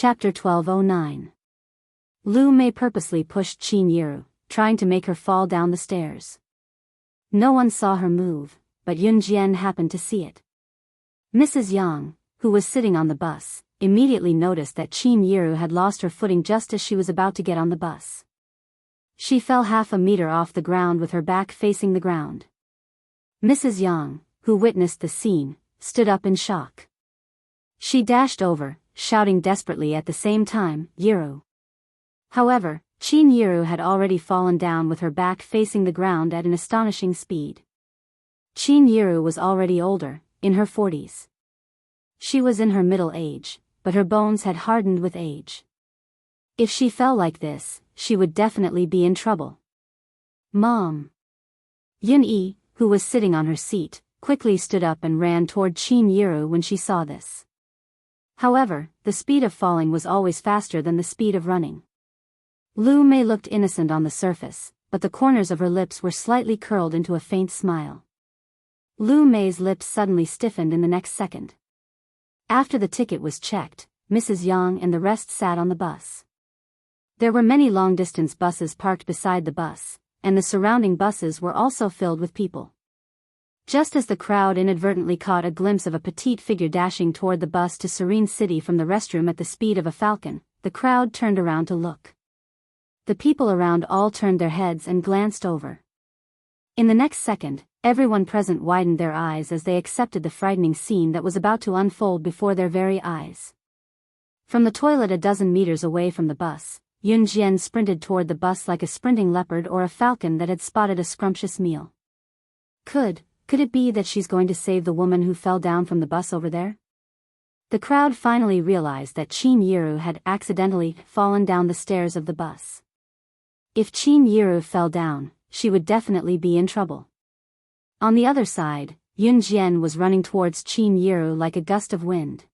Chapter 1209. Lu Mei purposely pushed Qin Yiru, trying to make her fall down the stairs. No one saw her move, but Yun Jian happened to see it. Mrs. Yang, who was sitting on the bus, immediately noticed that Qin Yiru had lost her footing just as she was about to get on the bus. She fell half a meter off the ground with her back facing the ground. Mrs. Yang, who witnessed the scene, stood up in shock. She dashed over, shouting desperately at the same time, "Yiru!" However, Qin Yiru had already fallen down with her back facing the ground at an astonishing speed. Qin Yiru was already older, in her 40s. She was in her middle age, but her bones had hardened with age. If she fell like this, she would definitely be in trouble. "Mom!" Yun Yi, who was sitting on her seat, quickly stood up and ran toward Qin Yiru when she saw this. However, the speed of falling was always faster than the speed of running. Lu Mei looked innocent on the surface, but the corners of her lips were slightly curled into a faint smile. Lu Mei's lips suddenly stiffened in the next second. After the ticket was checked, Mrs. Yang and the rest sat on the bus. There were many long-distance buses parked beside the bus, and the surrounding buses were also filled with people. Just as the crowd inadvertently caught a glimpse of a petite figure dashing toward the bus to Serene City from the restroom at the speed of a falcon, the crowd turned around to look. The people around all turned their heads and glanced over. In the next second, everyone present widened their eyes as they accepted the frightening scene that was about to unfold before their very eyes. From the toilet a dozen meters away from the bus, Yun Jian sprinted toward the bus like a sprinting leopard or a falcon that had spotted a scrumptious meal. Could it be that she's going to save the woman who fell down from the bus over there? The crowd finally realized that Qin Yiru had accidentally fallen down the stairs of the bus. If Qin Yiru fell down, she would definitely be in trouble. On the other side, Yun Jian was running towards Qin Yiru like a gust of wind.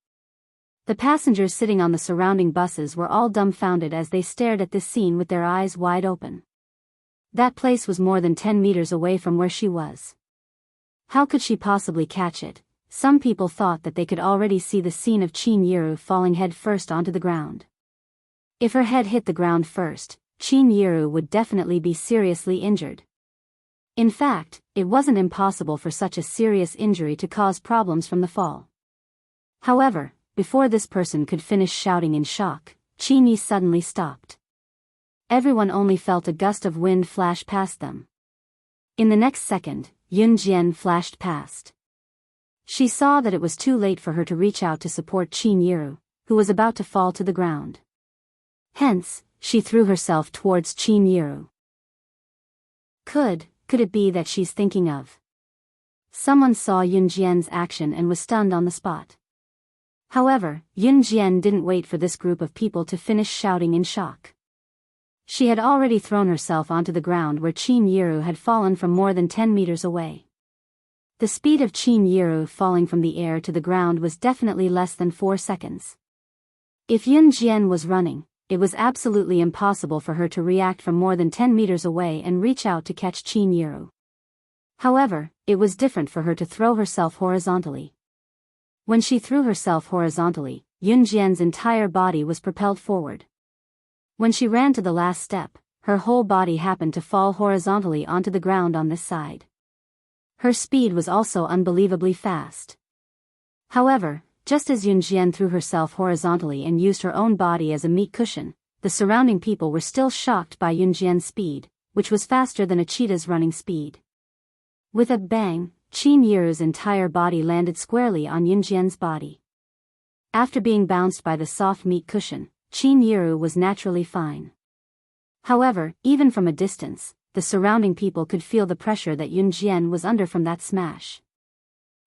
The passengers sitting on the surrounding buses were all dumbfounded as they stared at this scene with their eyes wide open. That place was more than 10 meters away from where she was. How could she possibly catch it? Some people thought that they could already see the scene of Qin Yiru falling head first onto the ground. If her head hit the ground first, Qin Yiru would definitely be seriously injured. In fact, it wasn't impossible for such a serious injury to cause problems from the fall. However, before this person could finish shouting in shock, Qin Yi suddenly stopped. Everyone only felt a gust of wind flash past them. In the next second, Yun Jian flashed past. She saw that it was too late for her to reach out to support Qin Yiru, who was about to fall to the ground. Hence, she threw herself towards Qin Yiru. Could it be that she's thinking of? Someone saw Yun Jian's action and was stunned on the spot. However, Yun Jian didn't wait for this group of people to finish shouting in shock. She had already thrown herself onto the ground where Qin Yiru had fallen from more than 10 meters away. The speed of Qin Yiru falling from the air to the ground was definitely less than 4 seconds. If Yun Jian was running, it was absolutely impossible for her to react from more than 10 meters away and reach out to catch Qin Yiru. However, it was different for her to throw herself horizontally. When she threw herself horizontally, Yun Jian's entire body was propelled forward. When she ran to the last step, her whole body happened to fall horizontally onto the ground on this side. Her speed was also unbelievably fast. However, just as Yun Jian threw herself horizontally and used her own body as a meat cushion, the surrounding people were still shocked by Yun Jian's speed, which was faster than a cheetah's running speed. With a bang, Qin Yiru's entire body landed squarely on Yun Jian's body. After being bounced by the soft meat cushion, Qin Yiru was naturally fine. However, even from a distance, the surrounding people could feel the pressure that Yun Jian was under from that smash.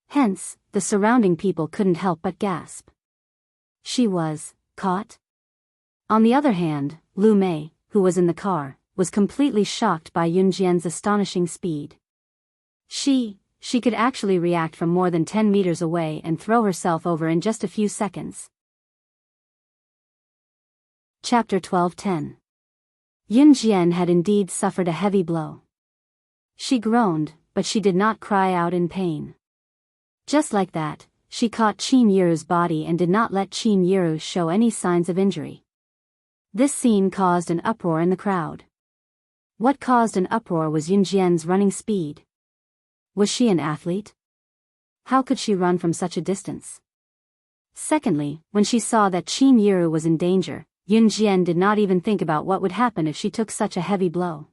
Hence, the surrounding people couldn't help but gasp. She was caught? On the other hand, Lu Mei, who was in the car, was completely shocked by Yun Jian's astonishing speed. She could actually react from more than 10 meters away and throw herself over in just a few seconds. Chapter 12:10. Yun Jian had indeed suffered a heavy blow. She groaned, but she did not cry out in pain. Just like that, she caught Qin Yiru's body and did not let Qin Yiru show any signs of injury. This scene caused an uproar in the crowd. What caused an uproar was Yunjian's running speed. Was she an athlete? How could she run from such a distance? Secondly, when she saw that Qin Yiru was in danger, Yunjian did not even think about what would happen if she took such a heavy blow.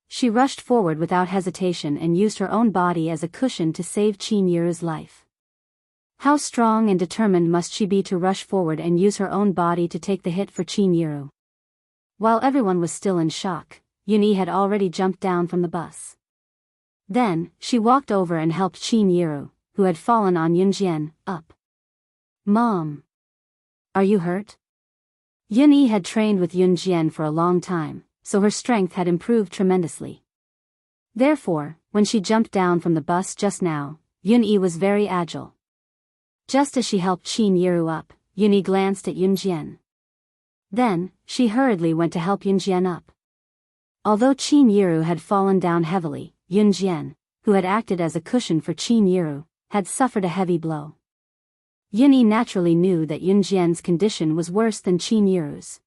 She rushed forward without hesitation and used her own body as a cushion to save Qin Yiru's life. How strong and determined must she be to rush forward and use her own body to take the hit for Qin Yiru? While everyone was still in shock, Yunyi had already jumped down from the bus. Then, she walked over and helped Qin Yiru, who had fallen on Yunjian, up. "Mom. Are you hurt?" Yunyi had trained with Yunjian for a long time, so her strength had improved tremendously. Therefore, when she jumped down from the bus just now, Yunyi was very agile. Just as she helped Qin Yiru up, Yunyi glanced at Yunjian. Then, she hurriedly went to help Yunjian up. Although Qin Yiru had fallen down heavily, Yunjian, who had acted as a cushion for Qin Yiru, had suffered a heavy blow. Yunyi naturally knew that Yunjian's condition was worse than Qin Yiru's.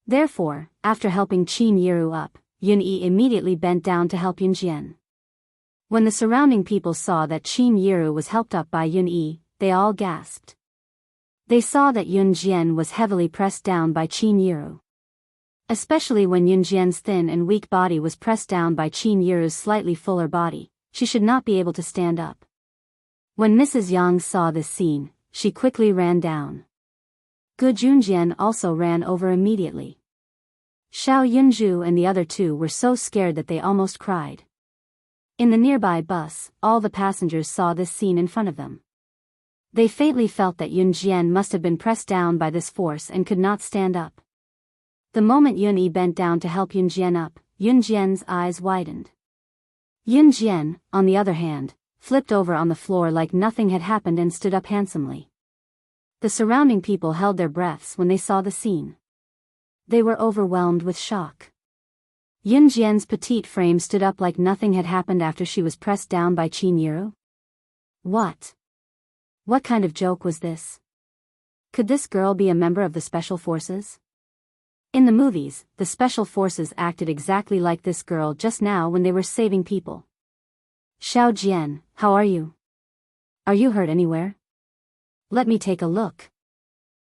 Therefore, after helping Qin Yiru up, Yunyi immediately bent down to help Yunjian. When the surrounding people saw that Qin Yiru was helped up by Yunyi, they all gasped. They saw that Yunjian was heavily pressed down by Qin Yiru. Especially when Yunjian's thin and weak body was pressed down by Qin Yiru's slightly fuller body, she should not be able to stand up. When Mrs. Yang saw this scene, she quickly ran down. Gu Junjian also ran over immediately. Xiao Yunzhu and the other two were so scared that they almost cried. In the nearby bus, all the passengers saw this scene in front of them. They faintly felt that Yunjian must have been pressed down by this force and could not stand up. The moment Yunyi bent down to help Yunjian up, Yunjian's eyes widened. Yunjian, on the other hand, flipped over on the floor like nothing had happened and stood up handsomely. The surrounding people held their breaths when they saw the scene. They were overwhelmed with shock. Yunjian's petite frame stood up like nothing had happened after she was pressed down by Qin Yiru. What? What kind of joke was this? Could this girl be a member of the Special Forces? In the movies, the Special Forces acted exactly like this girl just now when they were saving people. "Xiao Jian, how are you? Are you hurt anywhere? Let me take a look."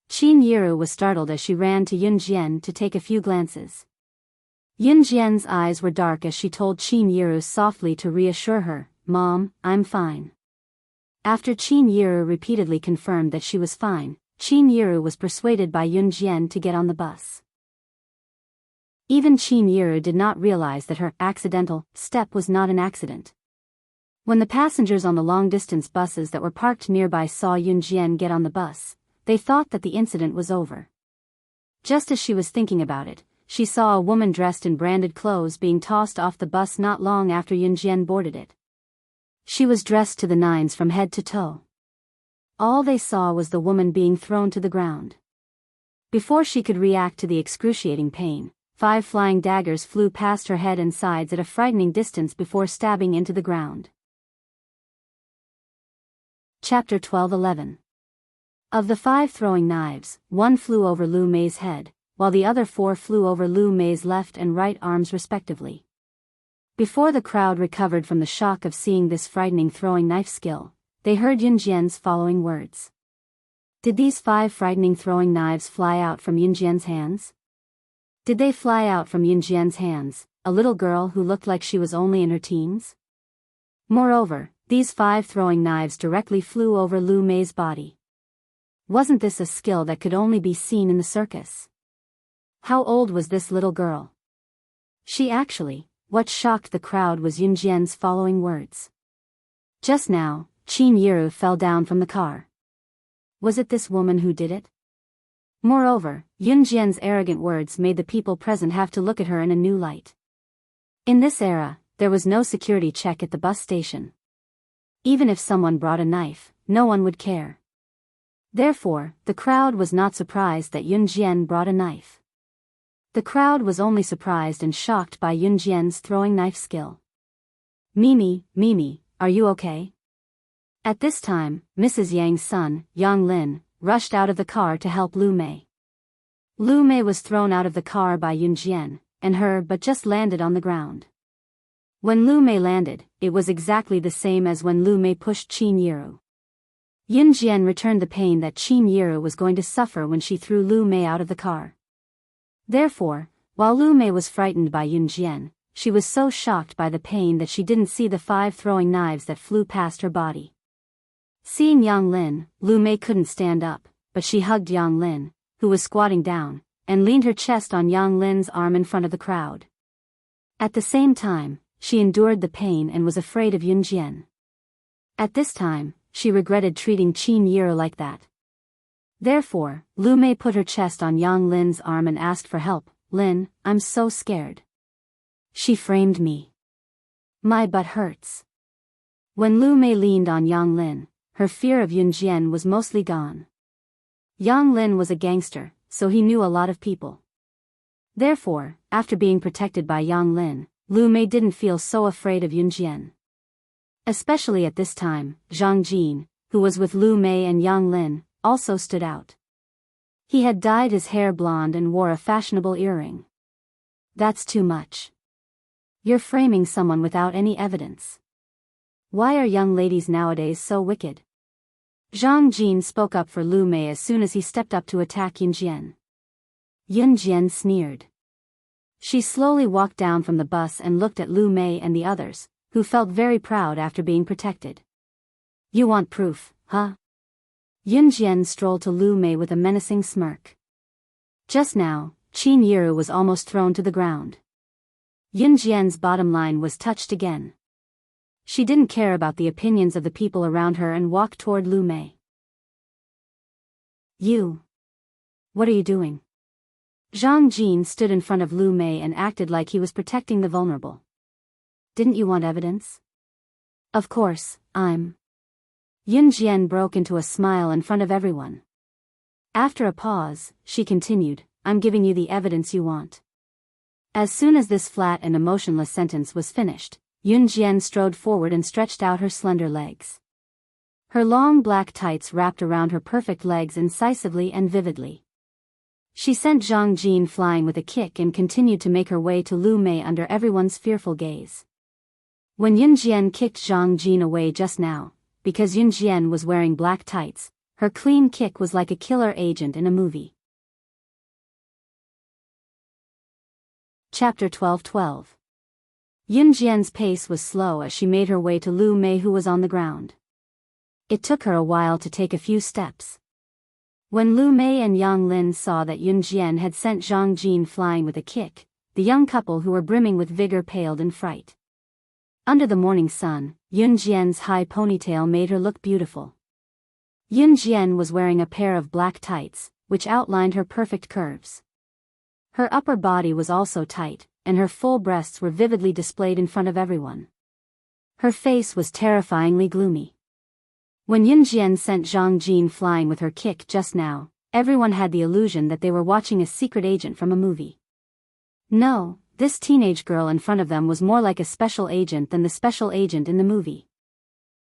Qin Yiru was startled as she ran to Yunjian to take a few glances. Yunjian's eyes were dark as she told Qin Yiru softly to reassure her, "Mom, I'm fine." After Qin Yiru repeatedly confirmed that she was fine, Qin Yiru was persuaded by Yunjian to get on the bus. Even Qin Yiru did not realize that her accidental step was not an accident. When the passengers on the long-distance buses that were parked nearby saw Yunjian get on the bus, they thought that the incident was over. Just as she was thinking about it, she saw a woman dressed in branded clothes being tossed off the bus not long after Yunjian boarded it. She was dressed to the nines from head to toe. All they saw was the woman being thrown to the ground. Before she could react to the excruciating pain, 5 flying daggers flew past her head and sides at a frightening distance before stabbing into the ground. Chapter 12:11. Of the 5 throwing knives, 1 flew over Lu Mei's head, while the other 4 flew over Lu Mei's left and right arms respectively. Before the crowd recovered from the shock of seeing this frightening throwing knife skill, they heard Yunjian's following words. Did these 5 frightening throwing knives fly out from Yunjian's hands? Did they fly out from Yunjian's hands, a little girl who looked like she was only in her teens? Moreover, these 5 throwing knives directly flew over Lu Mei's body. Wasn't this a skill that could only be seen in the circus? How old was this little girl? What shocked the crowd was Yunjian's following words. Just now, Qin Yiru fell down from the car. Was it this woman who did it? Moreover, Yunjian's arrogant words made the people present have to look at her in a new light. In this era, there was no security check at the bus station. Even if someone brought a knife, no one would care. Therefore, the crowd was not surprised that Yunjian brought a knife. The crowd was only surprised and shocked by Yunjian's throwing knife skill. Mimi, are you okay? At this time, Mrs. Yang's son, Yang Lin, rushed out of the car to help Lu Mei. Lu Mei was thrown out of the car by Yun Jian, and her but just landed on the ground. When Lu Mei landed, it was exactly the same as when Lu Mei pushed Qin Yiru. Yun Jian returned the pain that Qin Yiru was going to suffer when she threw Lu Mei out of the car. Therefore, while Lu Mei was frightened by Yun Jian, she was so shocked by the pain that she didn't see the 5 throwing knives that flew past her body. Seeing Yang Lin, Lu Mei couldn't stand up, but she hugged Yang Lin, who was squatting down, and leaned her chest on Yang Lin's arm in front of the crowd. At the same time, she endured the pain and was afraid of Yun Jian. At this time, she regretted treating Qin Yiru like that. Therefore, Lu Mei put her chest on Yang Lin's arm and asked for help. "Lin, I'm so scared. She framed me. My butt hurts." When Lu Mei leaned on Yang Lin, her fear of Yun Jian was mostly gone. Yang Lin was a gangster, so he knew a lot of people. Therefore, after being protected by Yang Lin, Lu Mei didn't feel so afraid of Yun Jian. Especially at this time, Zhang Jin, who was with Lu Mei and Yang Lin, also stood out. He had dyed his hair blonde and wore a fashionable earring. "That's too much. You're framing someone without any evidence. Why are young ladies nowadays so wicked?" Zhang Jin spoke up for Lu Mei as soon as he stepped up to attack Yun Jian. Yun Jian sneered. She slowly walked down from the bus and looked at Lu Mei and the others, who felt very proud after being protected. "You want proof, huh?" Yun Jian strolled to Lu Mei with a menacing smirk. Just now, Qin Yiru was almost thrown to the ground. Yun Jian's bottom line was touched again. She didn't care about the opinions of the people around her and walked toward Lu Mei. "You. What are you doing?" Zhang Jin stood in front of Lu Mei and acted like he was protecting the vulnerable. "Didn't you want evidence?" "Of course, I'm..." Yun Jian broke into a smile in front of everyone. After a pause, she continued, "I'm giving you the evidence you want." As soon as this flat and emotionless sentence was finished, Yun Jian strode forward and stretched out her slender legs. Her long black tights wrapped around her perfect legs incisively and vividly. She sent Zhang Jin flying with a kick and continued to make her way to Lu Mei under everyone's fearful gaze. When Yun Jian kicked Zhang Jin away just now, because Yun Jian was wearing black tights, her clean kick was like a killer agent in a movie. Chapter 12:12. Yun Jian's pace was slow as she made her way to Lu Mei, who was on the ground. It took her a while to take a few steps. When Lu Mei and Yang Lin saw that Yun Jian had sent Zhang Jin flying with a kick, the young couple who were brimming with vigor paled in fright. Under the morning sun, Yun Jian's high ponytail made her look beautiful. Yun Jian was wearing a pair of black tights, which outlined her perfect curves. Her upper body was also tight, and her full breasts were vividly displayed in front of everyone. Her face was terrifyingly gloomy. When Yun Jian sent Zhang Jin flying with her kick just now, everyone had the illusion that they were watching a secret agent from a movie. No, this teenage girl in front of them was more like a special agent than the special agent in the movie.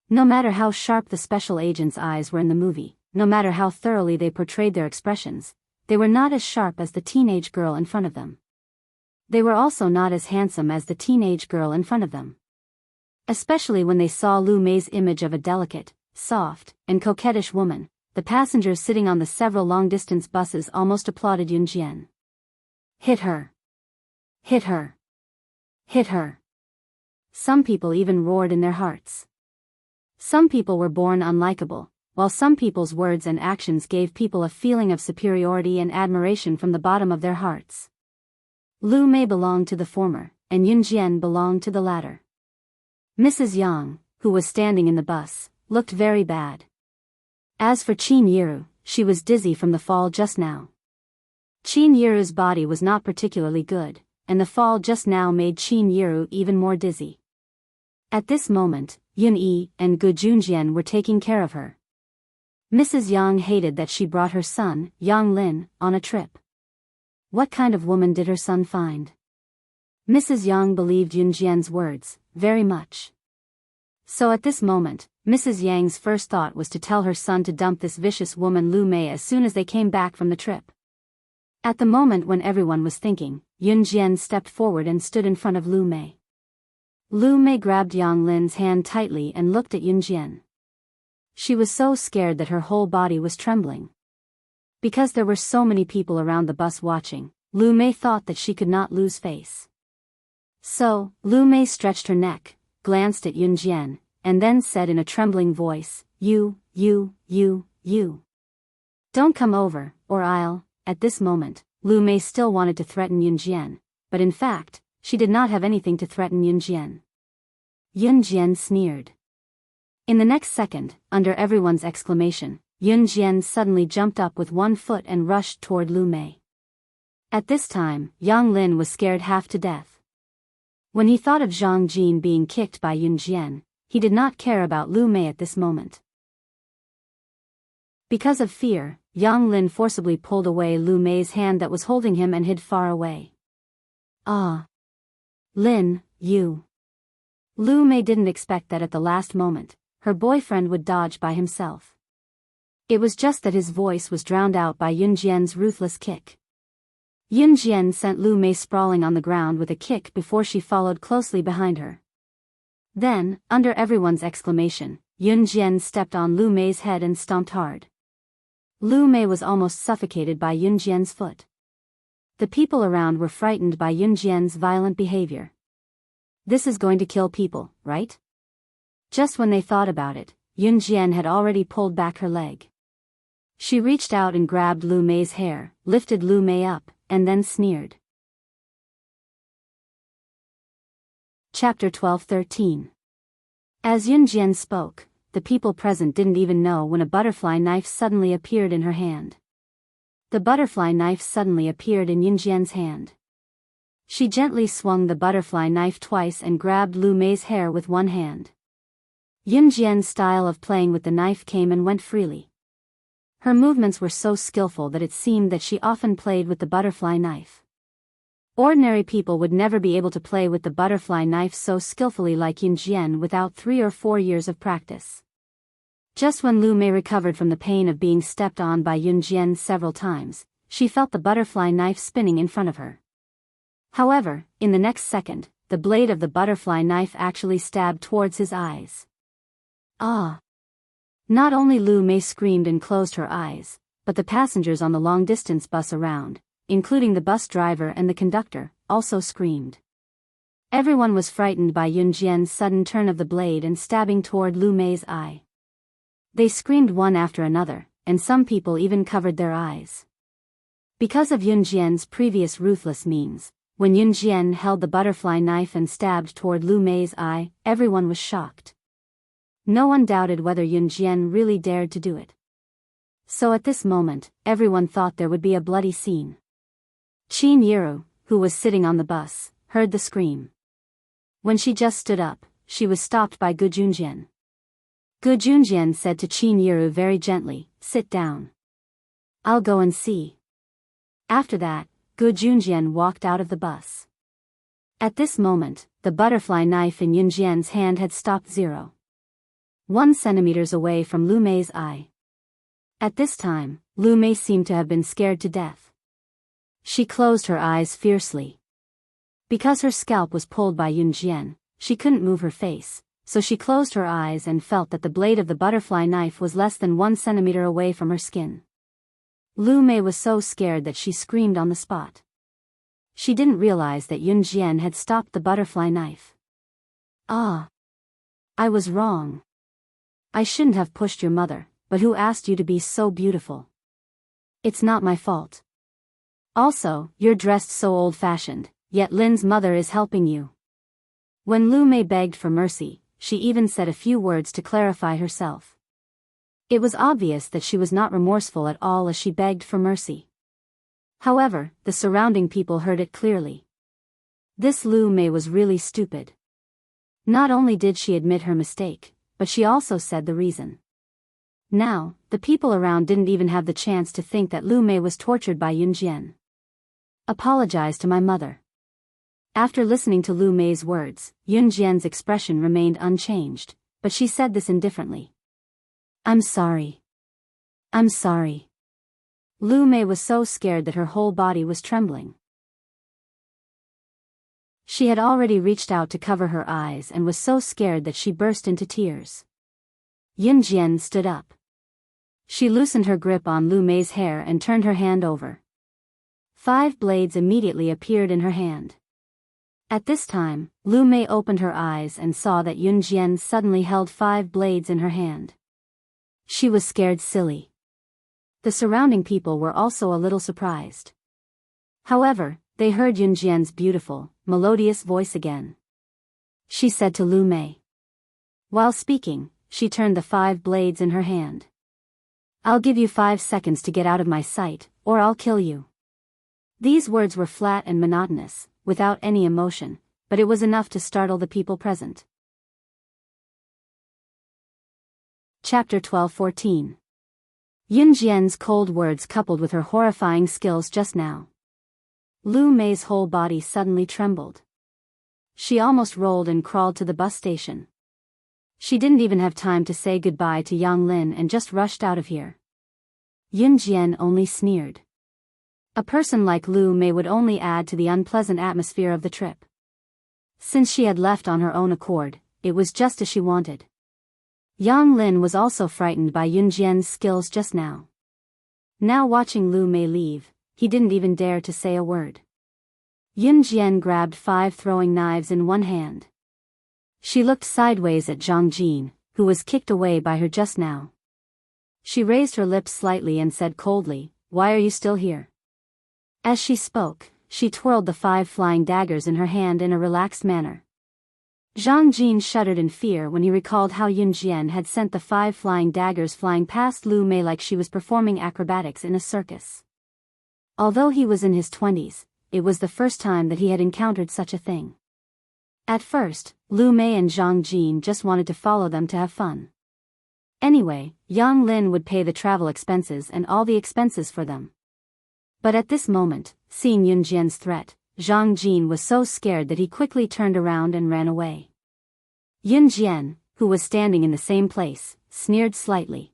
No matter how sharp the special agent's eyes were in the movie, no matter how thoroughly they portrayed their expressions, they were not as sharp as the teenage girl in front of them. They were also not as handsome as the teenage girl in front of them. Especially when they saw Lu Mei's image of a delicate, soft, and coquettish woman, the passengers sitting on the several long-distance buses almost applauded Yun Jian. "Hit her! Hit her! Hit her!" Some people even roared in their hearts. Some people were born unlikable, while some people's words and actions gave people a feeling of superiority and admiration from the bottom of their hearts. Lu Mei belonged to the former, and Yun Jian belonged to the latter. Mrs. Yang, who was standing in the bus, looked very bad. As for Qin Yiru, she was dizzy from the fall just now. Qin Yiru's body was not particularly good, and the fall just now made Qin Yiru even more dizzy. At this moment, Yun Yi and Gu Junjian were taking care of her. Mrs. Yang hated that she brought her son, Yang Lin, on a trip. What kind of woman did her son find? Mrs. Yang believed Yun Jian's words, very much. So at this moment, Mrs. Yang's first thought was to tell her son to dump this vicious woman Lu Mei as soon as they came back from the trip. At the moment when everyone was thinking, Yun Jian stepped forward and stood in front of Lu Mei. Lu Mei grabbed Yang Lin's hand tightly and looked at Yun Jian. She was so scared that her whole body was trembling. Because there were so many people around the bus watching, Lu Mei thought that she could not lose face. So, Lu Mei stretched her neck, glanced at Yun Jian, and then said in a trembling voice, You. Don't come over, or I'll. At this moment, Lu Mei still wanted to threaten Yun Jian, but in fact, she did not have anything to threaten Yun Jian. Yun Jian sneered. In the next second, under everyone's exclamation, Yun Jian suddenly jumped up with one foot and rushed toward Lu Mei. At this time, Yang Lin was scared half to death. When he thought of Zhang Jin being kicked by Yun Jian, he did not care about Lu Mei at this moment. Because of fear, Yang Lin forcibly pulled away Lu Mei's hand that was holding him and hid far away. Ah! Lin, you. Lu Mei didn't expect that at the last moment, her boyfriend would dodge by himself. It was just that his voice was drowned out by Yun Jian's ruthless kick. Yun Jian sent Lu Mei sprawling on the ground with a kick before she followed closely behind her. Then, under everyone's exclamation, Yun Jian stepped on Lu Mei's head and stomped hard. Lu Mei was almost suffocated by Yun Jian's foot. The people around were frightened by Yun Jian's violent behavior. This is going to kill people, right? Just when they thought about it, Yun Jian had already pulled back her leg. She reached out and grabbed Lu Mei's hair, lifted Lu Mei up, and then sneered. Chapter 12-13. As Yun Jian spoke, the people present didn't even know when a butterfly knife suddenly appeared in her hand. The butterfly knife suddenly appeared in Yun Jian's hand. She gently swung the butterfly knife twice and grabbed Lu Mei's hair with one hand. Yun Jian's style of playing with the knife came and went freely. Her movements were so skillful that it seemed that she often played with the butterfly knife. Ordinary people would never be able to play with the butterfly knife so skillfully like Yun Jian without 3 or 4 years of practice. Just when Lu Mei recovered from the pain of being stepped on by Yun Jian several times, she felt the butterfly knife spinning in front of her. However, in the next second, the blade of the butterfly knife actually stabbed towards his eyes. Ah! Not only Lu Mei screamed and closed her eyes, but the passengers on the long-distance bus around, including the bus driver and the conductor, also screamed. Everyone was frightened by Yun Jian's sudden turn of the blade and stabbing toward Lu Mei's eye. They screamed one after another, and some people even covered their eyes. Because of Yun Jian's previous ruthless means, when Yun Jian held the butterfly knife and stabbed toward Lu Mei's eye, everyone was shocked. No one doubted whether Yun Jian really dared to do it. So at this moment, everyone thought there would be a bloody scene. Qin Yiru, who was sitting on the bus, heard the scream. When she just stood up, she was stopped by Gu Junjian. Gu Junjian said to Qin Yiru very gently, "Sit down. I'll go and see." After that, Gu Junjian walked out of the bus. At this moment, the butterfly knife in Yun Jian's hand had stopped 0.1 centimeters away from Lu Mei's eye. At this time, Lu Mei seemed to have been scared to death. She closed her eyes fiercely. Because her scalp was pulled by Yun Jian, she couldn't move her face, so she closed her eyes and felt that the blade of the butterfly knife was less than 1 centimeter away from her skin. Lu Mei was so scared that she screamed on the spot. She didn't realize that Yun Jian had stopped the butterfly knife. Ah! I was wrong. I shouldn't have pushed your mother, but who asked you to be so beautiful? It's not my fault. Also, you're dressed so old-fashioned, yet Lin's mother is helping you. When Lu Mei begged for mercy, she even said a few words to clarify herself. It was obvious that she was not remorseful at all as she begged for mercy. However, the surrounding people heard it clearly. This Lu Mei was really stupid. Not only did she admit her mistake, but she also said the reason. Now, the people around didn't even have the chance to think that Lu Mei was tortured by Yun Jian. Apologize to my mother. After listening to Lu Mei's words, Yun Jian's expression remained unchanged, but she said this indifferently. I'm sorry. I'm sorry. Lu Mei was so scared that her whole body was trembling. She had already reached out to cover her eyes and was so scared that she burst into tears. Yunjian stood up. She loosened her grip on Lu Mei's hair and turned her hand over. 5 blades immediately appeared in her hand. At this time, Lu Mei opened her eyes and saw that Yunjian suddenly held 5 blades in her hand. She was scared silly. The surrounding people were also a little surprised. However, they heard Yunjian's beautiful, melodious voice again. She said to Lu Mei. While speaking, she turned the 5 blades in her hand. I'll give you 5 seconds to get out of my sight, or I'll kill you. These words were flat and monotonous, without any emotion, but it was enough to startle the people present. Chapter 12-14. Yunjian's cold words coupled with her horrifying skills just now. Lu Mei's whole body suddenly trembled. She almost rolled and crawled to the bus station. She didn't even have time to say goodbye to Yang Lin and just rushed out of here. Yunjian only sneered. A person like Lu Mei would only add to the unpleasant atmosphere of the trip. Since she had left on her own accord, it was just as she wanted. Yang Lin was also frightened by Yunjian's skills just now. Now watching Lu Mei leave, he didn't even dare to say a word. Yunjian grabbed 5 throwing knives in one hand. She looked sideways at Zhang Jin, who was kicked away by her just now. She raised her lips slightly and said coldly, "Why are you still here?" As she spoke, she twirled the 5 flying daggers in her hand in a relaxed manner. Zhang Jin shuddered in fear when he recalled how Yunjian had sent the 5 flying daggers flying past Lu Mei like she was performing acrobatics in a circus. Although he was in his 20s, it was the first time that he had encountered such a thing. At first, Lu Mei and Zhang Jin just wanted to follow them to have fun. Anyway, Yang Lin would pay the travel expenses and all the expenses for them. But at this moment, seeing Yunjian's threat, Zhang Jin was so scared that he quickly turned around and ran away. Yunjian, who was standing in the same place, sneered slightly.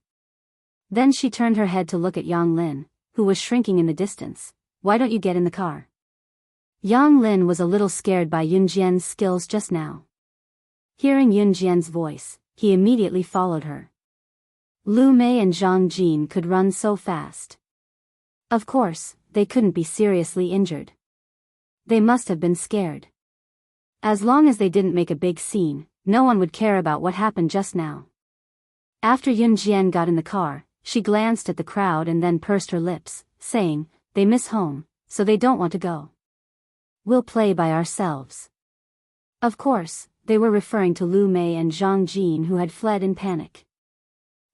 Then she turned her head to look at Yang Lin, who was shrinking in the distance. "Why don't you get in the car?" Yang Lin was a little scared by Yunjian's skills just now. Hearing Yunjian's voice, he immediately followed her. Lu Mei and Zhang Jin could run so fast. Of course, they couldn't be seriously injured. They must have been scared. As long as they didn't make a big scene, no one would care about what happened just now. After Yunjian got in the car, she glanced at the crowd and then pursed her lips, saying, "They miss home, so they don't want to go. We'll play by ourselves." Of course, they were referring to Lu Mei and Zhang Jin, who had fled in panic.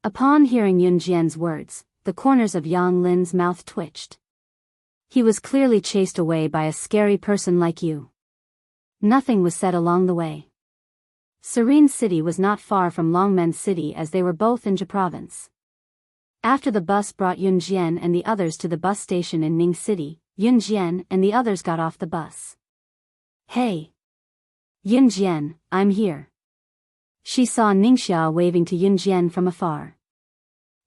Upon hearing Yunjian's words, the corners of Yang Lin's mouth twitched. He was clearly chased away by a scary person like you. Nothing was said along the way. Serene City was not far from Longmen City as they were both in Zhe Province. After the bus brought Yunjian and the others to the bus station in Ning City, Yunjian and the others got off the bus. "Hey! Yunjian, I'm here." She saw Ningxia waving to Yunjian from afar.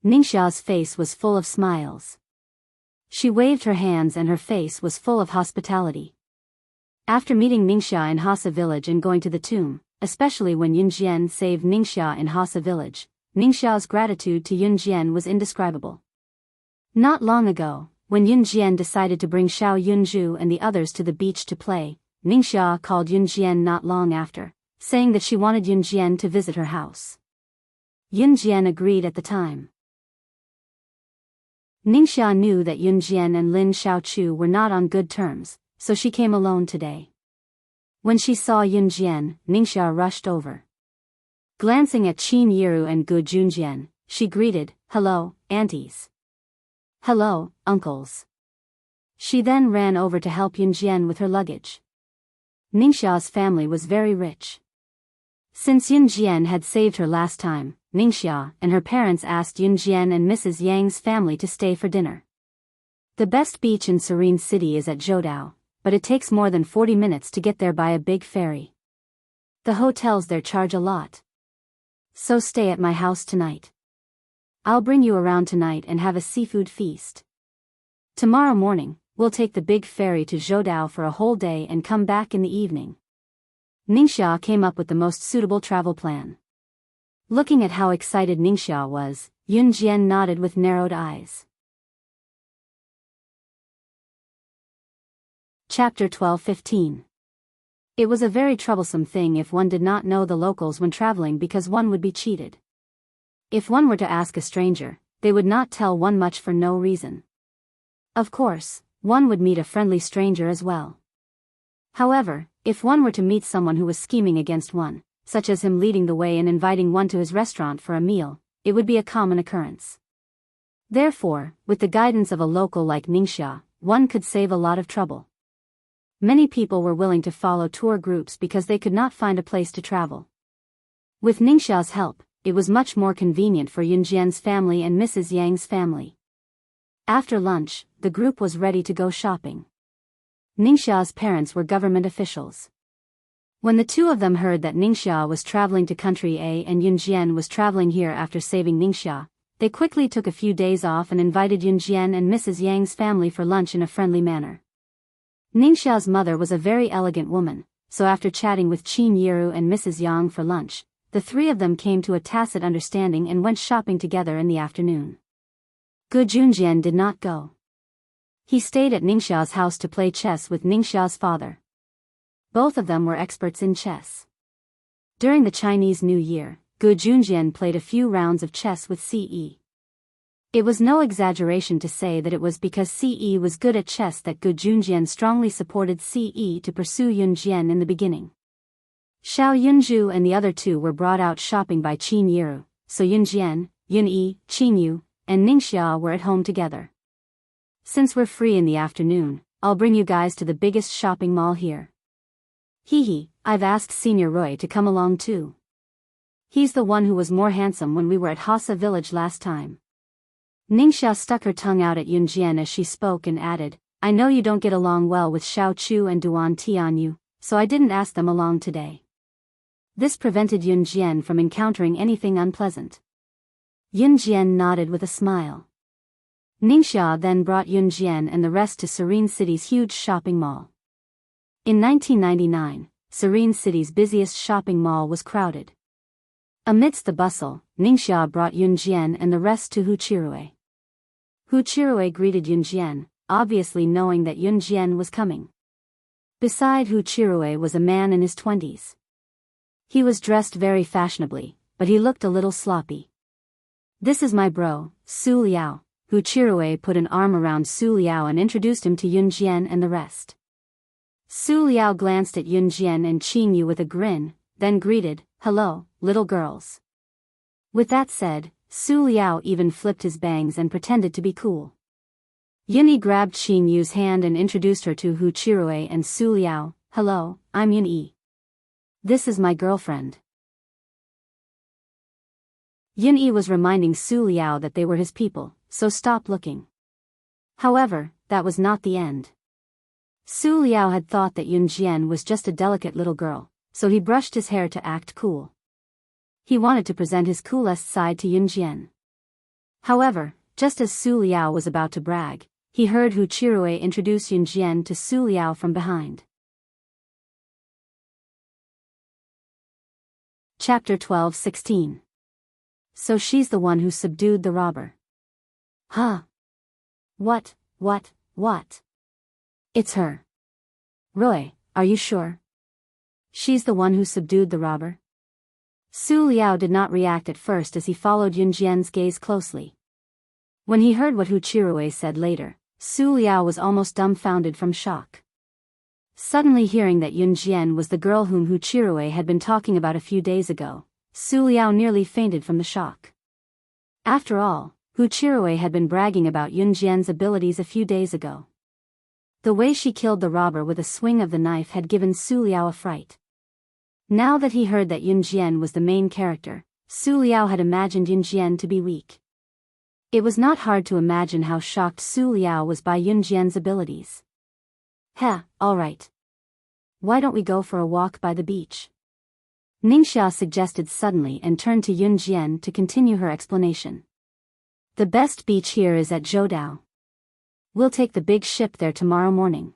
Ningxia's face was full of smiles. She waved her hands and her face was full of hospitality. After meeting Ningxia in Hasa village and going to the tomb, especially when Yunjian saved Ningxia in Hasa village, Ningxia's gratitude to Yunjian was indescribable. Not long ago, when Yunjian decided to bring Xiao Yunzhu and the others to the beach to play, Ningxia called Yunjian not long after, saying that she wanted Yunjian to visit her house. Yunjian agreed at the time. Ningxia knew that Yunjian and Lin Xiaochu were not on good terms, so she came alone today. When she saw Yunjian, Ningxia rushed over. Glancing at Qin Yiru and Gu Junjian, she greeted, "Hello, aunties." "Hello, uncles." She then ran over to help Yunjian with her luggage. Ningxia's family was very rich. Since Yunjian had saved her last time, Ningxia and her parents asked Yunjian and Mrs. Yang's family to stay for dinner. The best beach in Serene City is at Zhoudao, but it takes more than 40 minutes to get there by a big ferry. The hotels there charge a lot. So stay at my house tonight. I'll bring you around tonight and have a seafood feast. Tomorrow morning, we'll take the big ferry to Zhoudao for a whole day and come back in the evening. Ningxia came up with the most suitable travel plan. Looking at how excited Ningxia was, Yun Jian nodded with narrowed eyes. Chapter 12:15. It was a very troublesome thing if one did not know the locals when traveling because one would be cheated. If one were to ask a stranger, they would not tell one much for no reason. Of course, one would meet a friendly stranger as well. However, if one were to meet someone who was scheming against one, such as him leading the way and inviting one to his restaurant for a meal, it would be a common occurrence. Therefore, with the guidance of a local like Ningxia, one could save a lot of trouble. Many people were willing to follow tour groups because they could not find a place to travel. With Ningxia's help, it was much more convenient for Yunjian's family and Mrs. Yang's family. After lunch, the group was ready to go shopping. Ningxia's parents were government officials. When the two of them heard that Ningxia was traveling to country A and Yunjian was traveling here after saving Ningxia, they quickly took a few days off and invited Yunjian and Mrs. Yang's family for lunch in a friendly manner. Ningxia's mother was a very elegant woman, so after chatting with Qin Yiru and Mrs. Yang for lunch, the three of them came to a tacit understanding and went shopping together in the afternoon. Gu Junjian did not go. He stayed at Ningxia's house to play chess with Ningxia's father. Both of them were experts in chess. During the Chinese New Year, Gu Junjian played a few rounds of chess with Ce. It was no exaggeration to say that it was because Ce was good at chess that Gu Junjian strongly supported Ce to pursue Yunjian in the beginning. Xiao Yunzhu and the other two were brought out shopping by Qin Yiru, so Yunjian, Yunyi, Qinyu, and Ningxia were at home together. Since we're free in the afternoon, I'll bring you guys to the biggest shopping mall here. Hee, I've asked Senior Roy to come along too. He's the one who was more handsome when we were at Hassa village last time. Ningxia stuck her tongue out at Yunjian as she spoke and added, I know you don't get along well with Xiao Chu and Duan Tianyu, so I didn't ask them along today. This prevented Yunjian from encountering anything unpleasant. Yunjian nodded with a smile. Ningxia then brought Yunjian and the rest to Serene City's huge shopping mall. In 1999, Serene City's busiest shopping mall was crowded. Amidst the bustle, Ningxia brought Yunjian and the rest to Huchirue. Huchirue greeted Yunjian, obviously knowing that Yunjian was coming. Beside Huchirue was a man in his 20s. He was dressed very fashionably, but he looked a little sloppy. This is my bro, Su Liao. Huchirue put an arm around Su Liao and introduced him to Yunjian and the rest. Su Liao glanced at Yunjian and Qinyu with a grin, then greeted, Hello, little girls. With that said, Su Liao even flipped his bangs and pretended to be cool. Yunyi grabbed Qinyu's hand and introduced her to Huchirue and Su Liao, Hello, I'm Yunyi. This is my girlfriend. Yunyi was reminding Su Liao that they were his people, so stop looking. However, that was not the end. Su Liao had thought that Yunjian was just a delicate little girl, so he brushed his hair to act cool. He wanted to present his coolest side to Yunjian. However, just as Su Liao was about to brag, he heard Huchirue introduce Yunjian to Su Liao from behind. Chapter 12:16. So she's the one who subdued the robber. Huh? What? It's her. Roy, are you sure? She's the one who subdued the robber? Su Liao did not react at first as he followed Yunjian's gaze closely. When he heard what Huchirue said later, Su Liao was almost dumbfounded from shock. Suddenly hearing that Yunjian was the girl whom Huchirue had been talking about a few days ago, Su Liao nearly fainted from the shock. After all, Huchirue had been bragging about Yunjian's abilities a few days ago. The way she killed the robber with a swing of the knife had given Su Liao a fright. Now that he heard that Yunjian was the main character, Su Liao had imagined Yunjian to be weak. It was not hard to imagine how shocked Su Liao was by Yunjian's abilities. All right. Why don't we go for a walk by the beach? Ningxia suggested suddenly and turned to Yun Jian to continue her explanation. The best beach here is at Zhoudao. We'll take the big ship there tomorrow morning.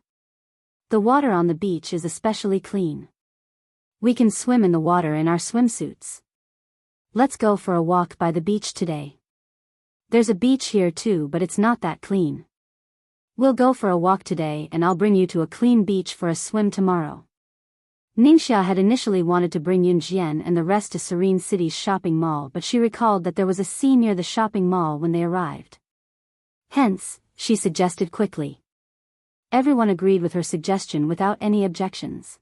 The water on the beach is especially clean. We can swim in the water in our swimsuits. Let's go for a walk by the beach today. There's a beach here too, but it's not that clean. We'll go for a walk today and I'll bring you to a clean beach for a swim tomorrow. Ningxia had initially wanted to bring Yun Jian and the rest to Serene City's shopping mall, but she recalled that there was a sea near the shopping mall when they arrived. Hence, she suggested quickly. Everyone agreed with her suggestion without any objections.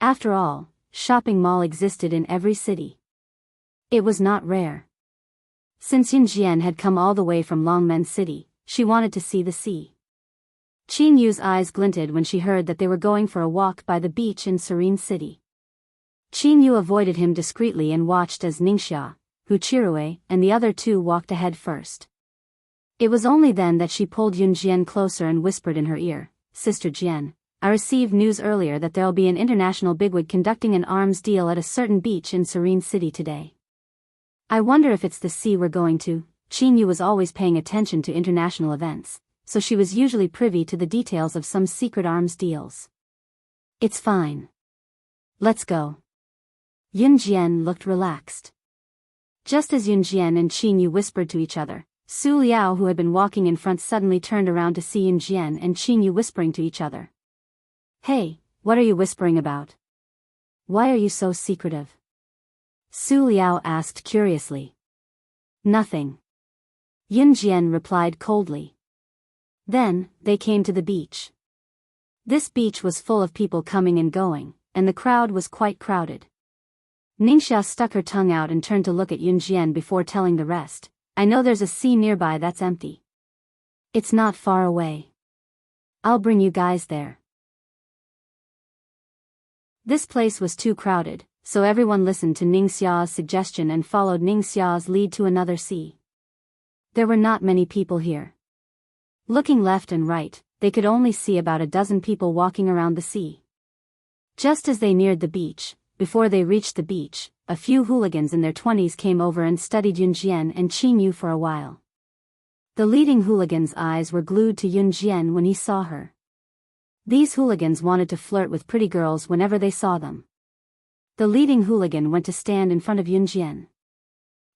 After all, shopping mall existed in every city. It was not rare. Since Yun Jian had come all the way from Longmen City, she wanted to see the sea. Qin Yu's eyes glinted when she heard that they were going for a walk by the beach in Serene City. Qin Yu avoided him discreetly and watched as Ningxia, Hu Chirue, and the other two walked ahead first. It was only then that she pulled Yun Jian closer and whispered in her ear, "Sister Jian, I received news earlier that there'll be an international bigwig conducting an arms deal at a certain beach in Serene City today. I wonder if it's the sea we're going to." Qin Yu was always paying attention to international events, so she was usually privy to the details of some secret arms deals. "It's fine. Let's go." Yun Jian looked relaxed. Just as Yun Jian and Qin Yu whispered to each other, Su Liao, who had been walking in front, suddenly turned around to see Yun Jian and Qin Yu whispering to each other. "Hey, what are you whispering about? Why are you so secretive?" Su Liao asked curiously. "Nothing." Yun Jian replied coldly. Then, they came to the beach. This beach was full of people coming and going, and the crowd was quite crowded. Ningxia stuck her tongue out and turned to look at Yun Jian before telling the rest, "I know there's a sea nearby that's empty. It's not far away. I'll bring you guys there." This place was too crowded, so everyone listened to Ningxia's suggestion and followed Ningxia's lead to another sea. There were not many people here. Looking left and right, they could only see about a dozen people walking around the sea. Just as they neared the beach, before they reached the beach, a few hooligans in their 20s came over and studied Yun Jian and Qin Yu for a while. The leading hooligan's eyes were glued to Yun Jian when he saw her. These hooligans wanted to flirt with pretty girls whenever they saw them. The leading hooligan went to stand in front of Yun Jian.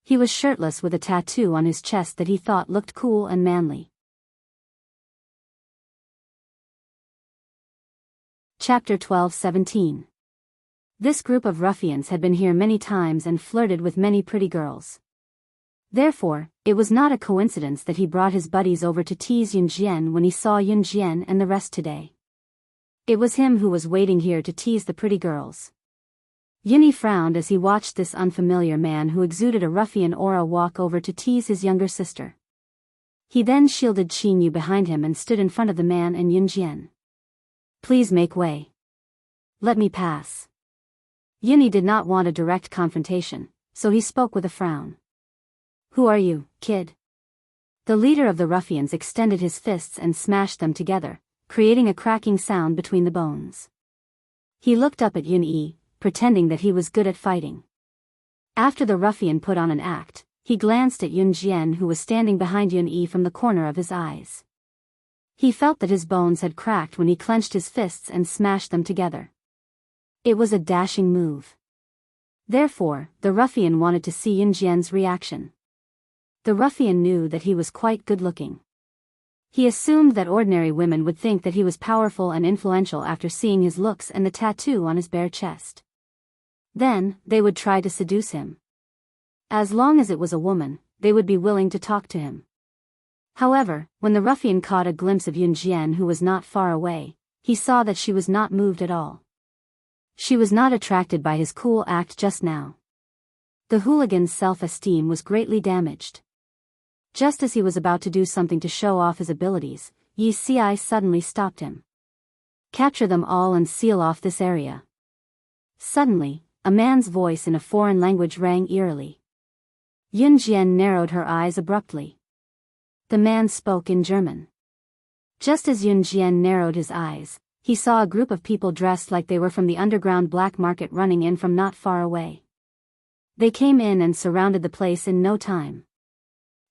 He was shirtless with a tattoo on his chest that he thought looked cool and manly. Chapter 12-17. This group of ruffians had been here many times and flirted with many pretty girls. Therefore, it was not a coincidence that he brought his buddies over to tease Yun Jian when he saw Yun Jian and the rest today. It was him who was waiting here to tease the pretty girls. Yunyi frowned as he watched this unfamiliar man who exuded a ruffian aura walk over to tease his younger sister. He then shielded Qin Yu behind him and stood in front of the man and Yun Jian. "Please make way. Let me pass." Yunyi did not want a direct confrontation, so he spoke with a frown. "Who are you, kid?" The leader of the ruffians extended his fists and smashed them together, creating a cracking sound between the bones. He looked up at Yunyi, pretending that he was good at fighting. After the ruffian put on an act, he glanced at Yun Jian, who was standing behind Yunyi, from the corner of his eyes. He felt that his bones had cracked when he clenched his fists and smashed them together. It was a dashing move. Therefore, the ruffian wanted to see Yun Jian's reaction. The ruffian knew that he was quite good-looking. He assumed that ordinary women would think that he was powerful and influential after seeing his looks and the tattoo on his bare chest. Then, they would try to seduce him. As long as it was a woman, they would be willing to talk to him. However, when the ruffian caught a glimpse of Yun Jian, who was not far away, he saw that she was not moved at all. She was not attracted by his cool act just now. The hooligan's self-esteem was greatly damaged. Just as he was about to do something to show off his abilities, Yi Ci suddenly stopped him. "Capture them all and seal off this area." Suddenly, a man's voice in a foreign language rang eerily. Yun Jian narrowed her eyes abruptly. The man spoke in German. Just as Yun Jian narrowed his eyes, he saw a group of people dressed like they were from the underground black market running in from not far away. They came in and surrounded the place in no time.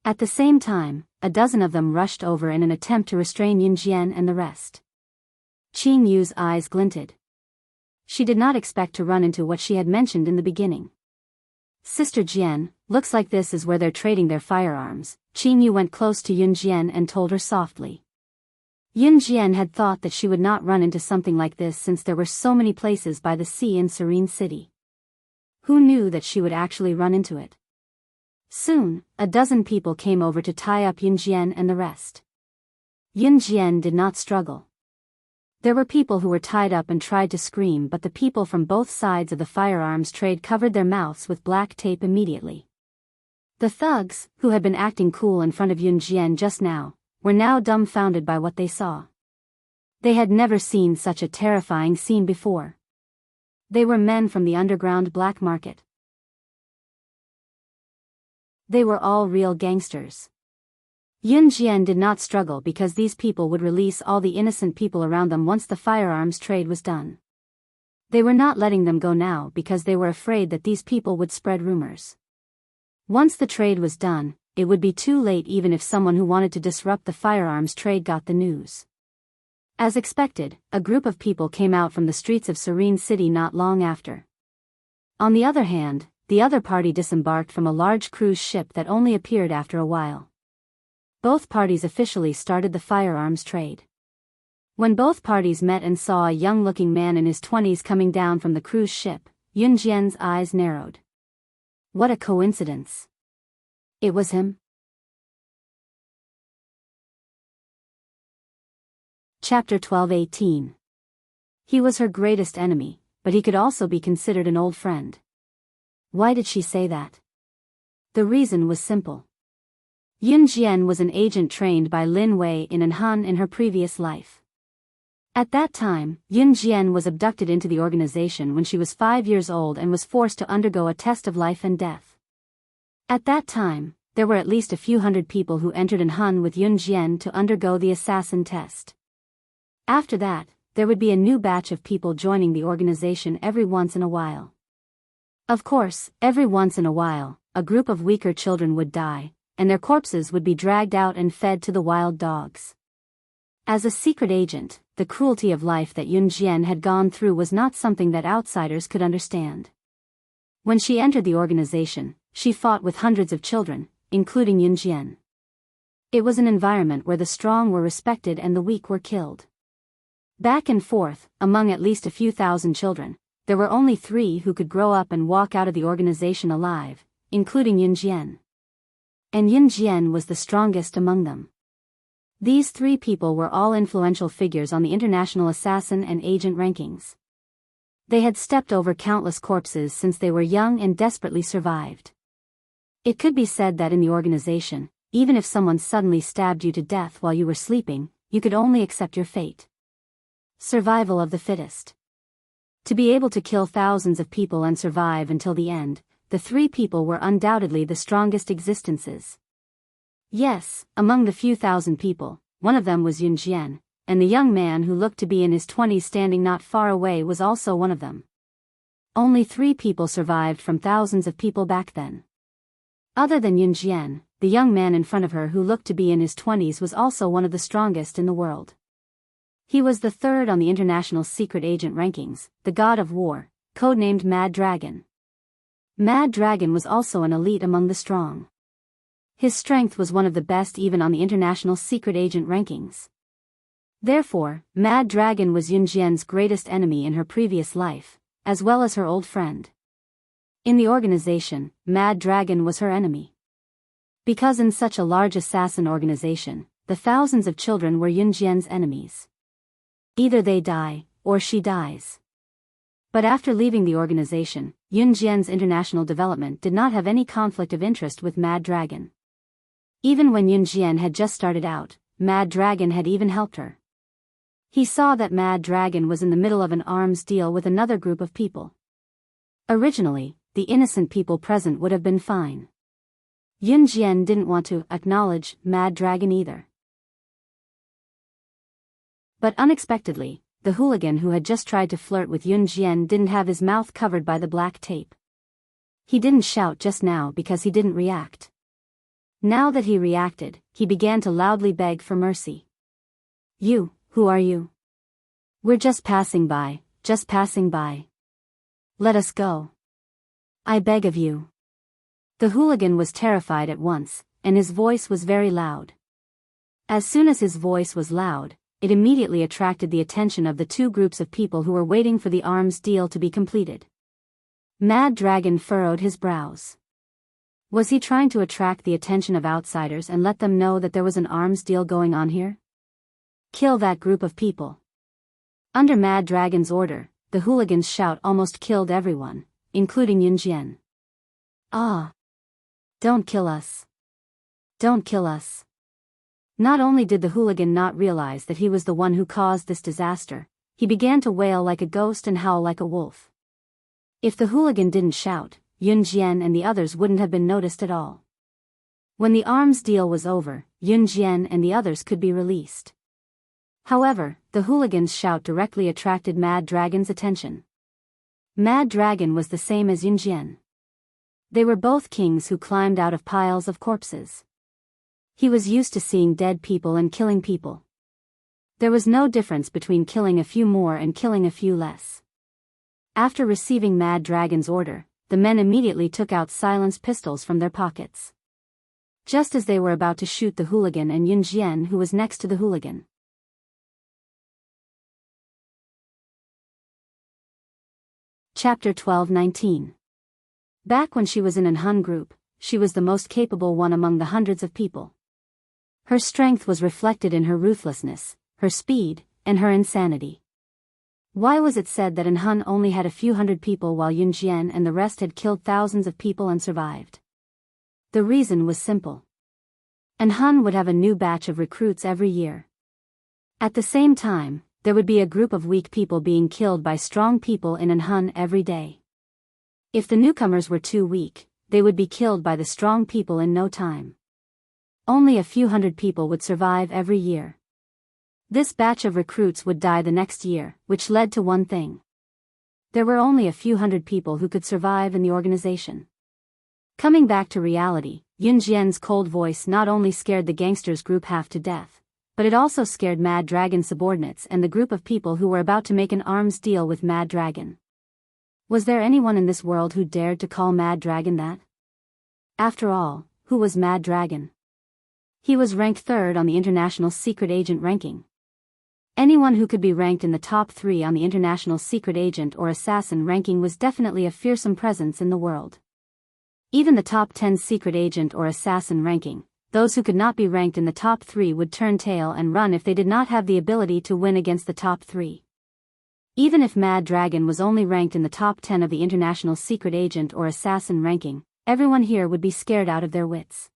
At the same time, a dozen of them rushed over in an attempt to restrain Yunjian and the rest. Qing Yu's eyes glinted. She did not expect to run into what she had mentioned in the beginning. Sister Jian, looks like this is where they're trading their firearms. Qing Yu went close to Yunjian and told her softly. Yunjian had thought that she would not run into something like this since there were so many places by the sea in Serene City. Who knew that she would actually run into it? Soon, a dozen people came over to tie up Yunjian and the rest. Yunjian did not struggle. There were people who were tied up and tried to scream, but the people from both sides of the firearms trade covered their mouths with black tape immediately. The thugs, who had been acting cool in front of Yunjian just now, were now dumbfounded by what they saw. They had never seen such a terrifying scene before. They were men from the underground black market. They were all real gangsters. Yunjian did not struggle because these people would release all the innocent people around them once the firearms trade was done. They were not letting them go now because they were afraid that these people would spread rumors. Once the trade was done, it would be too late even if someone who wanted to disrupt the firearms trade got the news. As expected, a group of people came out from the streets of Serene City not long after. On the other hand, the other party disembarked from a large cruise ship that only appeared after a while. Both parties officially started the firearms trade. When both parties met and saw a young-looking man in his 20s coming down from the cruise ship, Yunjian's eyes narrowed. What a coincidence. It was him. Chapter 12:18. He was her greatest enemy, but he could also be considered an old friend. Why did she say that? The reason was simple. Yunjian was an agent trained by Lin Wei in Anhan in her previous life. At that time, Yunjian was abducted into the organization when she was 5 years old and was forced to undergo a test of life and death. At that time, there were at least a few hundred people who entered Anhan with Yunjian to undergo the assassin test. After that, there would be a new batch of people joining the organization every once in a while. Of course, every once in a while, a group of weaker children would die, and their corpses would be dragged out and fed to the wild dogs. As a secret agent, the cruelty of life that Yunjian had gone through was not something that outsiders could understand. When she entered the organization, she fought with hundreds of children, including Yunjian. It was an environment where the strong were respected and the weak were killed. Back and forth, among at least a few thousand children, there were only 3 who could grow up and walk out of the organization alive, including Yunjian. And Yunjian was the strongest among them. These 3 people were all influential figures on the international assassin and agent rankings. They had stepped over countless corpses since they were young and desperately survived. It could be said that in the organization, even if someone suddenly stabbed you to death while you were sleeping, you could only accept your fate. Survival of the fittest. To be able to kill thousands of people and survive until the end, the 3 people were undoubtedly the strongest existences. Yes, among the few thousand people, one of them was Yunjian, and the young man who looked to be in his 20s standing not far away was also one of them. Only 3 people survived from thousands of people back then. Other than Yunjian, the young man in front of her who looked to be in his 20s was also one of the strongest in the world. He was the 3rd on the international secret agent rankings, the god of war, codenamed Mad Dragon. Mad Dragon was also an elite among the strong. His strength was one of the best even on the international secret agent rankings. Therefore, Mad Dragon was Yunjian's greatest enemy in her previous life, as well as her old friend. In the organization, Mad Dragon was her enemy. Because in such a large assassin organization, the thousands of children were Yunjian's enemies. Either they die, or she dies. But after leaving the organization, Yunjian's international development did not have any conflict of interest with Mad Dragon. Even when Yunjian had just started out, Mad Dragon had even helped her. He saw that Mad Dragon was in the middle of an arms deal with another group of people. Originally, the innocent people present would have been fine. Yunjian didn't want to acknowledge Mad Dragon either. But unexpectedly, the hooligan who had just tried to flirt with Yun Jian didn't have his mouth covered by the black tape. He didn't shout just now because he didn't react. Now that he reacted, he began to loudly beg for mercy. "You, who are you? We're just passing by, just passing by. Let us go. I beg of you." The hooligan was terrified at once, and his voice was very loud. As soon as his voice was loud, it immediately attracted the attention of the two groups of people who were waiting for the arms deal to be completed. Mad Dragon furrowed his brows. Was he trying to attract the attention of outsiders and let them know that there was an arms deal going on here? Kill that group of people. Under Mad Dragon's order, the hooligan's shout almost killed everyone, including Yun Jian. "Ah! Don't kill us. Don't kill us." Not only did the hooligan not realize that he was the one who caused this disaster, he began to wail like a ghost and howl like a wolf. If the hooligan didn't shout, Yun Jian and the others wouldn't have been noticed at all. When the arms deal was over, Yun Jian and the others could be released. However, the hooligan's shout directly attracted Mad Dragon's attention. Mad Dragon was the same as Yun Jian. They were both kings who climbed out of piles of corpses. He was used to seeing dead people and killing people. There was no difference between killing a few more and killing a few less. After receiving Mad Dragon's order, the men immediately took out silenced pistols from their pockets. Just as they were about to shoot the hooligan and Yun Jian, who was next to the hooligan. Chapter 12:19. Back when she was in an Hun group, she was the most capable one among the hundreds of people. Her strength was reflected in her ruthlessness, her speed, and her insanity. Why was it said that an Hun only had a few hundred people while Yun Jian and the rest had killed thousands of people and survived? The reason was simple. An Hun would have a new batch of recruits every year. At the same time, there would be a group of weak people being killed by strong people in an Hun every day. If the newcomers were too weak, they would be killed by the strong people in no time. Only a few hundred people would survive every year. This batch of recruits would die the next year, which led to one thing. There were only a few hundred people who could survive in the organization. Coming back to reality, Yun Jian's cold voice not only scared the gangsters group half to death, but it also scared Mad Dragon's subordinates and the group of people who were about to make an arms deal with Mad Dragon. Was there anyone in this world who dared to call Mad Dragon that? After all, who was Mad Dragon? He was ranked 3rd on the International Secret Agent ranking. Anyone who could be ranked in the top 3 on the International Secret Agent or Assassin ranking was definitely a fearsome presence in the world. Even the top 10 Secret Agent or Assassin ranking, those who could not be ranked in the top 3 would turn tail and run if they did not have the ability to win against the top 3. Even if Mad Dragon was only ranked in the top 10 of the International Secret Agent or Assassin ranking, everyone here would be scared out of their wits.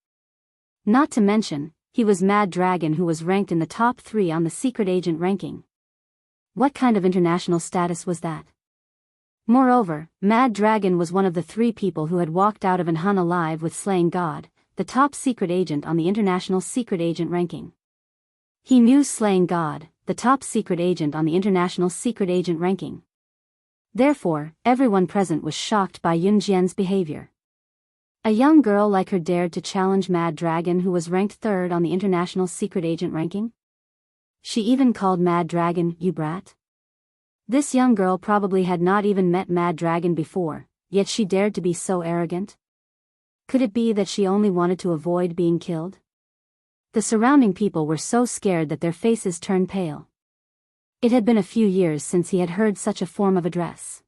Not to mention, he was Mad Dragon who was ranked in the top 3 on the Secret Agent ranking. What kind of international status was that? Moreover, Mad Dragon was one of the 3 people who had walked out of an Hun alive with slaying God, the top secret agent on the International Secret Agent ranking. He knew slaying God, the top secret agent on the International Secret Agent ranking. Therefore, everyone present was shocked by Yun Jian's behavior. A young girl like her dared to challenge Mad Dragon who was ranked 3rd on the International Secret Agent ranking? She even called Mad Dragon, "You brat." This young girl probably had not even met Mad Dragon before, yet she dared to be so arrogant. Could it be that she only wanted to avoid being killed? The surrounding people were so scared that their faces turned pale. It had been a few years since he had heard such a form of address.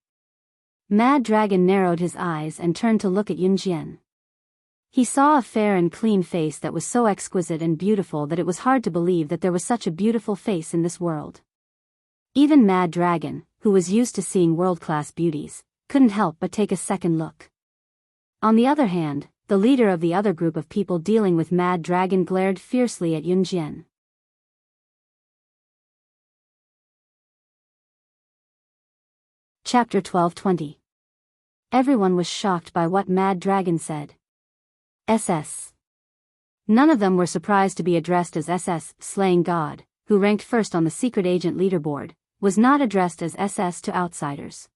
Mad Dragon narrowed his eyes and turned to look at Yun Jian. He saw a fair and clean face that was so exquisite and beautiful that it was hard to believe that there was such a beautiful face in this world. Even Mad Dragon, who was used to seeing world-class beauties, couldn't help but take a second look. On the other hand, the leader of the other group of people dealing with Mad Dragon glared fiercely at Yun Jian. Chapter 12:20. Everyone was shocked by what Mad Dragon said. SS. None of them were surprised to be addressed as SS, Slaying God, who ranked 1st on the secret agent leaderboard, was not addressed as SS to outsiders.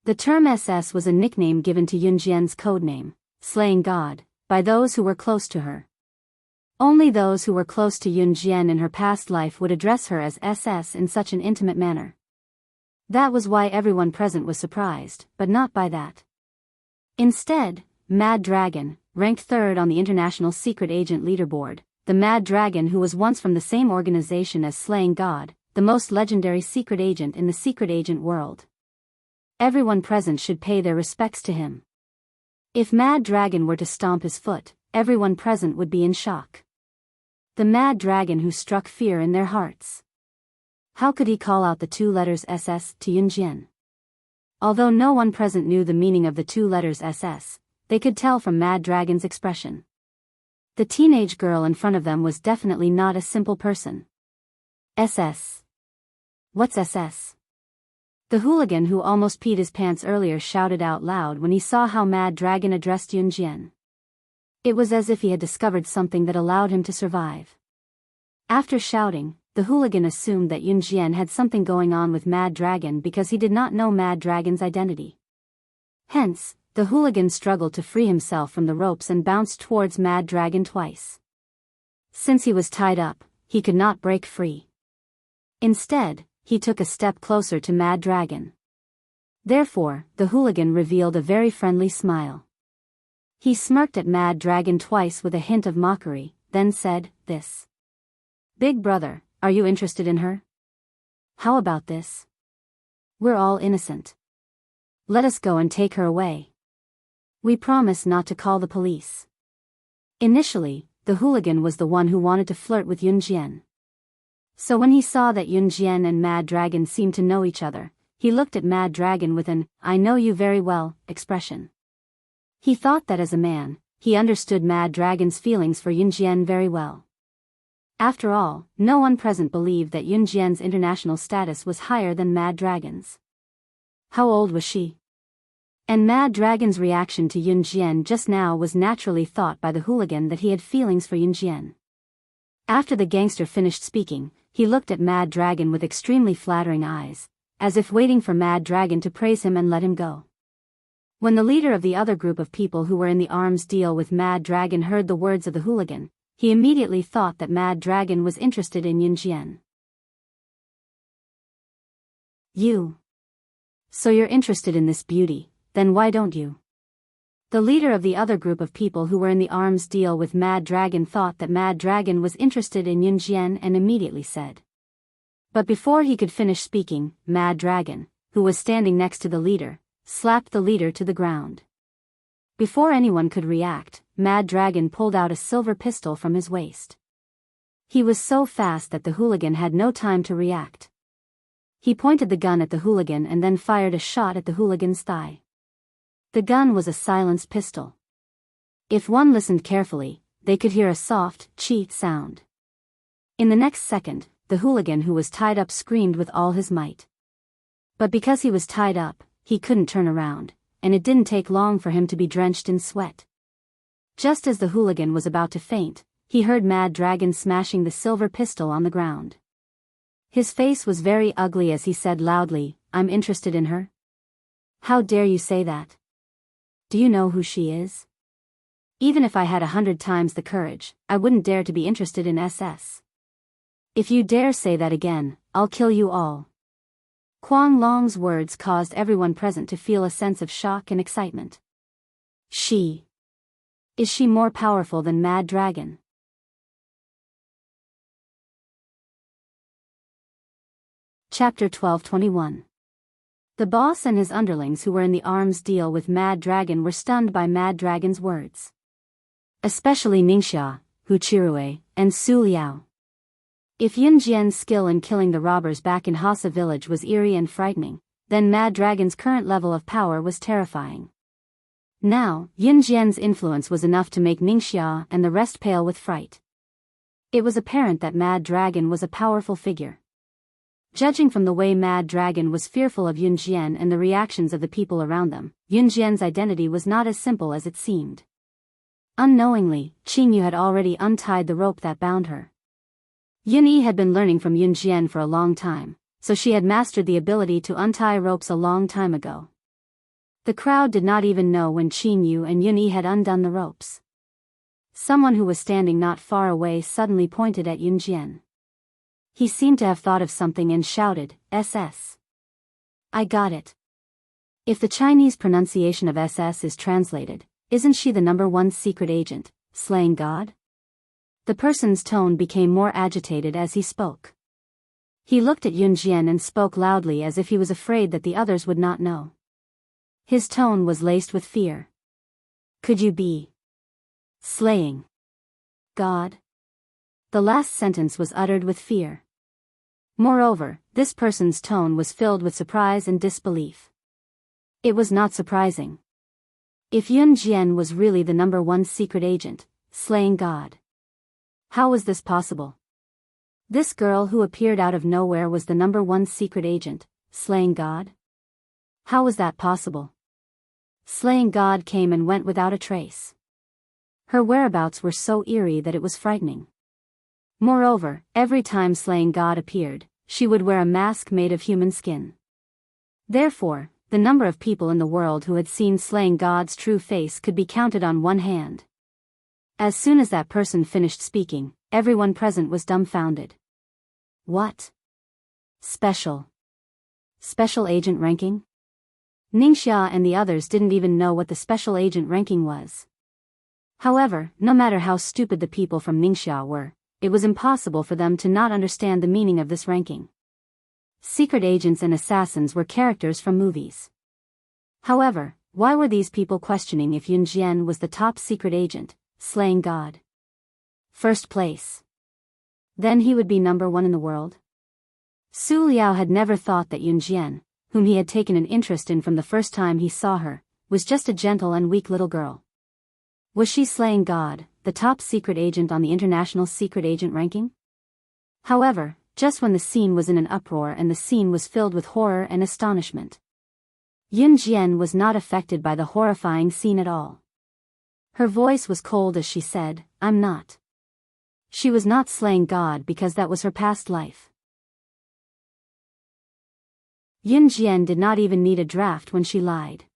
The term SS was a nickname given to Yunjian's codename, Slaying God, by those who were close to her. Only those who were close to Yunjian in her past life would address her as SS in such an intimate manner. That was why everyone present was surprised, but not by that. Instead, Mad Dragon, ranked third on the International Secret Agent Leaderboard, the Mad Dragon who was once from the same organization as Slaying God, the most legendary secret agent in the secret agent world. Everyone present should pay their respects to him. If Mad Dragon were to stomp his foot, everyone present would be in shock. The Mad Dragon who struck fear in their hearts. How could he call out the two letters SS to Yunjian? Although no one present knew the meaning of the two letters SS, they could tell from Mad Dragon's expression. The teenage girl in front of them was definitely not a simple person. SS. What's SS? The hooligan who almost peed his pants earlier shouted out loud when he saw how Mad Dragon addressed Yunjian. It was as if he had discovered something that allowed him to survive. After shouting, the hooligan assumed that Yunjian had something going on with Mad Dragon because he did not know Mad Dragon's identity. Hence, the hooligan struggled to free himself from the ropes and bounced towards Mad Dragon twice. Since he was tied up, he could not break free. Instead, he took a step closer to Mad Dragon. Therefore, the hooligan revealed a very friendly smile. He smirked at Mad Dragon twice with a hint of mockery, then said, "This. Big brother, are you interested in her? How about this? We're all innocent. Let us go and take her away. We promise not to call the police." Initially, the hooligan was the one who wanted to flirt with Yunjian. So when he saw that Yunjian and Mad Dragon seemed to know each other, he looked at Mad Dragon with an "I know you very well" expression. He thought that as a man, he understood Mad Dragon's feelings for Yunjian very well. After all, no one present believed that Yunjian's international status was higher than Mad Dragon's. How old was she? And Mad Dragon's reaction to Yunjian just now was naturally thought by the hooligan that he had feelings for Yunjian. After the gangster finished speaking, he looked at Mad Dragon with extremely flattering eyes, as if waiting for Mad Dragon to praise him and let him go. When the leader of the other group of people who were in the arms deal with Mad Dragon heard the words of the hooligan, he immediately thought that Mad Dragon was interested in Yunjian. "You. So you're interested in this beauty, then why don't you?" The leader of the other group of people who were in the arms deal with Mad Dragon thought that Mad Dragon was interested in Yunjian and immediately said. But before he could finish speaking, Mad Dragon, who was standing next to the leader, slapped the leader to the ground. Before anyone could react, Mad Dragon pulled out a silver pistol from his waist. He was so fast that the hooligan had no time to react. He pointed the gun at the hooligan and then fired a shot at the hooligan's thigh. The gun was a silenced pistol. If one listened carefully, they could hear a soft, cheat sound. In the next second, the hooligan who was tied up screamed with all his might. But because he was tied up, he couldn't turn around, and it didn't take long for him to be drenched in sweat. Just as the hooligan was about to faint, he heard Mad Dragon smashing the silver pistol on the ground. His face was very ugly as he said loudly, "I'm interested in her? How dare you say that? Do you know who she is? Even if I had 100 times the courage, I wouldn't dare to be interested in SS. If you dare say that again, I'll kill you all." Quan Long's words caused everyone present to feel a sense of shock and excitement. Is she more powerful than Mad Dragon? Chapter 12:21. The boss and his underlings who were in the arms deal with Mad Dragon were stunned by Mad Dragon's words. Especially Ningxia, Hu Chirue, and Su Liao. If Yunjian's skill in killing the robbers back in Hasa village was eerie and frightening, then Mad Dragon's current level of power was terrifying. Now, Yunjian's influence was enough to make Ningxia and the rest pale with fright. It was apparent that Mad Dragon was a powerful figure. Judging from the way Mad Dragon was fearful of Yunjian and the reactions of the people around them, Yunjian's identity was not as simple as it seemed. Unknowingly, Qingyu had already untied the rope that bound her. Yunyi had been learning from Yunjian for a long time, so she had mastered the ability to untie ropes a long time ago. The crowd did not even know when Qin Yu and Yun Yi had undone the ropes. Someone who was standing not far away suddenly pointed at Yun Jian. He seemed to have thought of something and shouted, "SS. I got it." If the Chinese pronunciation of SS is translated, isn't she the #1 secret agent, slaying God? The person's tone became more agitated as he spoke. He looked at Yun Jian and spoke loudly as if he was afraid that the others would not know. His tone was laced with fear. "Could you be slaying God?" The last sentence was uttered with fear. Moreover, this person's tone was filled with surprise and disbelief. It was not surprising. If Yun Jian was really the #1 secret agent, slaying God, how was this possible? This girl who appeared out of nowhere was the #1 secret agent, slaying God? How was that possible? Slaying God came and went without a trace. Her whereabouts were so eerie that it was frightening. Moreover, every time slaying God appeared, she would wear a mask made of human skin. Therefore, the number of people in the world who had seen slaying God's true face could be counted on one hand. As soon as that person finished speaking, everyone present was dumbfounded. What? Special agent ranking? Ningxia and the others didn't even know what the special agent ranking was. However, no matter how stupid the people from Ningxia were, it was impossible for them to not understand the meaning of this ranking. Secret agents and assassins were characters from movies. However, why were these people questioning if Yun Jian was the top secret agent, slaying God? First place. Then he would be #1 in the world? Su Liao had never thought that Yun Jian, whom he had taken an interest in from the first time he saw her, was just a gentle and weak little girl. Was she slaying God, the top secret agent on the international secret agent ranking? However, just when the scene was in an uproar and the scene was filled with horror and astonishment, Yun Jian was not affected by the horrifying scene at all. Her voice was cold as she said, "I'm not." She was not slaying God because that was her past life. Yun Jian did not even need a draft when she lied.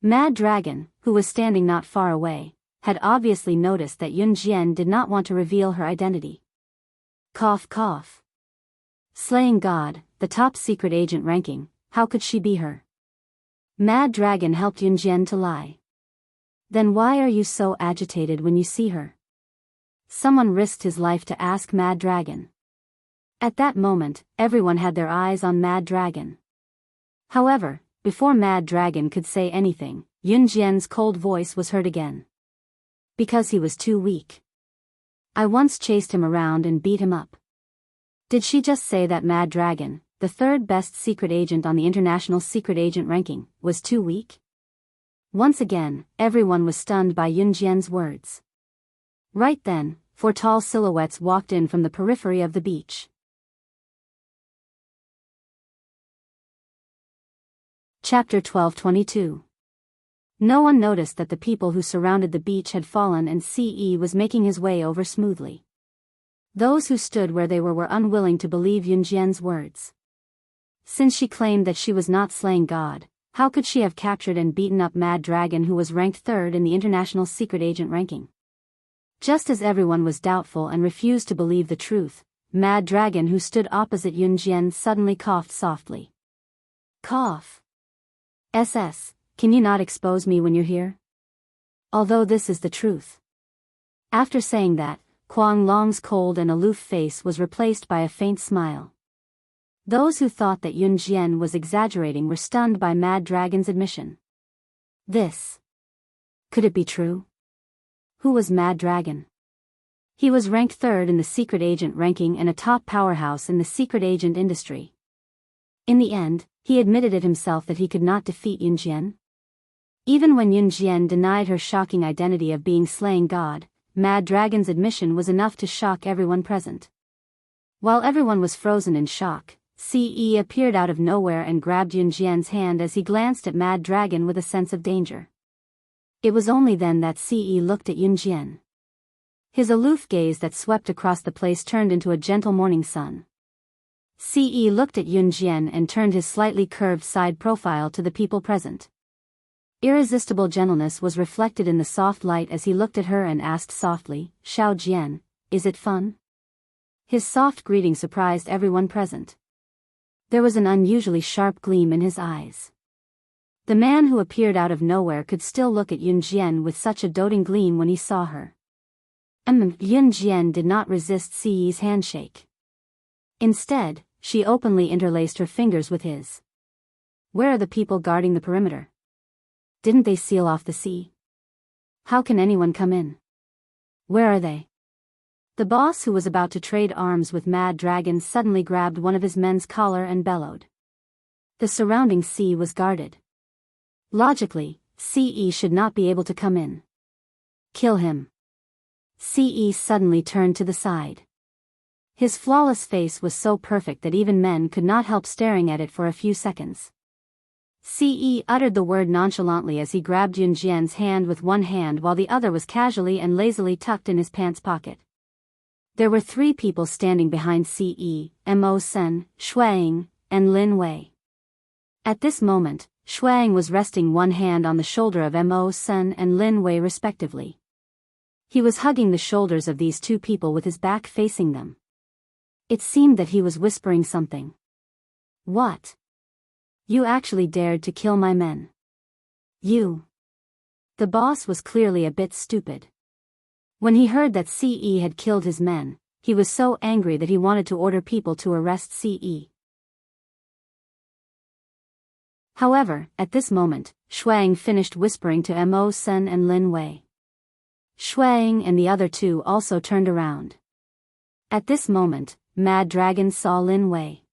Mad Dragon, who was standing not far away, had obviously noticed that Yun Jian did not want to reveal her identity. Cough cough. Slaying God, the top secret agent ranking, how could she be her? Mad Dragon helped Yun Jian to lie. Then why are you so agitated when you see her? Someone risked his life to ask Mad Dragon. At that moment, everyone had their eyes on Mad Dragon. However, before Mad Dragon could say anything, Yun Jian's cold voice was heard again. Because he was too weak. I once chased him around and beat him up. Did she just say that Mad Dragon, the third best secret agent on the international secret agent ranking, was too weak? Once again, everyone was stunned by Yun Jian's words. Right then, 4 tall silhouettes walked in from the periphery of the beach. Chapter 12:22. No one noticed that the people who surrounded the beach had fallen and Ce was making his way over smoothly. Those who stood where they were unwilling to believe Yun Jian's words. Since she claimed that she was not slaying God, how could she have captured and beaten up Mad Dragon, who was ranked 3rd in the international secret agent ranking? Just as everyone was doubtful and refused to believe the truth, Mad Dragon, who stood opposite Yun Jian, suddenly coughed softly. Cough. SS, can you not expose me when you're here? Although this is the truth. After saying that, Kuang Long's cold and aloof face was replaced by a faint smile. Those who thought that Yun Jian was exaggerating were stunned by Mad Dragon's admission. This. Could it be true? Who was Mad Dragon? He was ranked 3rd in the secret agent ranking and a top powerhouse in the secret agent industry. In the end, he admitted it himself that he could not defeat Yun Jian. Even when Yun Jian denied her shocking identity of being slaying God, Mad Dragon's admission was enough to shock everyone present. While everyone was frozen in shock, Ce appeared out of nowhere and grabbed Yun Jian's hand as he glanced at Mad Dragon with a sense of danger. It was only then that Ce looked at Yun Jian. His aloof gaze that swept across the place turned into a gentle morning sun. Ce looked at Yun Jian and turned his slightly curved side profile to the people present. Irresistible gentleness was reflected in the soft light as he looked at her and asked softly, "Xiao Jian, is it fun?" His soft greeting surprised everyone present. There was an unusually sharp gleam in his eyes. The man who appeared out of nowhere could still look at Yun Jian with such a doting gleam when he saw her. Yun Jian did not resist Ce's handshake. Instead, she openly interlaced her fingers with his. "Where are the people guarding the perimeter? Didn't they seal off the sea? How can anyone come in? Where are they?" The boss, who was about to trade arms with Mad Dragon, suddenly grabbed one of his men's collar and bellowed. The surrounding sea was guarded. Logically, Ce should not be able to come in. "Kill him." Ce suddenly turned to the side. His flawless face was so perfect that even men could not help staring at it for a few seconds. Ce uttered the word nonchalantly as he grabbed Yun Jian's hand with one hand while the other was casually and lazily tucked in his pants pocket. There were 3 people standing behind Ce, Mo Sen, Shuang, and Lin Wei. At this moment, Shuang was resting one hand on the shoulder of Mo Sen and Lin Wei respectively. He was hugging the shoulders of these 2 people with his back facing them. It seemed that he was whispering something. "What? You actually dared to kill my men? You?" The boss was clearly a bit stupid. When he heard that Ce had killed his men, he was so angry that he wanted to order people to arrest Ce. However, at this moment, Shuang finished whispering to Mo Sen and Lin Wei. Shuang and the other 2 also turned around. At this moment, Mad Dragon saw Lin Wei.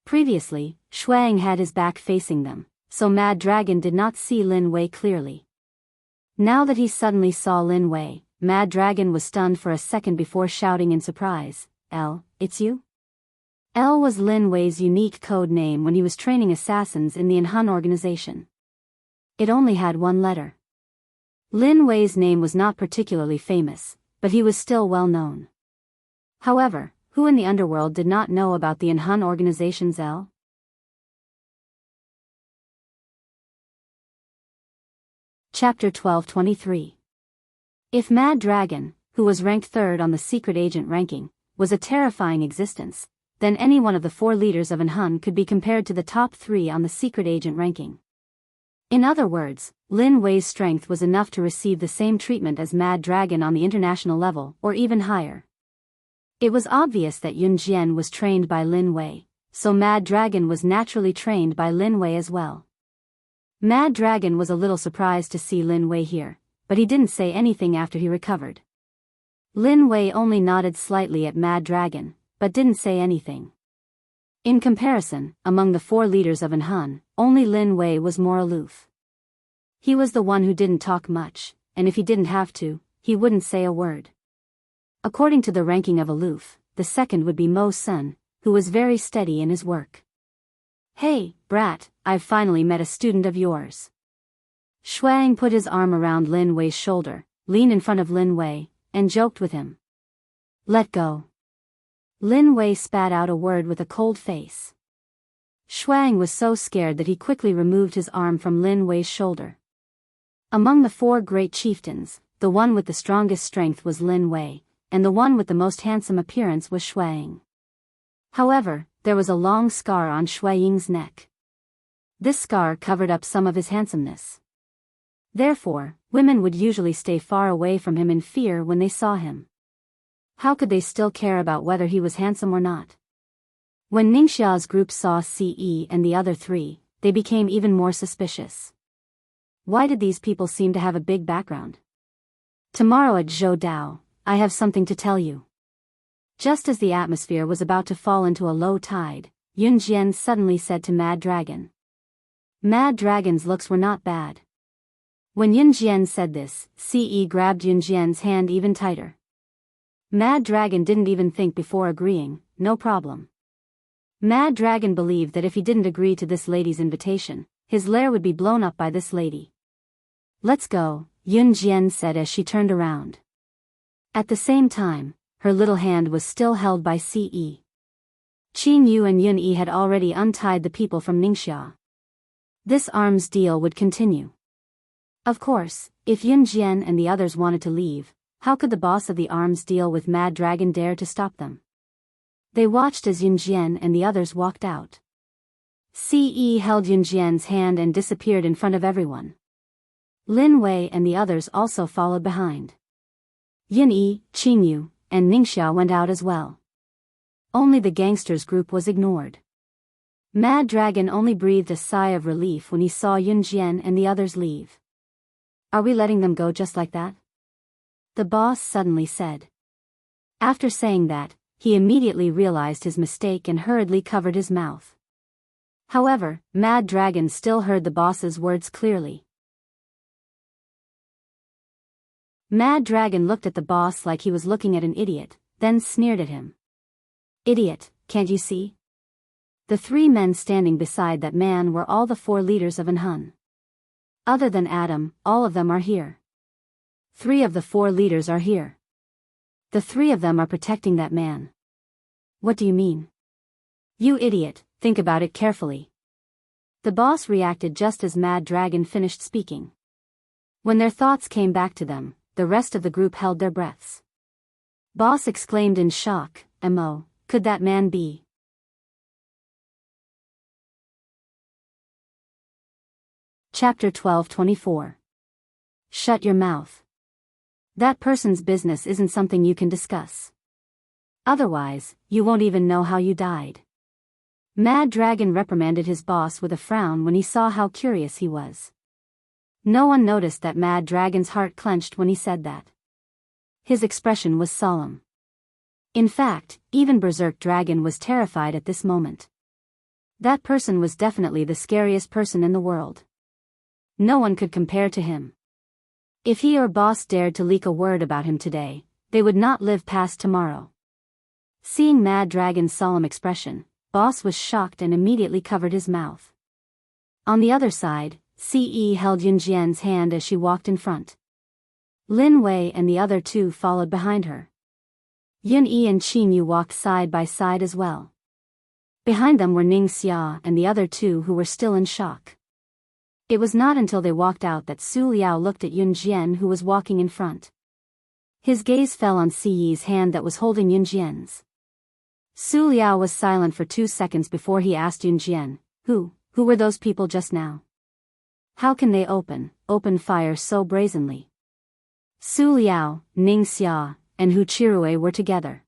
Previously, Shuang had his back facing them, so Mad Dragon did not see Lin Wei clearly. Now that he suddenly saw Lin Wei, Mad Dragon was stunned for a second before shouting in surprise, "L, it's you?" L was Lin Wei's unique code name when he was training assassins in the Inhun organization. It only had one letter. Lin Wei's name was not particularly famous, but he was still well known. However, who in the underworld did not know about the Inhun organization's L? Chapter 1223. If Mad Dragon, who was ranked 3rd on the secret agent ranking, was a terrifying existence, then any one of the 4 leaders of Inhun could be compared to the top 3 on the secret agent ranking. In other words, Lin Wei's strength was enough to receive the same treatment as Mad Dragon on the international level, or even higher. It was obvious that Yun Jian was trained by Lin Wei, so Mad Dragon was naturally trained by Lin Wei as well. Mad Dragon was a little surprised to see Lin Wei here, but he didn't say anything after he recovered. Lin Wei only nodded slightly at Mad Dragon, but didn't say anything. In comparison, among the 4 leaders of Inhun, only Lin Wei was more aloof. He was the one who didn't talk much, and if he didn't have to, he wouldn't say a word. According to the ranking of aloof, the second would be Mo Sen, who was very steady in his work. "Hey, brat, I've finally met a student of yours." Shuang put his arm around Lin Wei's shoulder, leaned in front of Lin Wei, and joked with him. "Let go." Lin Wei spat out a word with a cold face. Shuang was so scared that he quickly removed his arm from Lin Wei's shoulder. Among the 4 great chieftains, the one with the strongest strength was Lin Wei, and the one with the most handsome appearance was Shuang. However, there was a long scar on Shuang's neck. This scar covered up some of his handsomeness. Therefore, women would usually stay far away from him in fear when they saw him. How could they still care about whether he was handsome or not? When Ningxia's group saw Ce and the other 3, they became even more suspicious. Why did these people seem to have a big background? "Tomorrow at Zhoudao, I have something to tell you." Just as the atmosphere was about to fall into a low tide, Yun Jian suddenly said to Mad Dragon. Mad Dragon's looks were not bad. When Yun Jian said this, Ce grabbed Yun Jian's hand even tighter. Mad Dragon didn't even think before agreeing, no problem. Mad Dragon believed that if he didn't agree to this lady's invitation, his lair would be blown up by this lady. "Let's go," Yun Jian said as she turned around. At the same time, her little hand was still held by Ce. Qin Yu and Yun Yi had already untied the people from Ningxia. This arms deal would continue. Of course, if Yun Jian and the others wanted to leave, how could the boss of the arms deal with Mad Dragon dare to stop them? They watched as Yun Jian and the others walked out. Ce held Yun Jian's hand and disappeared in front of everyone. Lin Wei and the others also followed behind. Yun Yi, Qin Yu, and Ningxia went out as well. Only the gangsters group was ignored. Mad Dragon only breathed a sigh of relief when he saw Yun Jian and the others leave. Are we letting them go just like that? The boss suddenly said. After saying that, he immediately realized his mistake and hurriedly covered his mouth. However, Mad Dragon still heard the boss's words clearly. Mad Dragon looked at the boss like he was looking at an idiot, then sneered at him. Idiot, can't you see? The three men standing beside that man were all the four leaders of Anhun. Other than Adam, all of them are here. 3 of the 4 leaders are here. The 3 of them are protecting that man. What do you mean? You idiot, think about it carefully. The boss reacted just as Mad Dragon finished speaking. When their thoughts came back to them, the rest of the group held their breaths. Boss exclaimed in shock, "Mo, could that man be?" Chapter 12:24. Shut your mouth. That person's business isn't something you can discuss. Otherwise, you won't even know how you died. Mad Dragon reprimanded his boss with a frown when he saw how curious he was. No one noticed that Mad Dragon's heart clenched when he said that. His expression was solemn. In fact, even Berserk Dragon was terrified at this moment. That person was definitely the scariest person in the world. No one could compare to him. If he or boss dared to leak a word about him today, they would not live past tomorrow. Seeing Mad Dragon's solemn expression, boss was shocked and immediately covered his mouth. On the other side, Ce held Yun Jian's hand as she walked in front. Lin Wei and the other 2 followed behind her. Yun Yi and Qin Yu walked side by side as well. Behind them were Ning Xia and the other 2 who were still in shock. It was not until they walked out that Su Liao looked at Yun Jian who was walking in front. His gaze fell on Ce's hand that was holding Yun Jian's. Su Liao was silent for 2 seconds before he asked Yun Jian, Who were those people just now? How can they open fire so brazenly? Su Liao, Ning Xia, and Hu Chirue were together.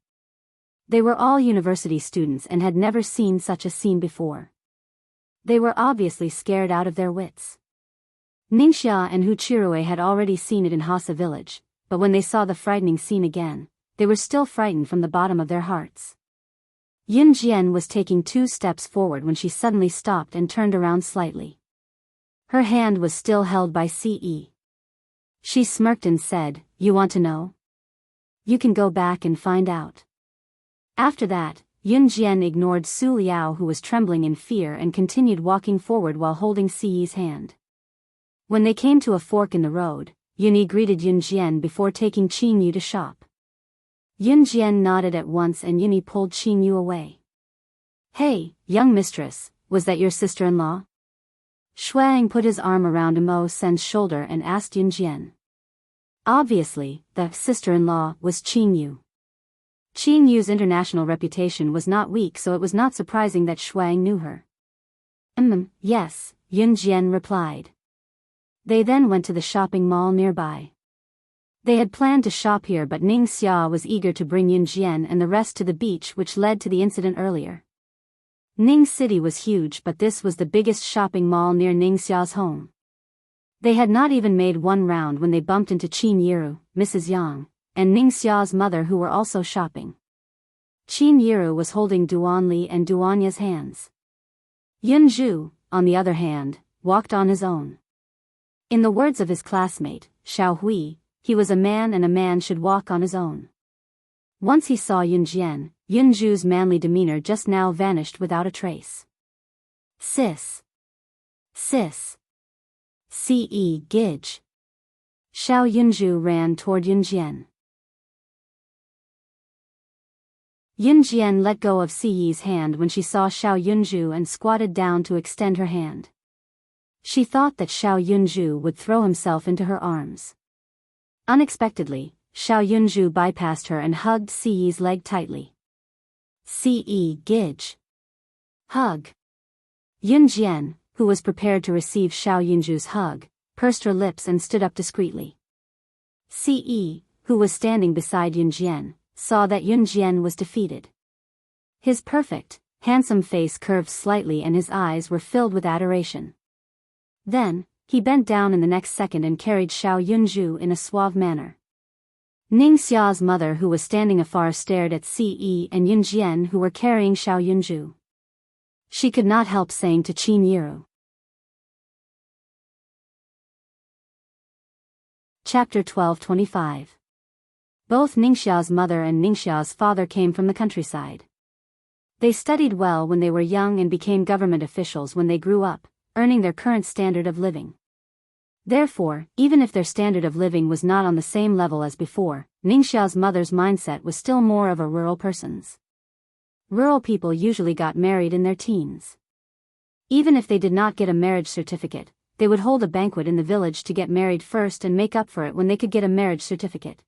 They were all university students and had never seen such a scene before. They were obviously scared out of their wits. Ningxia and Hu Chirue had already seen it in Hasa village, but when they saw the frightening scene again, they were still frightened from the bottom of their hearts. Yun Jian was taking 2 steps forward when she suddenly stopped and turned around slightly. Her hand was still held by Ce. She smirked and said, You want to know? You can go back and find out. After that, Yun Jian ignored Su Liao who was trembling in fear and continued walking forward while holding Ce's hand. When they came to a fork in the road, Yun Yi greeted Yun Jian before taking Qin Yu to shop. Yun Jian nodded at once and Yun Yi pulled Qin Yu away. Hey, young mistress, was that your sister-in-law? Shuang put his arm around Mo Sen's shoulder and asked Yun Jian. Obviously, the sister-in-law was Qin Yu. Qin Yu's international reputation was not weak, so it was not surprising that Shuang knew her. Yes, Yun Jian replied. They then went to the shopping mall nearby. They had planned to shop here, but Ning Xia was eager to bring Yun Jian and the rest to the beach, which led to the incident earlier. Ning City was huge, but this was the biggest shopping mall near Ning Xia's home. They had not even made 1 round when they bumped into Qin Yiru, Mrs. Yang, and Ning Xia's mother who were also shopping. Qin Yiru was holding Duan Li and Duanya's hands. Yun Zhu, on the other hand, walked on his own. In the words of his classmate, Xiao Hui, he was a man and a man should walk on his own. Once he saw Yun Jian, Yun Zhu's manly demeanor just now vanished without a trace. Sis. Ce Gidge. Xiao Yunzhu ran toward Yun Jian. Yun Jian let go of Si Yi's hand when she saw Xiao Yunju and squatted down to extend her hand. She thought that Xiao Yunju would throw himself into her arms. Unexpectedly, Xiao Yunju bypassed her and hugged Si Yi's leg tightly. Si Yi, Gidge. Hug. Yun Jian, who was prepared to receive Xiao Yunju's hug, pursed her lips and stood up discreetly. Si Yi, who was standing beside Yun Jian, saw that Yun Jian was defeated. His perfect, handsome face curved slightly and his eyes were filled with adoration. Then, he bent down in the next second and carried Xiao Yunju in a suave manner. Ningxia's mother, who was standing afar, stared at Si Yi and Yun Jian, who were carrying Xiao Yunju. She could not help saying to Qin Yiru. Chapter 12:25. Both Ningxia's mother and Ningxia's father came from the countryside. They studied well when they were young and became government officials when they grew up, earning their current standard of living. Therefore, even if their standard of living was not on the same level as before, Ningxia's mother's mindset was still more of a rural person's. Rural people usually got married in their teens. Even if they did not get a marriage certificate, they would hold a banquet in the village to get married first and make up for it when they could get a marriage certificate.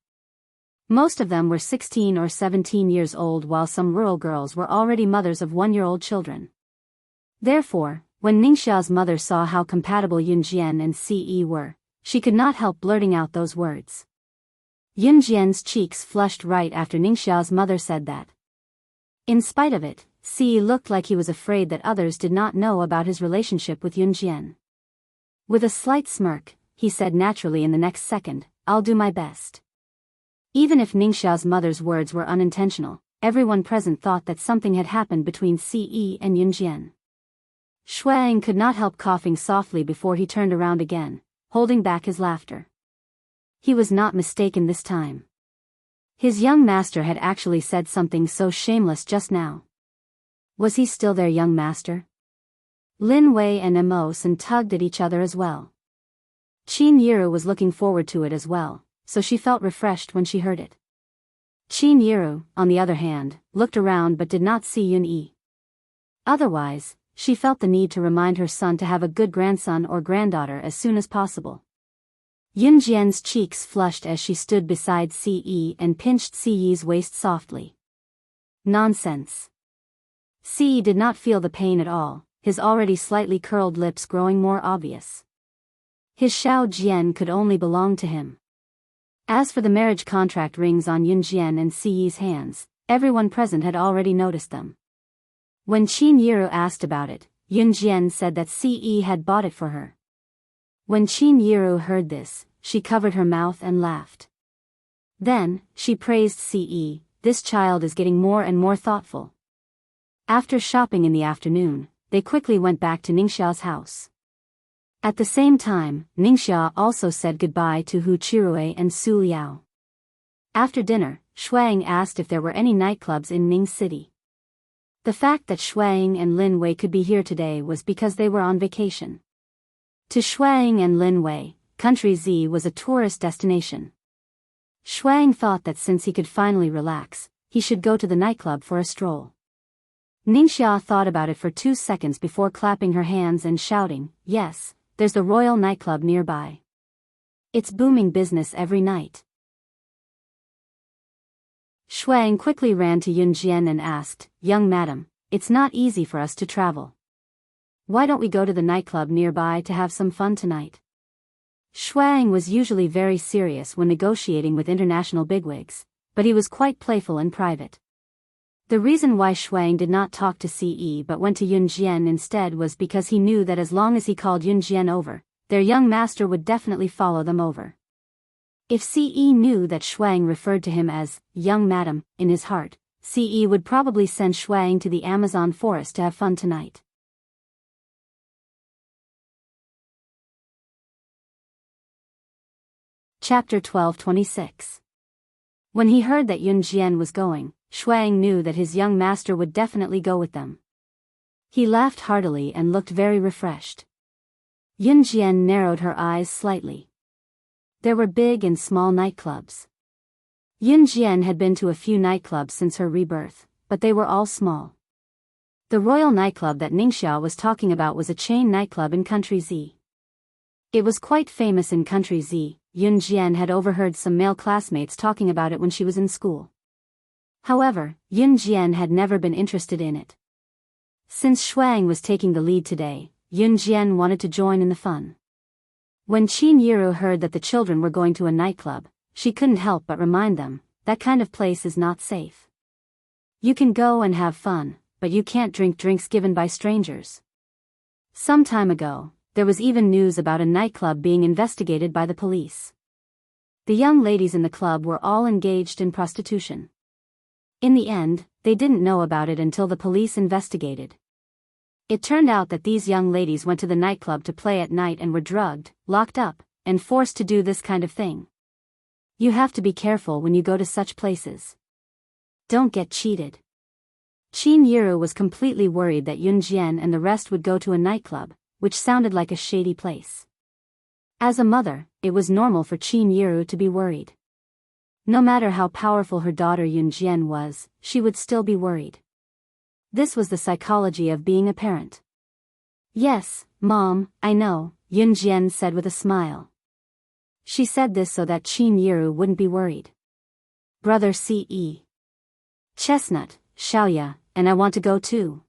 Most of them were 16 or 17 years old, while some rural girls were already mothers of 1-year-old children. Therefore, when Ningxia's mother saw how compatible Yun Jian and Si Yi were, she could not help blurting out those words. Yun Jian's cheeks flushed right after Ningxia's mother said that. In spite of it, Si Yi looked like he was afraid that others did not know about his relationship with Yun Jian. With a slight smirk, he said naturally in the next second, "I'll do my best." Even if Ningxia's mother's words were unintentional, everyone present thought that something had happened between Si Yi and Yun Jian. Shuang could not help coughing softly before he turned around again, holding back his laughter. He was not mistaken this time. His young master had actually said something so shameless just now. Was he still their young master? Lin Wei and Emosen tugged at each other as well. Qin Yiru was looking forward to it as well, so she felt refreshed when she heard it. Qin Yiru, on the other hand, looked around but did not see Yun Yi. Otherwise, she felt the need to remind her son to have a good grandson or granddaughter as soon as possible. Yun Jian's cheeks flushed as she stood beside Si Yi and pinched Si Yi's waist softly. Nonsense. Si Yi did not feel the pain at all, his already slightly curled lips growing more obvious. His Xiao Jian could only belong to him. As for the marriage contract rings on Yun Jian and Si Yi's hands, everyone present had already noticed them. When Qin Yiru asked about it, Yun Jian said that Si Yi had bought it for her. When Qin Yiru heard this, she covered her mouth and laughed. Then, she praised Si Yi, "This child is getting more and more thoughtful." After shopping in the afternoon, they quickly went back to Ningxia's house. At the same time, Ningxia also said goodbye to Hu Chirui and Su Liao. After dinner, Shuang asked if there were any nightclubs in Ning City. The fact that Shuang and Lin Wei could be here today was because they were on vacation. To Shuang and Lin Wei, Country Z was a tourist destination. Shuang thought that since he could finally relax, he should go to the nightclub for a stroll. Ningxia thought about it for 2 seconds before clapping her hands and shouting, "Yes, there's the Royal Nightclub nearby. It's booming business every night." Shuang quickly ran to Yun Jian and asked, "Young madam, it's not easy for us to travel. Why don't we go to the nightclub nearby to have some fun tonight?" Shuang was usually very serious when negotiating with international bigwigs, but he was quite playful in private. The reason why Shuang did not talk to Si Yi but went to Yun Jian instead was because he knew that as long as he called Yun Jian over, their young master would definitely follow them over. If Si Yi knew that Shuang referred to him as "young madam" in his heart, Si Yi would probably send Shuang to the Amazon forest to have fun tonight. Chapter 12:26. When he heard that Yun Jian was going, Shuang knew that his young master would definitely go with them. He laughed heartily and looked very refreshed. Yun Jian narrowed her eyes slightly. There were big and small nightclubs. Yun Jian had been to a few nightclubs since her rebirth, but they were all small. The royal nightclub that Ningxia was talking about was a chain nightclub in Country Z. It was quite famous in Country Z. Yun Jian had overheard some male classmates talking about it when she was in school. However, Yun Jian had never been interested in it. Since Shuang was taking the lead today, Yun Jian wanted to join in the fun. When Qin Yiru heard that the children were going to a nightclub, she couldn't help but remind them, that kind of place is not safe. You can go and have fun, but you can't drink drinks given by strangers. Some time ago, there was even news about a nightclub being investigated by the police. The young ladies in the club were all engaged in prostitution. In the end, they didn't know about it until the police investigated. It turned out that these young ladies went to the nightclub to play at night and were drugged, locked up, and forced to do this kind of thing. You have to be careful when you go to such places. Don't get cheated. Qin Yiru was completely worried that Yun Jian and the rest would go to a nightclub, which sounded like a shady place. As a mother, it was normal for Qin Yiru to be worried. No matter how powerful her daughter Yun Jian was, she would still be worried. This was the psychology of being a parent. Yes, Mom, I know, Yun Jian said with a smile. She said this so that Qin Yiru wouldn't be worried. Brother C.E. Chestnut, Xiaoya, and I want to go too.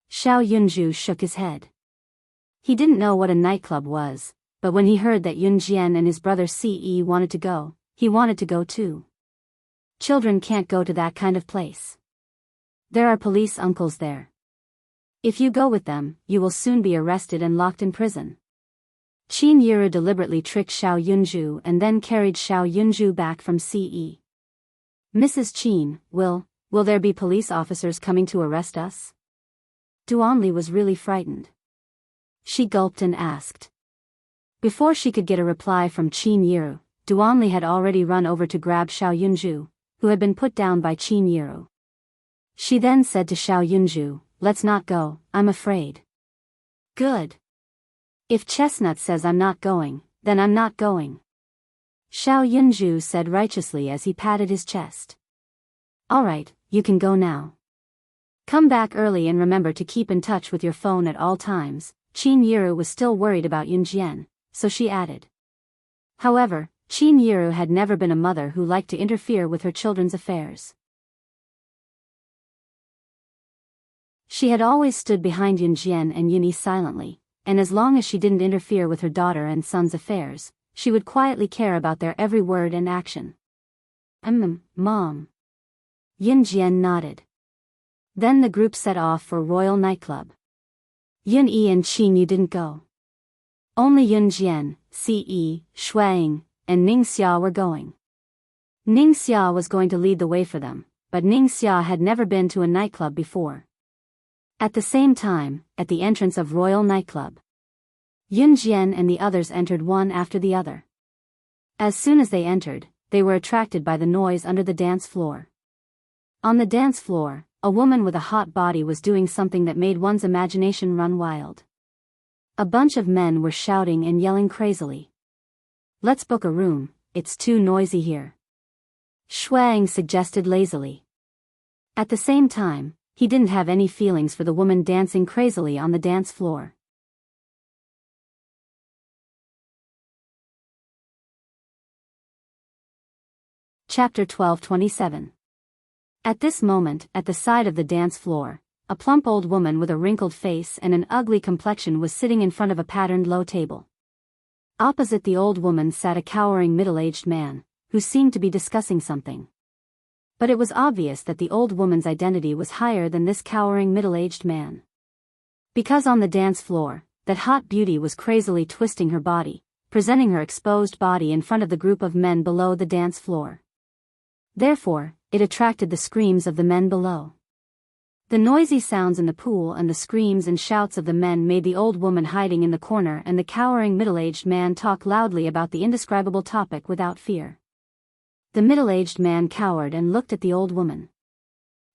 Xiao Yunju shook his head. He didn't know what a nightclub was, but when he heard that Yun Jian and his brother C.E. wanted to go, he wanted to go too. Children can't go to that kind of place. There are police uncles there. If you go with them, you will soon be arrested and locked in prison. Qin Yiru deliberately tricked Xiao Yunju and then carried Xiao Yunju back from C.E. Mrs. Qin, will there be police officers coming to arrest us? Duanli was really frightened. She gulped and asked. Before she could get a reply from Qin Yiru, Duanli had already run over to grab Xiao Yunju, who had been put down by Qin Yiru. She then said to Xiao Yunju, "Let's not go, I'm afraid." Good. If Chestnut says I'm not going, then I'm not going. Xiao Yunju said righteously as he patted his chest. All right, you can go now. Come back early and remember to keep in touch with your phone at all times. Qin Yiru was still worried about Yun Jian, so she added. However, Qin Yiru had never been a mother who liked to interfere with her children's affairs. She had always stood behind Yun Jian and Yunyi silently, and as long as she didn't interfere with her daughter and son's affairs, she would quietly care about their every word and action. Mom. Yun Jian nodded. Then the group set off for Royal Nightclub. Yun Yi and Qin Yu didn't go. Only Yun Jian, C.E., Shuang, and Ning Xia were going. Ning Xia was going to lead the way for them, but Ning Xia had never been to a nightclub before. At the same time, at the entrance of Royal Nightclub, Yun Jian and the others entered one after the other. As soon as they entered, they were attracted by the noise under the dance floor. On the dance floor, a woman with a hot body was doing something that made one's imagination run wild. A bunch of men were shouting and yelling crazily. "Let's book a room, it's too noisy here," Shuang suggested lazily. At the same time, he didn't have any feelings for the woman dancing crazily on the dance floor. Chapter 12:27. At this moment, at the side of the dance floor, a plump old woman with a wrinkled face and an ugly complexion was sitting in front of a patterned low table. Opposite the old woman sat a cowering middle-aged man, who seemed to be discussing something. But it was obvious that the old woman's identity was higher than this cowering middle-aged man. Because on the dance floor, that hot beauty was crazily twisting her body, presenting her exposed body in front of the group of men below the dance floor. Therefore, it attracted the screams of the men below. The noisy sounds in the pool and the screams and shouts of the men made the old woman hiding in the corner and the cowering middle-aged man talk loudly about the indescribable topic without fear. The middle-aged man cowered and looked at the old woman.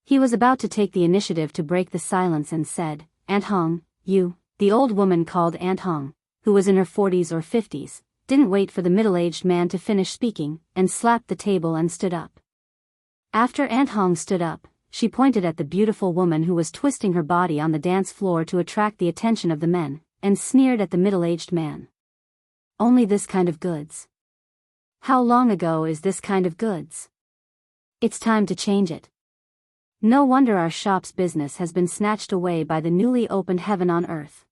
He was about to take the initiative to break the silence and said, "Aunt Hong, you," the old woman called Aunt Hong, who was in her 40s or 50s, didn't wait for the middle-aged man to finish speaking, and slapped the table and stood up. After Aunt Hong stood up, she pointed at the beautiful woman who was twisting her body on the dance floor to attract the attention of the men, and sneered at the middle-aged man. Only this kind of goods. How long ago is this kind of goods? It's time to change it. No wonder our shop's business has been snatched away by the newly opened heaven on earth.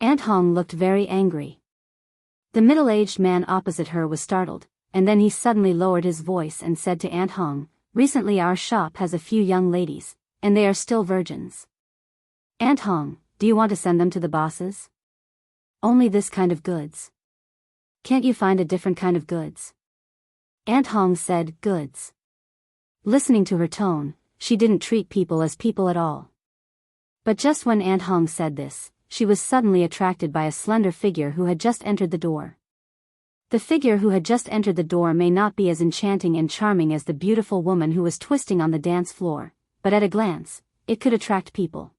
Aunt Hong looked very angry. The middle-aged man opposite her was startled, and then he suddenly lowered his voice and said to Aunt Hong, "Recently our shop has a few young ladies, and they are still virgins. Aunt Hong, do you want to send them to the bosses? Only this kind of goods. Can't you find a different kind of goods?" Aunt Hong said, "Goods." Listening to her tone, she didn't treat people as people at all. But just when Aunt Hong said this, she was suddenly attracted by a slender figure who had just entered the door. The figure who had just entered the door may not be as enchanting and charming as the beautiful woman who was twisting on the dance floor, but at a glance, it could attract people.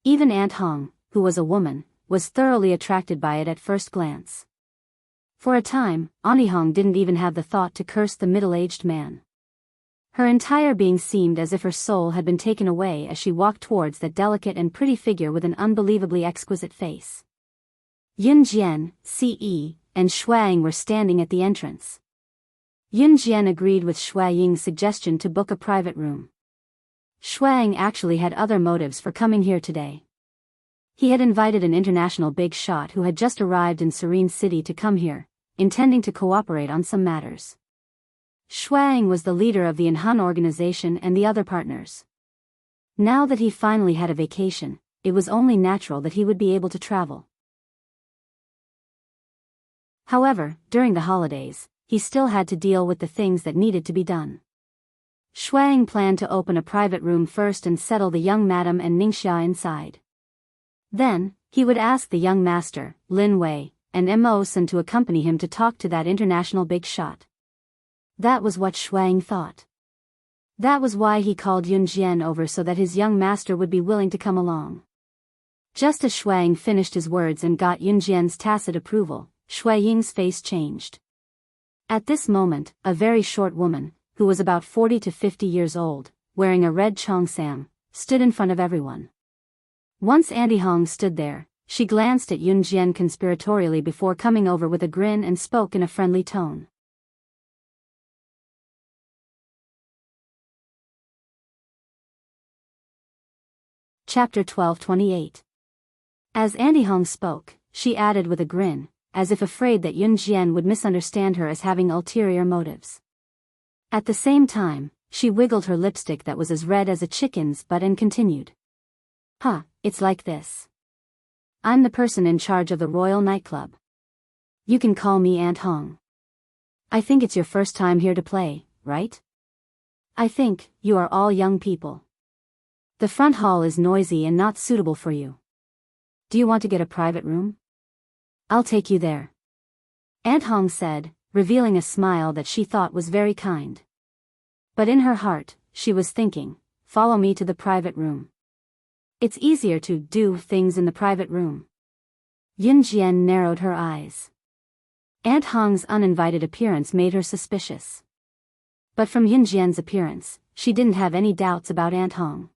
Even Aunt Hong, who was a woman, was thoroughly attracted by it at first glance. For a time, Auntie Hong didn't even have the thought to curse the middle-aged man. Her entire being seemed as if her soul had been taken away as she walked towards that delicate and pretty figure with an unbelievably exquisite face. Yun Jian, C.E., and Shui Ying were standing at the entrance. Yun Jian agreed with Shui Ying's suggestion to book a private room. Shui Ying actually had other motives for coming here today. He had invited an international big shot who had just arrived in Serene City to come here, intending to cooperate on some matters. Shui Ying was the leader of the Inhan organization and the other partners. Now that he finally had a vacation, it was only natural that he would be able to travel. However, during the holidays, he still had to deal with the things that needed to be done. Shui Ying planned to open a private room first and settle the young madam and Ningxia inside. Then, he would ask the young master, Lin Wei, and Mo Sun to accompany him to talk to that international big shot. That was what Shui Ying thought. That was why he called Yun Jian over so that his young master would be willing to come along. Just as Shui Ying finished his words and got Yun Jian's tacit approval, Shui Ying's face changed. At this moment, a very short woman, who was about 40 to 50 years old, wearing a red cheongsam, stood in front of everyone. Once Auntie Hong stood there, she glanced at Yun Jian conspiratorially before coming over with a grin and spoke in a friendly tone. Chapter 12:28. As Auntie Hong spoke, she added with a grin, as if afraid that Yun Jian would misunderstand her as having ulterior motives. At the same time, she wiggled her lipstick that was as red as a chicken's butt and continued. It's like this. I'm the person in charge of the Royal Nightclub. You can call me Aunt Hong. I think it's your first time here to play, right? I think you are all young people. The front hall is noisy and not suitable for you. Do you want to get a private room? I'll take you there. Aunt Hong said, revealing a smile that she thought was very kind. But in her heart, she was thinking, follow me to the private room. It's easier to do things in the private room. Yun Jian narrowed her eyes. Aunt Hong's uninvited appearance made her suspicious. But from Yun Jian's appearance, she didn't have any doubts about Aunt Hong.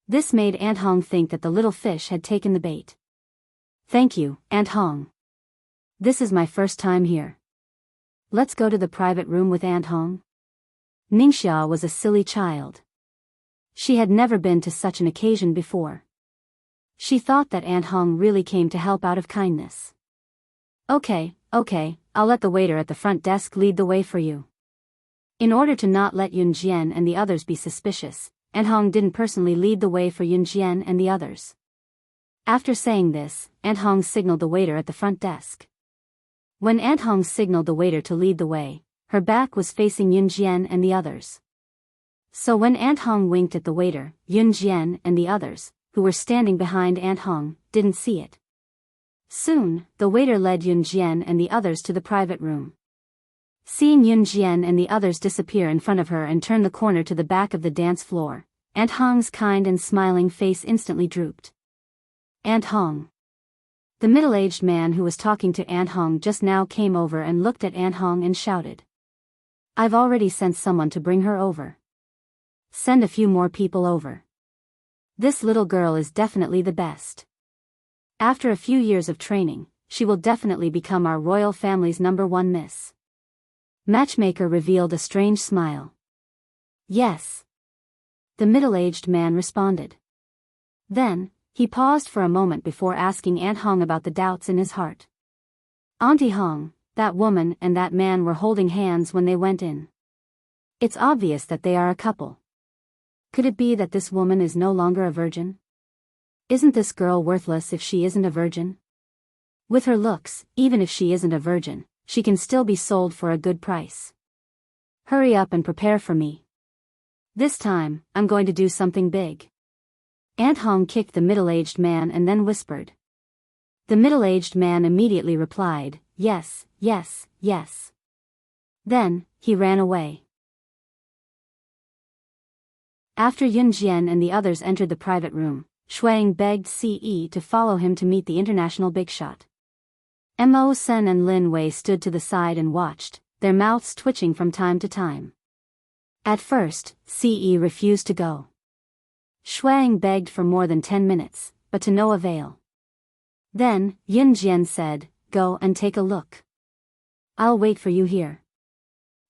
This made Aunt Hong think that the little fish had taken the bait. Thank you, Aunt Hong. This is my first time here. Let's go to the private room with Aunt Hong. Ningxia was a silly child. She had never been to such an occasion before. She thought that Aunt Hong really came to help out of kindness. Okay, I'll let the waiter at the front desk lead the way for you. In order to not let Yun Jian and the others be suspicious, Aunt Hong didn't personally lead the way for Yun Jian and the others. After saying this, Aunt Hong signaled the waiter at the front desk. When Aunt Hong signaled the waiter to lead the way, her back was facing Yun Jian and the others. So when Aunt Hong winked at the waiter, Yun Jian and the others, who were standing behind Aunt Hong, didn't see it. Soon, the waiter led Yun Jian and the others to the private room. Seeing Yun Jian and the others disappear in front of her and turn the corner to the back of the dance floor, Aunt Hong's kind and smiling face instantly drooped. Aunt Hong. The middle-aged man who was talking to Aunt Hong just now came over and looked at Aunt Hong and shouted. I've already sent someone to bring her over. Send a few more people over. This little girl is definitely the best. After a few years of training, she will definitely become our royal family's #1 miss. Matchmaker revealed a strange smile. Yes. The middle-aged man responded. Then, he paused for a moment before asking Aunt Hong about the doubts in his heart. Auntie Hong, that woman and that man were holding hands when they went in. It's obvious that they are a couple. Could it be that this woman is no longer a virgin? Isn't this girl worthless if she isn't a virgin? With her looks, even if she isn't a virgin, she can still be sold for a good price. Hurry up and prepare for me. This time, I'm going to do something big. Aunt Hong kicked the middle-aged man and then whispered. The middle-aged man immediately replied, yes, yes, yes. Then, he ran away. After Yun Jian and the others entered the private room, Shuang begged Ce to follow him to meet the international big shot. Mo Sen and Lin Wei stood to the side and watched, their mouths twitching from time to time. At first, Ce refused to go. Shuang begged for more than 10 minutes, but to no avail. Then, Yun Jian said, go and take a look. I'll wait for you here.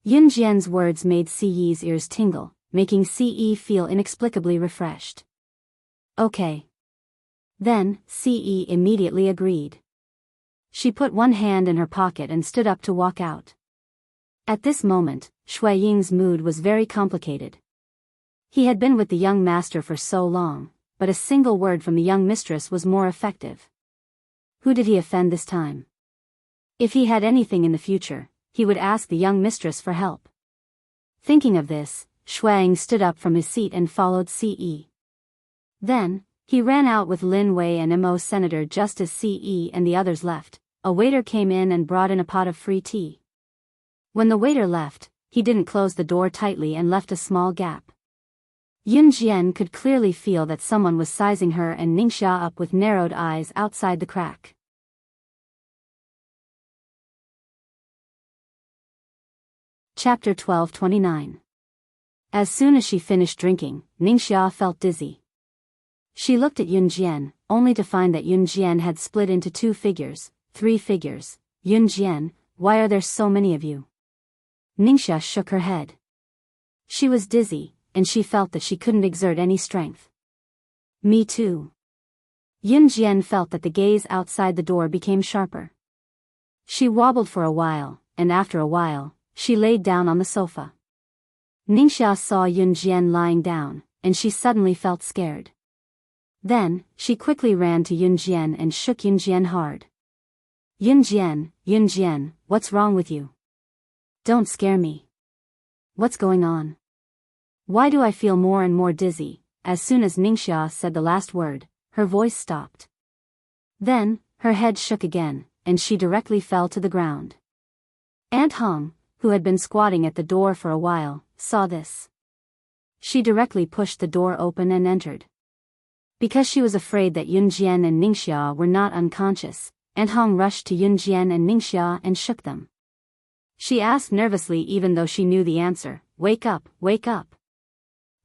Yun Jian's words made Ce's ears tingle, making Ce feel inexplicably refreshed. Okay. Then, Ce immediately agreed. She put one hand in her pocket and stood up to walk out. At this moment, Shui Ying's mood was very complicated. He had been with the young master for so long, but a single word from the young mistress was more effective. Who did he offend this time? If he had anything in the future, he would ask the young mistress for help. Thinking of this, Shuang stood up from his seat and followed Ce. Then, he ran out with Lin Wei and Mo Senator just as Ce and the others left. A waiter came in and brought in a pot of free tea. When the waiter left, he didn't close the door tightly and left a small gap. Yun Jian could clearly feel that someone was sizing her and Ningxia up with narrowed eyes outside the crack. Chapter 12:29. As soon as she finished drinking, Ningxia felt dizzy. She looked at Yun Jian, only to find that Yun Jian had split into 2 figures, 3 figures. Yun Jian, why are there so many of you? Ningxia shook her head. She was dizzy, and she felt that she couldn't exert any strength. Me too. Yun Jian felt that the gaze outside the door became sharper. She wobbled for a while, and after a while, she laid down on the sofa. Ningxia saw Yun Jian lying down, and she suddenly felt scared. Then, she quickly ran to Yun Jian and shook Yun Jian hard. Yun Jian, what's wrong with you? Don't scare me. What's going on? Why do I feel more and more dizzy? As soon as Ningxia said the last word, her voice stopped. Then, her head shook again, and she directly fell to the ground. Aunt Hong, who had been squatting at the door for a while, saw this. She directly pushed the door open and entered. Because she was afraid that Yun Jian and Ningxia were not unconscious, Aunt Hong rushed to Yun Jian and Ningxia and shook them. She asked nervously even though she knew the answer, wake up, wake up.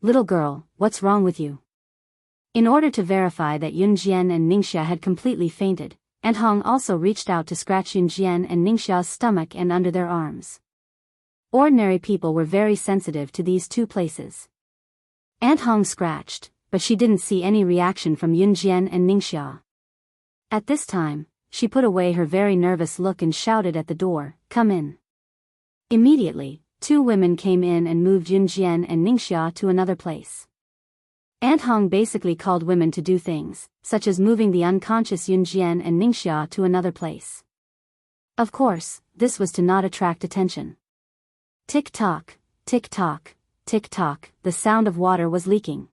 Little girl, what's wrong with you? In order to verify that Yun Jian and Ningxia had completely fainted, Aunt Hong also reached out to scratch Yun Jian and Ningxia's stomach and under their arms. Ordinary people were very sensitive to these 2 places. Aunt Hong scratched, but she didn't see any reaction from Yun Jian and Ningxia. At this time, she put away her very nervous look and shouted at the door, come in. Immediately, 2 women came in and moved Yun Jian and Ningxia to another place. Aunt Hong basically called women to do things, such as moving the unconscious Yun Jian and Ningxia to another place. Of course, this was to not attract attention. Tick-tock, tick-tock, tick-tock, the sound of water was leaking.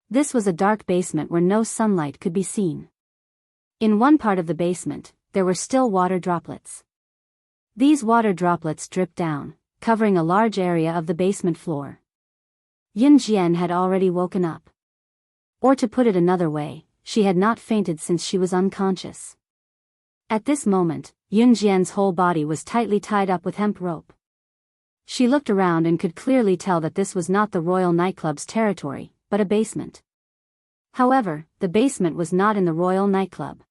This was a dark basement where no sunlight could be seen. In one part of the basement, there were still water droplets. These water droplets dripped down, covering a large area of the basement floor. Yun Jian had already woken up. Or to put it another way, she had not fainted since she was unconscious. At this moment, Yun Jian's whole body was tightly tied up with hemp rope. She looked around and could clearly tell that this was not the royal nightclub's territory, but a basement. However, the basement was not in the royal nightclub.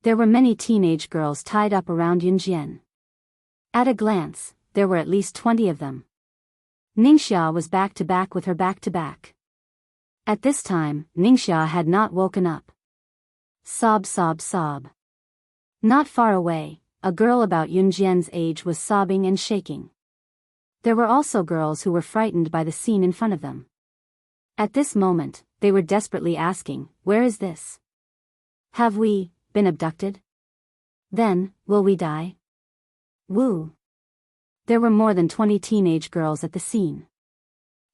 There were many teenage girls tied up around Yunjian. At a glance, there were at least 20 of them. Ningxia was back to back with her back to back. At this time, Ningxia had not woken up. Sob, sob, sob. Not far away, a girl about Yunjian's age was sobbing and shaking. There were also girls who were frightened by the scene in front of them. At this moment, they were desperately asking, "Where is this? Have we been abducted? Then, will we die?" Woo! There were more than 20 teenage girls at the scene.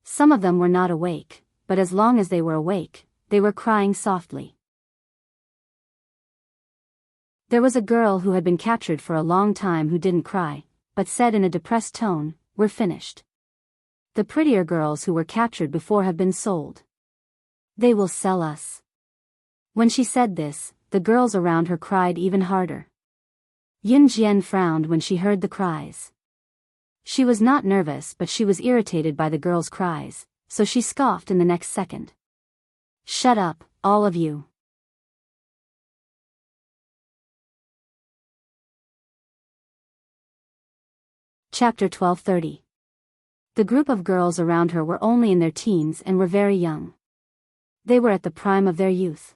Some of them were not awake, but as long as they were awake, they were crying softly. There was a girl who had been captured for a long time who didn't cry, but said in a depressed tone, "We're finished. The prettier girls who were captured before have been sold. They will sell us." When she said this, the girls around her cried even harder. Yunjian frowned when she heard the cries. She was not nervous, but she was irritated by the girls' cries, so she scoffed in the next second. "Shut up, all of you." Chapter 12:30. The group of girls around her were only in their teens and were very young. They were at the prime of their youth.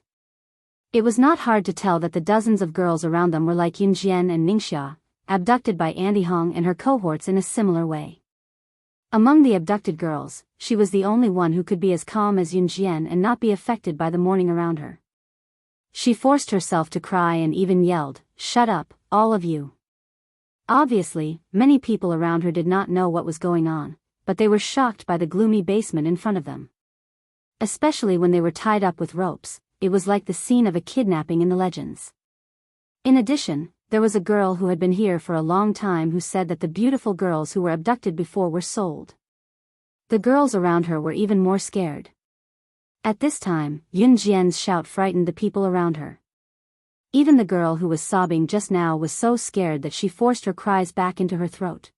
It was not hard to tell that the dozens of girls around them were like Yunjian and Ningxia, abducted by Andy Hong and her cohorts in a similar way. Among the abducted girls, she was the only one who could be as calm as Yunjian and not be affected by the mourning around her. She forced herself to cry and even yelled, "Shut up, all of you." Obviously, many people around her did not know what was going on, but they were shocked by the gloomy basement in front of them. Especially when they were tied up with ropes, it was like the scene of a kidnapping in the legends. In addition, there was a girl who had been here for a long time who said that the beautiful girls who were abducted before were sold. The girls around her were even more scared. At this time, Yunjian's shout frightened the people around her. Even the girl who was sobbing just now was so scared that she forced her cries back into her throat.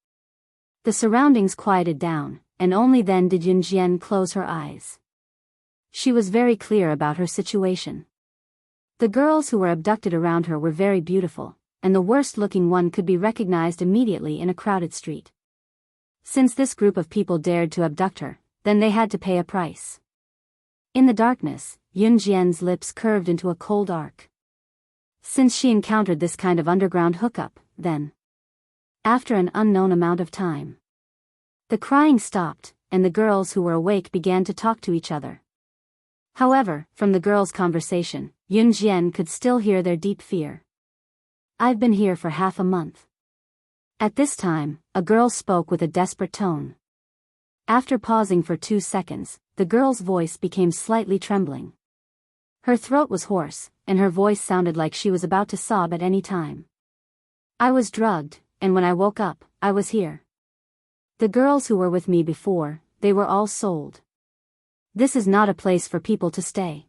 The surroundings quieted down, and only then did Yunjian close her eyes. She was very clear about her situation. The girls who were abducted around her were very beautiful, and the worst-looking one could be recognized immediately in a crowded street. Since this group of people dared to abduct her, then they had to pay a price. In the darkness, Yunjian's lips curved into a cold arc. Since she encountered this kind of underground hookup, then, after an unknown amount of time, the crying stopped, and the girls who were awake began to talk to each other. However, from the girls' conversation, Yunjian could still hear their deep fear. "I've been here for half a month." At this time, a girl spoke with a desperate tone. After pausing for 2 seconds, the girl's voice became slightly trembling. Her throat was hoarse, and her voice sounded like she was about to sob at any time. "I was drugged, and when I woke up, I was here. The girls who were with me before, they were all sold. This is not a place for people to stay.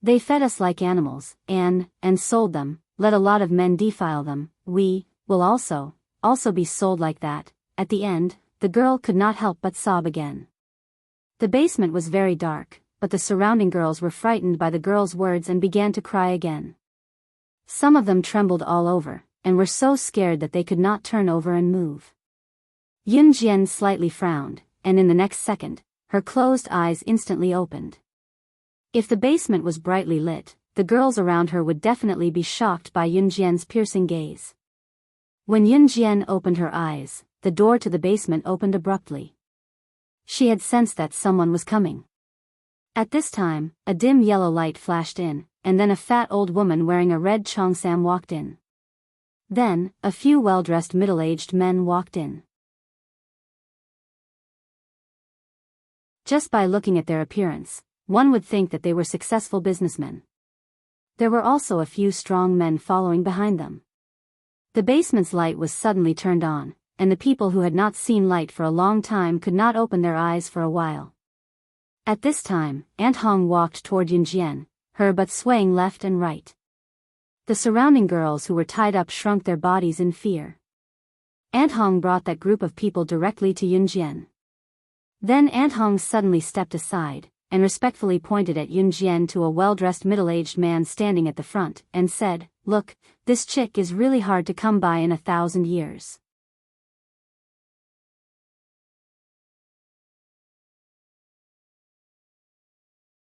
They fed us like animals, and sold them, let a lot of men defile them. We will also be sold like that." At the end, the girl could not help but sob again. The basement was very dark, but the surrounding girls were frightened by the girl's words and began to cry again. Some of them trembled all over, and were so scared that they could not turn over and move. Yunjian slightly frowned, and in the next second, her closed eyes instantly opened. If the basement was brightly lit, the girls around her would definitely be shocked by Yunjian's piercing gaze. When Yunjian opened her eyes, the door to the basement opened abruptly. She had sensed that someone was coming. At this time, a dim yellow light flashed in, and then a fat old woman wearing a red cheongsam walked in. Then, a few well-dressed middle-aged men walked in. Just by looking at their appearance, one would think that they were successful businessmen. There were also a few strong men following behind them. The basement's light was suddenly turned on, and the people who had not seen light for a long time could not open their eyes for a while. At this time, Aunt Hong walked toward Yunjian, her butt swaying left and right. The surrounding girls who were tied up shrunk their bodies in fear. Aunt Hong brought that group of people directly to Yunjian. Then Aunt Hong suddenly stepped aside, and respectfully pointed at Yunjian to a well-dressed middle-aged man standing at the front, and said, "Look, this chick is really hard to come by in 1,000 years.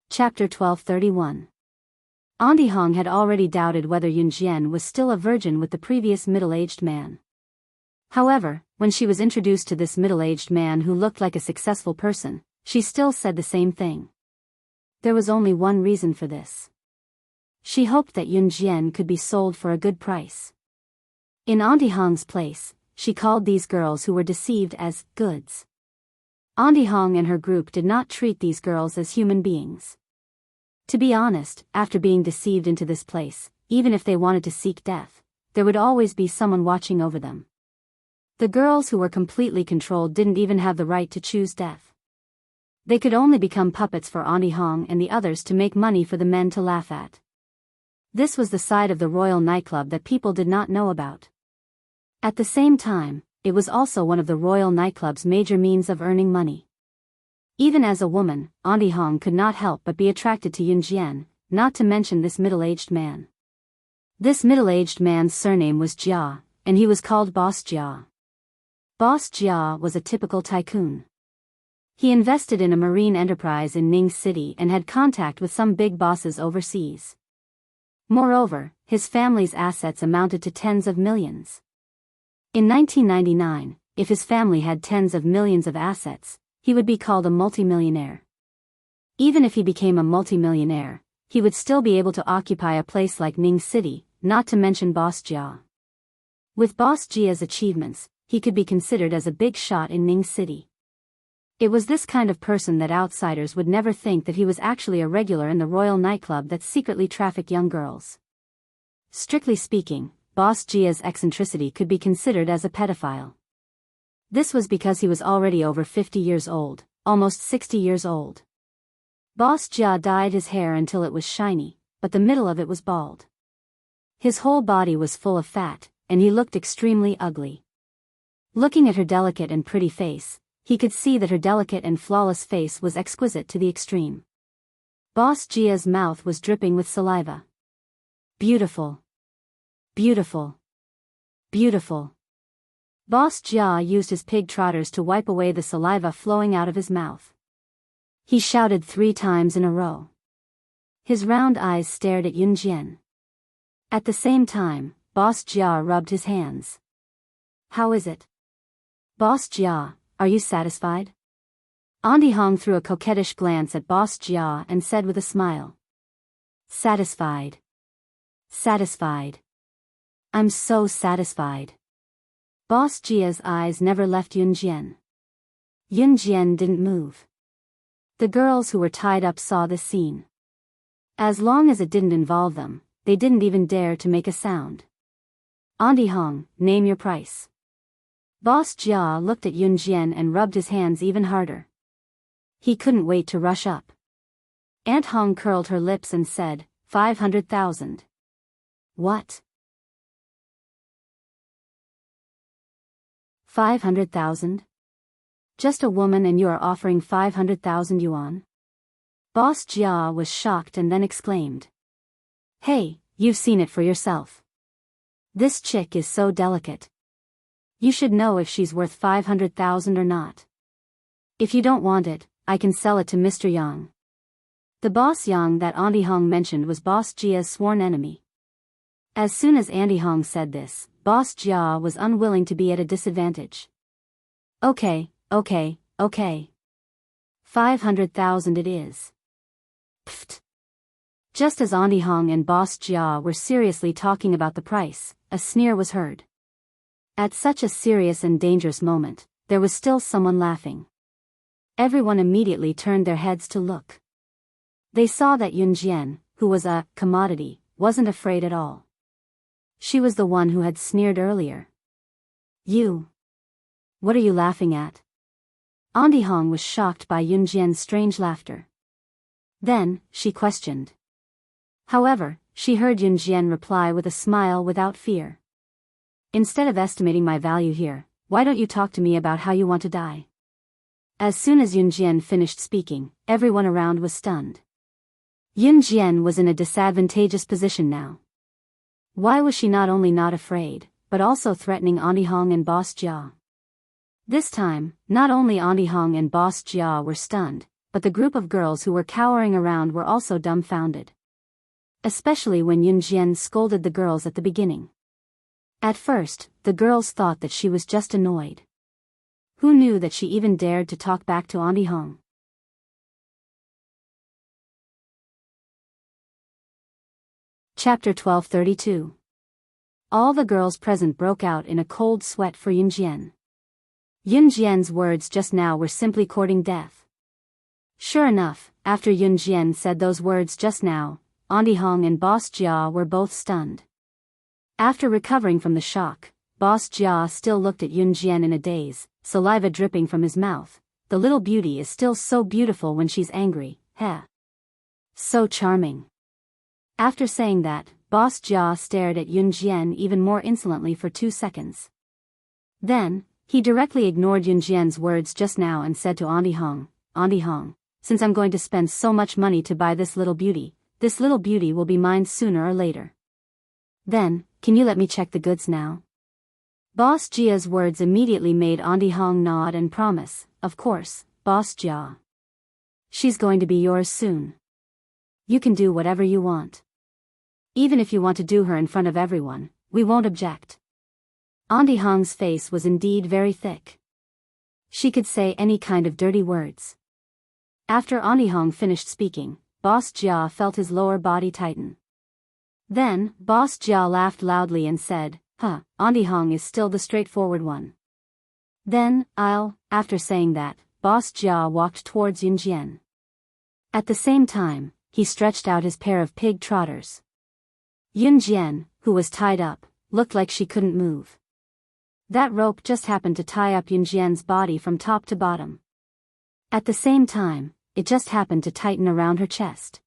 Chapter 1231. Auntie Hong had already doubted whether Yunjian was still a virgin with the previous middle-aged man. However, when she was introduced to this middle-aged man who looked like a successful person, she still said the same thing. There was only one reason for this. She hoped that Yunjian could be sold for a good price. In Auntie Hong's place, she called these girls who were deceived as goods. Auntie Hong and her group did not treat these girls as human beings. To be honest, after being deceived into this place, even if they wanted to seek death, there would always be someone watching over them. The girls who were completely controlled didn't even have the right to choose death. They could only become puppets for Auntie Hong and the others to make money for the men to laugh at. This was the side of the royal nightclub that people did not know about. At the same time, it was also one of the royal nightclub's major means of earning money. Even as a woman, Auntie Hong could not help but be attracted to Yunjian, not to mention this middle-aged man. This middle-aged man's surname was Jia, and he was called Boss Jia. Boss Jia was a typical tycoon. He invested in a marine enterprise in Ning City and had contact with some big bosses overseas. Moreover, his family's assets amounted to tens of millions. In 1999, if his family had tens of millions of assets, he would be called a multimillionaire. Even if he became a multimillionaire, he would still be able to occupy a place like Ning City, not to mention Boss Jia. With Boss Jia's achievements, he could be considered as a big shot in Ning City. It was this kind of person that outsiders would never think that he was actually a regular in the royal nightclub that secretly trafficked young girls. Strictly speaking, Boss Jia's eccentricity could be considered as a pedophile. This was because he was already over 50 years old, almost 60 years old. Boss Jia dyed his hair until it was shiny, but the middle of it was bald. His whole body was full of fat, and he looked extremely ugly. Looking at her delicate and pretty face, he could see that her delicate and flawless face was exquisite to the extreme. Boss Jia's mouth was dripping with saliva. Beautiful. Beautiful. Beautiful. Boss Jia used his pig trotters to wipe away the saliva flowing out of his mouth. He shouted 3 times in a row. His round eyes stared at Yunjian. At the same time, Boss Jia rubbed his hands. How is it? Boss Jia, are you satisfied? Auntie Hong threw a coquettish glance at Boss Jia and said with a smile. Satisfied. Satisfied. I'm so satisfied. Boss Jia's eyes never left Yunjian. Yunjian didn't move. The girls who were tied up saw this scene. As long as it didn't involve them, they didn't even dare to make a sound. Auntie Hong, name your price. Boss Jia looked at Yunjian and rubbed his hands even harder. He couldn't wait to rush up. Aunt Hong curled her lips and said, 500,000. What? 500,000? Just a woman and you are offering 500,000 yuan? Boss Jia was shocked and then exclaimed. Hey, you've seen it for yourself. This chick is so delicate. You should know if she's worth 500,000 or not. If you don't want it, I can sell it to Mr. Yang. The boss Yang that Auntie Hong mentioned was Boss Jia's sworn enemy. As soon as Auntie Hong said this, Boss Jia was unwilling to be at a disadvantage. Okay. 500,000 it is. Pfft. Just as Auntie Hong and Boss Jia were seriously talking about the price, a sneer was heard. At such a serious and dangerous moment, there was still someone laughing. Everyone immediately turned their heads to look. They saw that Yunjian, who was a commodity, wasn't afraid at all. She was the one who had sneered earlier. You. What are you laughing at? Auntie Hong was shocked by Yunjian's strange laughter. Then, she questioned. However, she heard Yunjian reply with a smile without fear. Instead of estimating my value here, why don't you talk to me about how you want to die? As soon as Yunjian finished speaking, everyone around was stunned. Yunjian was in a disadvantageous position now. Why was she not only not afraid, but also threatening Auntie Hong and Boss Jia? This time, not only Auntie Hong and Boss Jia were stunned, but the group of girls who were cowering around were also dumbfounded. Especially when Yunjian scolded the girls at the beginning. At first, the girls thought that she was just annoyed. Who knew that she even dared to talk back to Auntie Hong? Chapter 1232. All the girls present broke out in a cold sweat for Yunjian. Yunjian's words just now were simply courting death. Sure enough, after Yunjian said those words just now, Auntie Hong and Boss Jia were both stunned. After recovering from the shock, Boss Jia still looked at Yunjian in a daze, saliva dripping from his mouth. The little beauty is still so beautiful when she's angry, heh. So charming. After saying that, Boss Jia stared at Yunjian even more insolently for 2 seconds. Then, he directly ignored Yunjian's words just now and said to Auntie Hong, Auntie Hong, since I'm going to spend so much money to buy this little beauty will be mine sooner or later. Then, can you let me check the goods now? Boss Jia's words immediately made Auntie Hong nod and promise, of course, Boss Jia. She's going to be yours soon. You can do whatever you want. Even if you want to do her in front of everyone, we won't object. Auntie Hong's face was indeed very thick. She could say any kind of dirty words. After Auntie Hong finished speaking, Boss Jia felt his lower body tighten. Then, Boss Jia laughed loudly and said, Auntie Hong is still the straightforward one. Then, after saying that, Boss Jia walked towards Yunjian. At the same time, he stretched out his pair of pig trotters. Yunjian, who was tied up, looked like she couldn't move. That rope just happened to tie up Yunjian's body from top to bottom. At the same time, it just happened to tighten around her chest.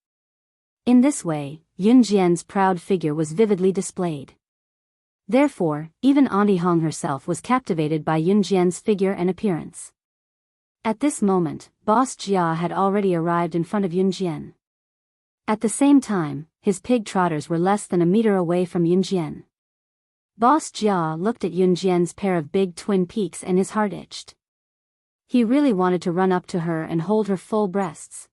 In this way, Yunjian's proud figure was vividly displayed. Therefore, even Auntie Hong herself was captivated by Yunjian's figure and appearance. At this moment, Boss Jia had already arrived in front of Yunjian. At the same time, his pig trotters were less than a meter away from Yunjian. Boss Jia looked at Yunjian's pair of big twin peaks and his heart itched. He really wanted to run up to her and hold her full breasts.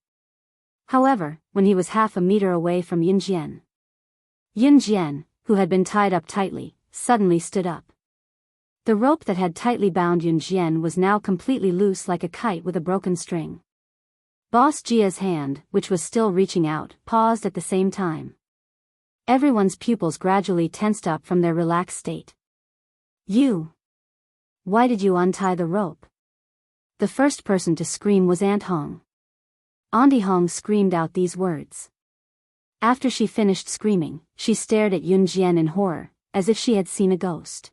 However, when he was half a meter away from Yunjian, who had been tied up tightly, suddenly stood up. The rope that had tightly bound Yunjian was now completely loose like a kite with a broken string. Boss Jia's hand, which was still reaching out, paused at the same time. Everyone's pupils gradually tensed up from their relaxed state. You! Why did you untie the rope? The first person to scream was Aunt Hong. Auntie Hong screamed out these words. After she finished screaming, she stared at Yunjian in horror, as if she had seen a ghost.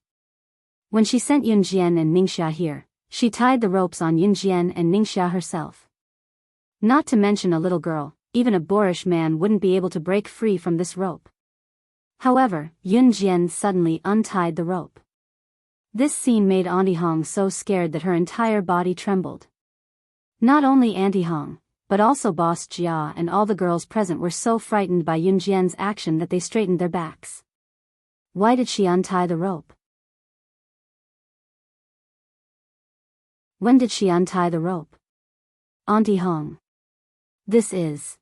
When she sent Yunjian and Ningxia here, she tied the ropes on Yunjian and Ningxia herself. Not to mention a little girl, even a boorish man wouldn't be able to break free from this rope. However, Yunjian suddenly untied the rope. This scene made Auntie Hong so scared that her entire body trembled. Not only Auntie Hong, but also Boss Jia and all the girls present were so frightened by Yunjian's action that they straightened their backs. Why did she untie the rope? When did she untie the rope? Auntie Hong. This is...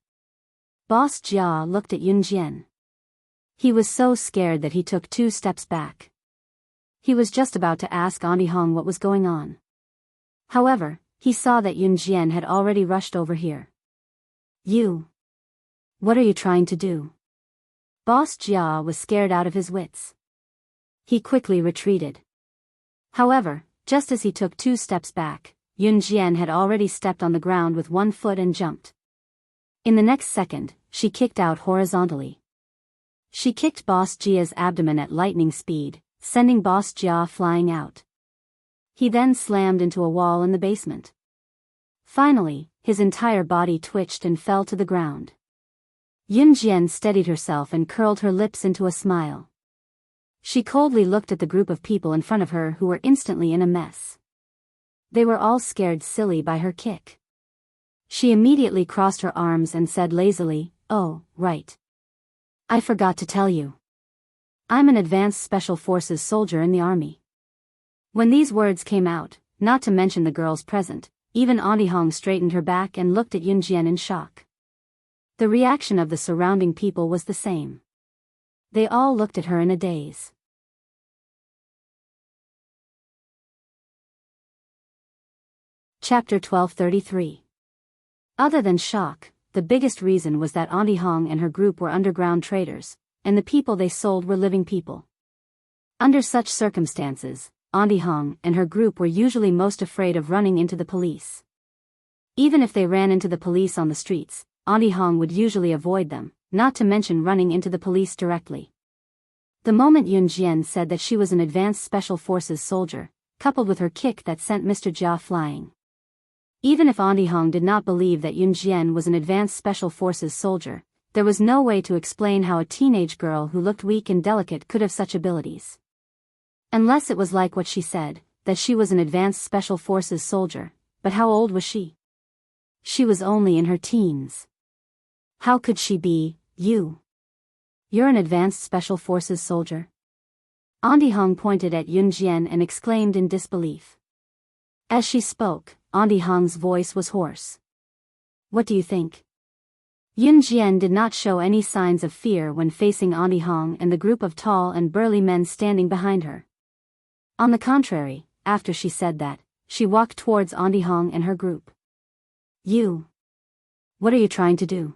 Boss Jia looked at Yunjian. He was so scared that he took 2 steps back. He was just about to ask Auntie Hong what was going on. However, he saw that Yunjian had already rushed over here. You! What are you trying to do? Boss Jia was scared out of his wits. He quickly retreated. However, just as he took 2 steps back, Yunjian had already stepped on the ground with 1 foot and jumped. In the next second, she kicked out horizontally. She kicked Boss Jia's abdomen at lightning speed, sending Boss Jia flying out. He then slammed into a wall in the basement. Finally, his entire body twitched and fell to the ground. Yunjian steadied herself and curled her lips into a smile. She coldly looked at the group of people in front of her who were instantly in a mess. They were all scared silly by her kick. She immediately crossed her arms and said lazily, "Oh, right. I forgot to tell you. I'm an advanced special forces soldier in the army." When these words came out, not to mention the girls present, even Auntie Hong straightened her back and looked at Yunjian in shock. The reaction of the surrounding people was the same. They all looked at her in a daze. Chapter 1233. Other than shock, the biggest reason was that Auntie Hong and her group were underground traders, and the people they sold were living people. Under such circumstances, Auntie Hong and her group were usually most afraid of running into the police. Even if they ran into the police on the streets, Auntie Hong would usually avoid them, not to mention running into the police directly. The moment Yun Jian said that she was an advanced special forces soldier, coupled with her kick that sent Mr. Jia flying. Even if Auntie Hong did not believe that Yun Jian was an advanced special forces soldier, there was no way to explain how a teenage girl who looked weak and delicate could have such abilities. Unless it was like what she said, that she was an advanced special forces soldier, but how old was she? She was only in her teens. How could she be, You're an advanced special forces soldier? Auntie Hong pointed at Yun Jian and exclaimed in disbelief. As she spoke, Auntie Hong's voice was hoarse. What do you think? Yun Jian did not show any signs of fear when facing Auntie Hong and the group of tall and burly men standing behind her. On the contrary, after she said that, she walked towards Auntie Hong and her group. What are you trying to do?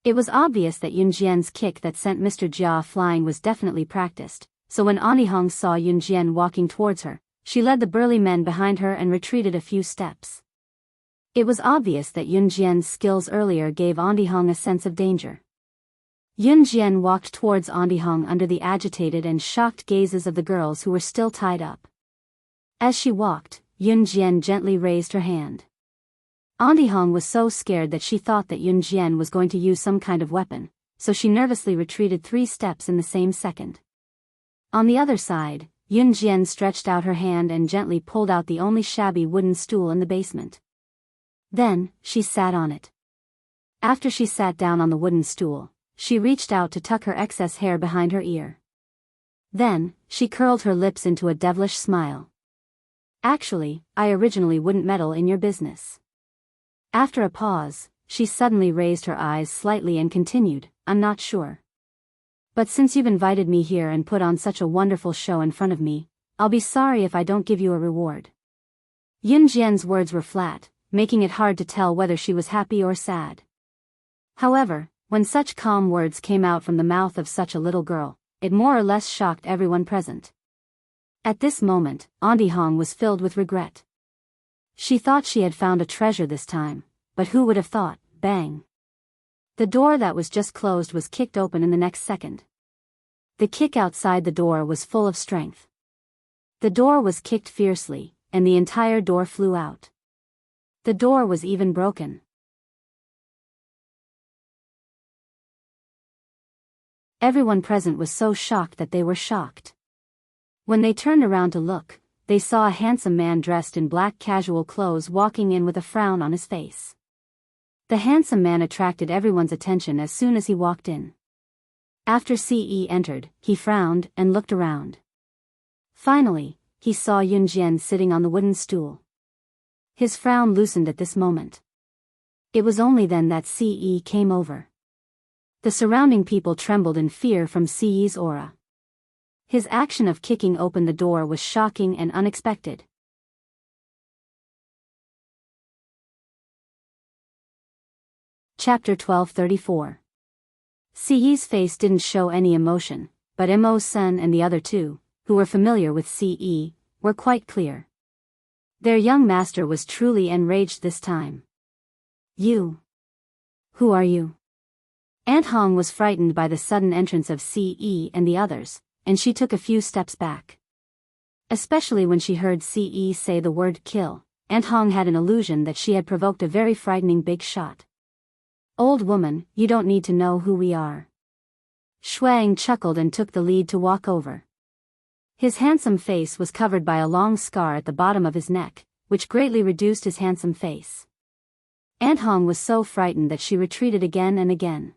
It was obvious that Yun Jian's kick that sent Mr. Jia flying was definitely practiced, so when Auntie Hong saw Yun Jian walking towards her, she led the burly men behind her and retreated a few steps. It was obvious that Yun Jian's skills earlier gave Auntie Hong a sense of danger. Yun Jian walked towards Auntie Hong under the agitated and shocked gazes of the girls who were still tied up. As she walked, Yun Jian gently raised her hand. Auntie Hong was so scared that she thought that Yun Jian was going to use some kind of weapon, so she nervously retreated 3 steps in the same second. On the other side, Yun Jian stretched out her hand and gently pulled out the only shabby wooden stool in the basement. Then, she sat on it. After she sat down on the wooden stool, she reached out to tuck her excess hair behind her ear. Then, she curled her lips into a devilish smile. Actually, I originally wouldn't meddle in your business. After a pause, she suddenly raised her eyes slightly and continued, I'm not sure. But since you've invited me here and put on such a wonderful show in front of me, I'll be sorry if I don't give you a reward. Yun Jian's words were flat, making it hard to tell whether she was happy or sad. However, when such calm words came out from the mouth of such a little girl, it more or less shocked everyone present. At this moment, Auntie Hong was filled with regret. She thought she had found a treasure this time, but who would have thought, bang. The door that was just closed was kicked open in the next second. The kick outside the door was full of strength. The door was kicked fiercely, and the entire door flew out. The door was even broken. Everyone present was so shocked that they were shocked. When they turned around to look, they saw a handsome man dressed in black casual clothes walking in with a frown on his face. The handsome man attracted everyone's attention as soon as he walked in. After CE entered, he frowned and looked around. Finally, he saw Yun Jian sitting on the wooden stool. His frown loosened at this moment. It was only then that CE came over. The surrounding people trembled in fear from CE's aura. His action of kicking open the door was shocking and unexpected. Chapter 1234. CE's face didn't show any emotion, but Mo Sen and the other two, who were familiar with CE, were quite clear. Their young master was truly enraged this time. You. Who are you? Aunt Hong was frightened by the sudden entrance of CE and the others, and she took a few steps back. Especially when she heard CE say the word kill, Aunt Hong had an illusion that she had provoked a very frightening big shot. Old woman, you don't need to know who we are. Shuang chuckled and took the lead to walk over. His handsome face was covered by a long scar at the bottom of his neck, which greatly reduced his handsome face. Aunt Hong was so frightened that she retreated again and again.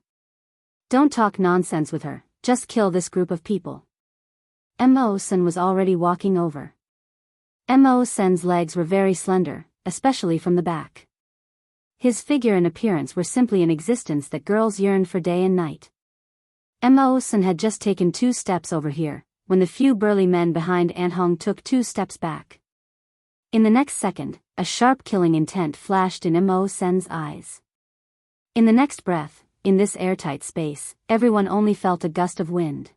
Don't talk nonsense with her, just kill this group of people. Mo Sen was already walking over. Mo Sen's legs were very slender, especially from the back. His figure and appearance were simply an existence that girls yearned for day and night. Mo Sen had just taken 2 steps over here, when the few burly men behind Aunt Hong took 2 steps back. In the next second, a sharp killing intent flashed in Mo Sen's eyes. In the next breath, in this airtight space, everyone only felt a gust of wind.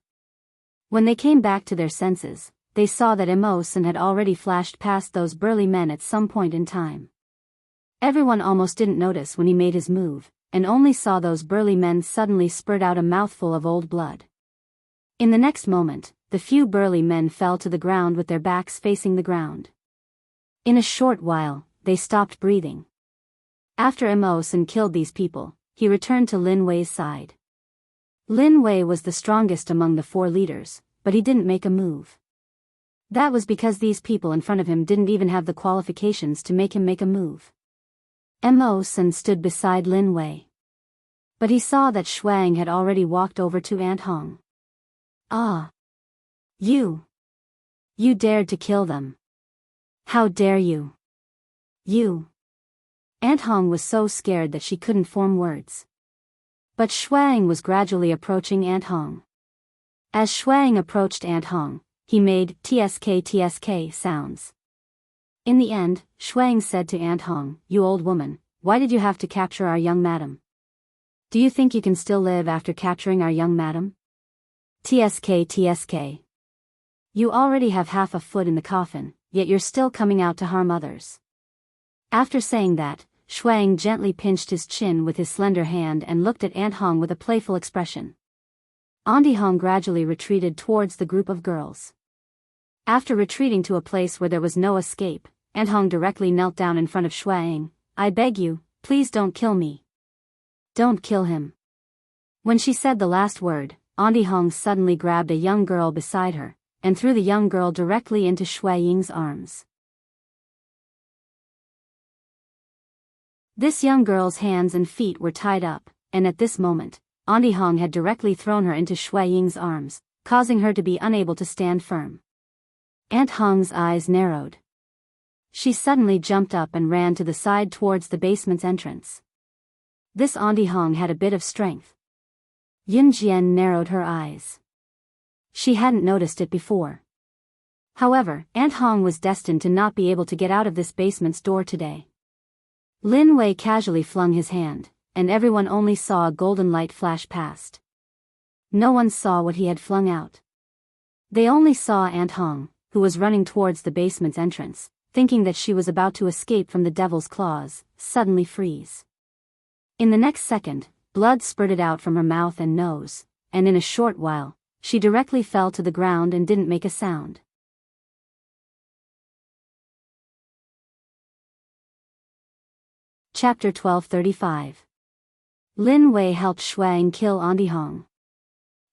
When they came back to their senses, they saw that Mo Sen had already flashed past those burly men at some point in time. Everyone almost didn't notice when he made his move, and only saw those burly men suddenly spurt out a mouthful of old blood. In the next moment, the few burly men fell to the ground with their backs facing the ground. In a short while, they stopped breathing. After Mo Sen killed these people, he returned to Lin Wei's side. Lin Wei was the strongest among the 4 leaders, but he didn't make a move. That was because these people in front of him didn't even have the qualifications to make him make a move. Mo Sen stood beside Lin Wei. But he saw that Shuang had already walked over to Aunt Hong. Ah! You dared to kill them. How dare you? You! Aunt Hong was so scared that she couldn't form words. But Shuang was gradually approaching Aunt Hong. As Shuang approached Aunt Hong, he made tsk sounds. In the end, Shuang said to Aunt Hong, "You old woman, why did you have to capture our young madam? Do you think you can still live after capturing our young madam? Tsk. You already have half a foot in the coffin, yet you're still coming out to harm others." After saying that, Shuang gently pinched his chin with his slender hand and looked at Aunt Hong with a playful expression. Auntie Hong gradually retreated towards the group of girls. After retreating to a place where there was no escape, Aunt Hong directly knelt down in front of Shuang. "I beg you, please don't kill me. Don't kill him." When she said the last word, Auntie Hong suddenly grabbed a young girl beside her, and threw the young girl directly into Shuang's arms. This young girl's hands and feet were tied up, and at this moment, Auntie Hong had directly thrown her into Shuang's arms, causing her to be unable to stand firm. Aunt Hong's eyes narrowed. She suddenly jumped up and ran to the side towards the basement's entrance. This Auntie Hong had a bit of strength. Yun Jian narrowed her eyes. She hadn't noticed it before. However, Aunt Hong was destined to not be able to get out of this basement's door today. Lin Wei casually flung his hand, and everyone only saw a golden light flash past. No one saw what he had flung out. They only saw Aunt Hong, who was running towards the basement's entrance, thinking that she was about to escape from the devil's claws, suddenly freeze. In the next second, blood spurted out from her mouth and nose, and in a short while, she directly fell to the ground and didn't make a sound. Chapter 1235. Lin Wei helped Shuang kill Auntie Hong.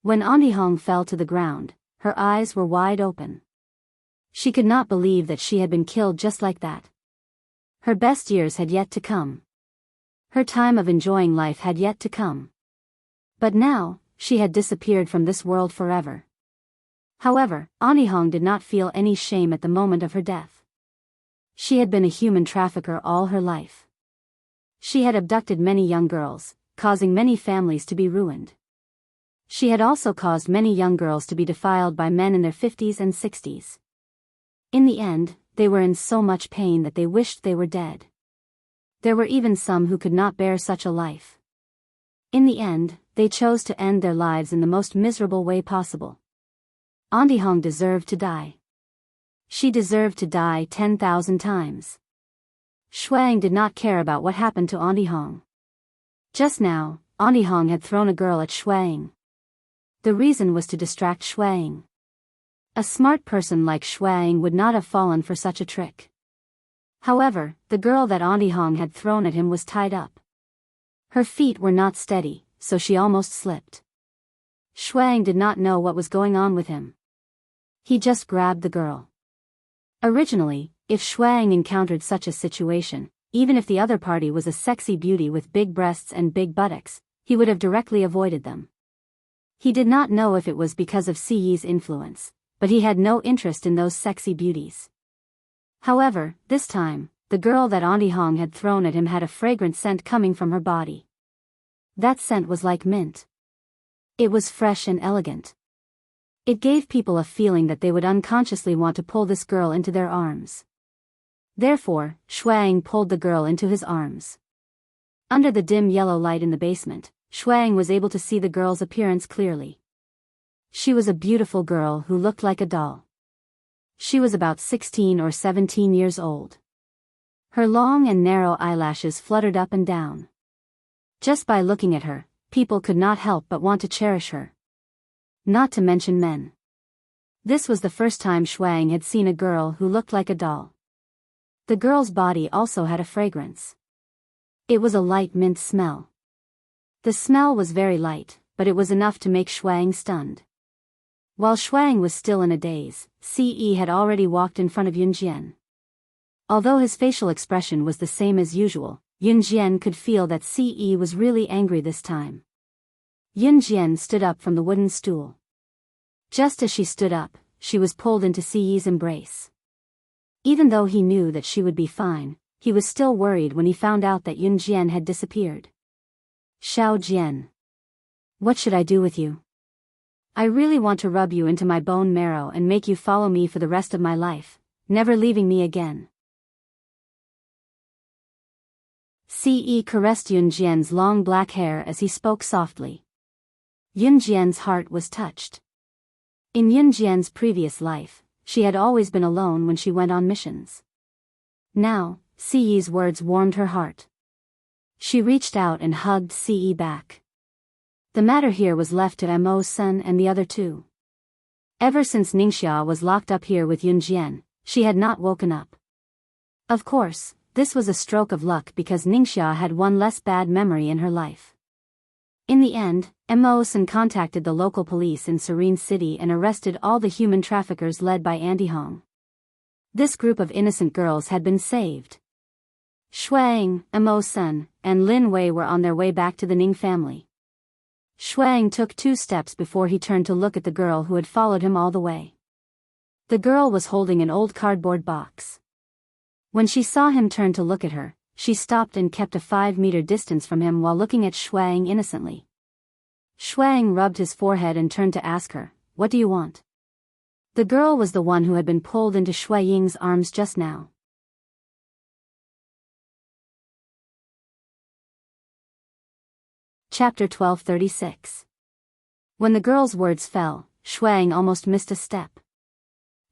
When Auntie Hong fell to the ground, her eyes were wide open. She could not believe that she had been killed just like that. Her best years had yet to come. Her time of enjoying life had yet to come. But now, she had disappeared from this world forever. However, Auntie Hong did not feel any shame at the moment of her death. She had been a human trafficker all her life. She had abducted many young girls, causing many families to be ruined. She had also caused many young girls to be defiled by men in their 50s and 60s. In the end, they were in so much pain that they wished they were dead. There were even some who could not bear such a life. In the end, they chose to end their lives in the most miserable way possible. Auntie Hong deserved to die. She deserved to die 10,000 times. Shuang did not care about what happened to Auntie Hong. Just now, Auntie Hong had thrown a girl at Shuang. The reason was to distract Shuang. A smart person like Shuang would not have fallen for such a trick. However, the girl that Auntie Hong had thrown at him was tied up. Her feet were not steady, so she almost slipped. Shuang did not know what was going on with him. He just grabbed the girl. Originally, if Shuang encountered such a situation, even if the other party was a sexy beauty with big breasts and big buttocks, he would have directly avoided them. He did not know if it was because of Si Yi's influence, but he had no interest in those sexy beauties. However, this time, the girl that Auntie Hong had thrown at him had a fragrant scent coming from her body. That scent was like mint. It was fresh and elegant. It gave people a feeling that they would unconsciously want to pull this girl into their arms. Therefore, Shuang pulled the girl into his arms. Under the dim yellow light in the basement, Shuang was able to see the girl's appearance clearly. She was a beautiful girl who looked like a doll. She was about 16 or 17 years old. Her long and narrow eyelashes fluttered up and down. Just by looking at her, people could not help but want to cherish her. Not to mention men. This was the first time Shuang had seen a girl who looked like a doll. The girl's body also had a fragrance. It was a light mint smell. The smell was very light, but it was enough to make Shuang stunned. While Shuang was still in a daze, Ce had already walked in front of Yunjian. Although his facial expression was the same as usual, Yunjian could feel that Ce was really angry this time. Yunjian stood up from the wooden stool. Just as she stood up, she was pulled into Ce's embrace. Even though he knew that she would be fine, he was still worried when he found out that Yunjian had disappeared. Xiao Jian. What should I do with you? I really want to rub you into my bone marrow and make you follow me for the rest of my life, never leaving me again. Ce caressed Yunjian's long black hair as he spoke softly. Yunjian's heart was touched. In Yunjian's previous life, she had always been alone when she went on missions. Now, Ce's words warmed her heart. She reached out and hugged Ce back. The matter here was left to Mo-sen and the other two. Ever since Ningxia was locked up here with Yunjian, she had not woken up. Of course, this was a stroke of luck because Ningxia had one less bad memory in her life. In the end, Mo-sen contacted the local police in Serene City and arrested all the human traffickers led by Auntie Hong. This group of innocent girls had been saved. Shuang, Mo-sen, and Lin Wei were on their way back to the Ning family. Shuang took 2 steps before he turned to look at the girl who had followed him all the way. The girl was holding an old cardboard box. When she saw him turn to look at her, she stopped and kept a 5-meter distance from him while looking at Shuang innocently. Shuang rubbed his forehead and turned to ask her, "What do you want?" The girl was the one who had been pulled into Shui Ying's arms just now. Chapter 1236. When the girl's words fell, Shuang almost missed a step.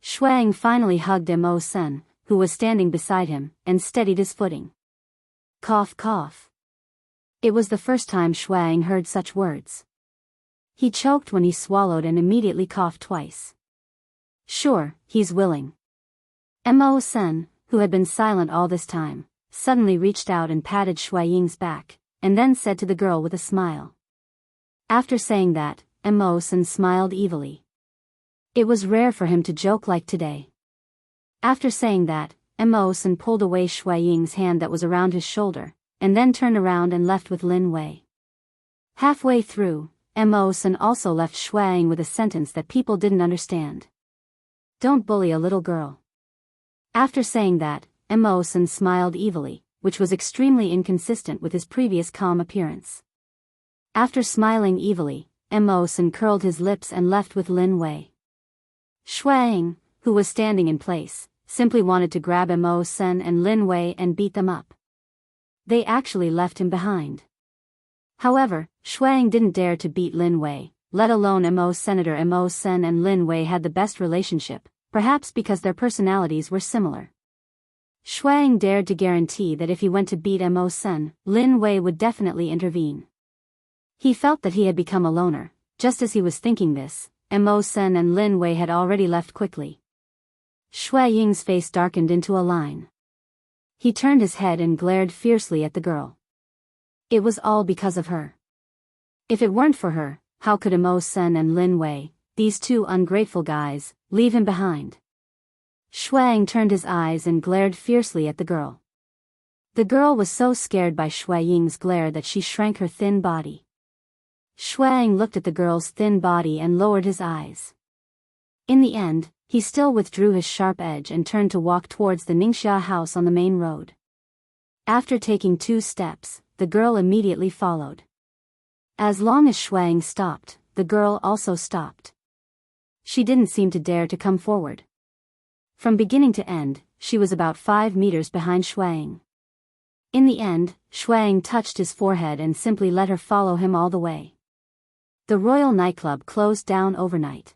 Shuang finally hugged Mo-sen, who was standing beside him, and steadied his footing. Cough cough. It was the first time Shuang heard such words. He choked when he swallowed and immediately coughed twice. Sure, he's willing. Mo-sen, who had been silent all this time, suddenly reached out and patted Shui Ying's back, and then said to the girl with a smile. After saying that, Mo-sen smiled evilly. It was rare for him to joke like today. After saying that, Mo-sen pulled away Shui Ying's hand that was around his shoulder, and then turned around and left with Lin Wei. Halfway through, Mo-sen also left Shuang with a sentence that people didn't understand. Don't bully a little girl. After saying that, Mo-sen smiled evilly, which was extremely inconsistent with his previous calm appearance. After smiling evilly, Mo-sen curled his lips and left with Lin Wei. Shuang, who was standing in place, simply wanted to grab Mo-sen and Lin Wei and beat them up. They actually left him behind. However, Shuang didn't dare to beat Lin Wei, let alone Senator Mo-sen and Lin Wei had the best relationship, perhaps because their personalities were similar. Shuang dared to guarantee that if he went to beat Mo-sen, Lin Wei would definitely intervene. He felt that he had become a loner. Just as he was thinking this, Mo-sen and Lin Wei had already left quickly. Shui Ying's face darkened into a line. He turned his head and glared fiercely at the girl. It was all because of her. If it weren't for her, how could Mo Sen and Lin Wei, these two ungrateful guys, leave him behind? Shuang turned his eyes and glared fiercely at the girl. The girl was so scared by Shui Ying's glare that she shrank her thin body. Shuang looked at the girl's thin body and lowered his eyes. In the end, he still withdrew his sharp edge and turned to walk towards the Ningxia house on the main road. After taking 2 steps, the girl immediately followed. As long as Shuang stopped, the girl also stopped. She didn't seem to dare to come forward. From beginning to end, she was about 5 meters behind Shuang. In the end, Shuang touched his forehead and simply let her follow him all the way. The Royal Nightclub closed down overnight.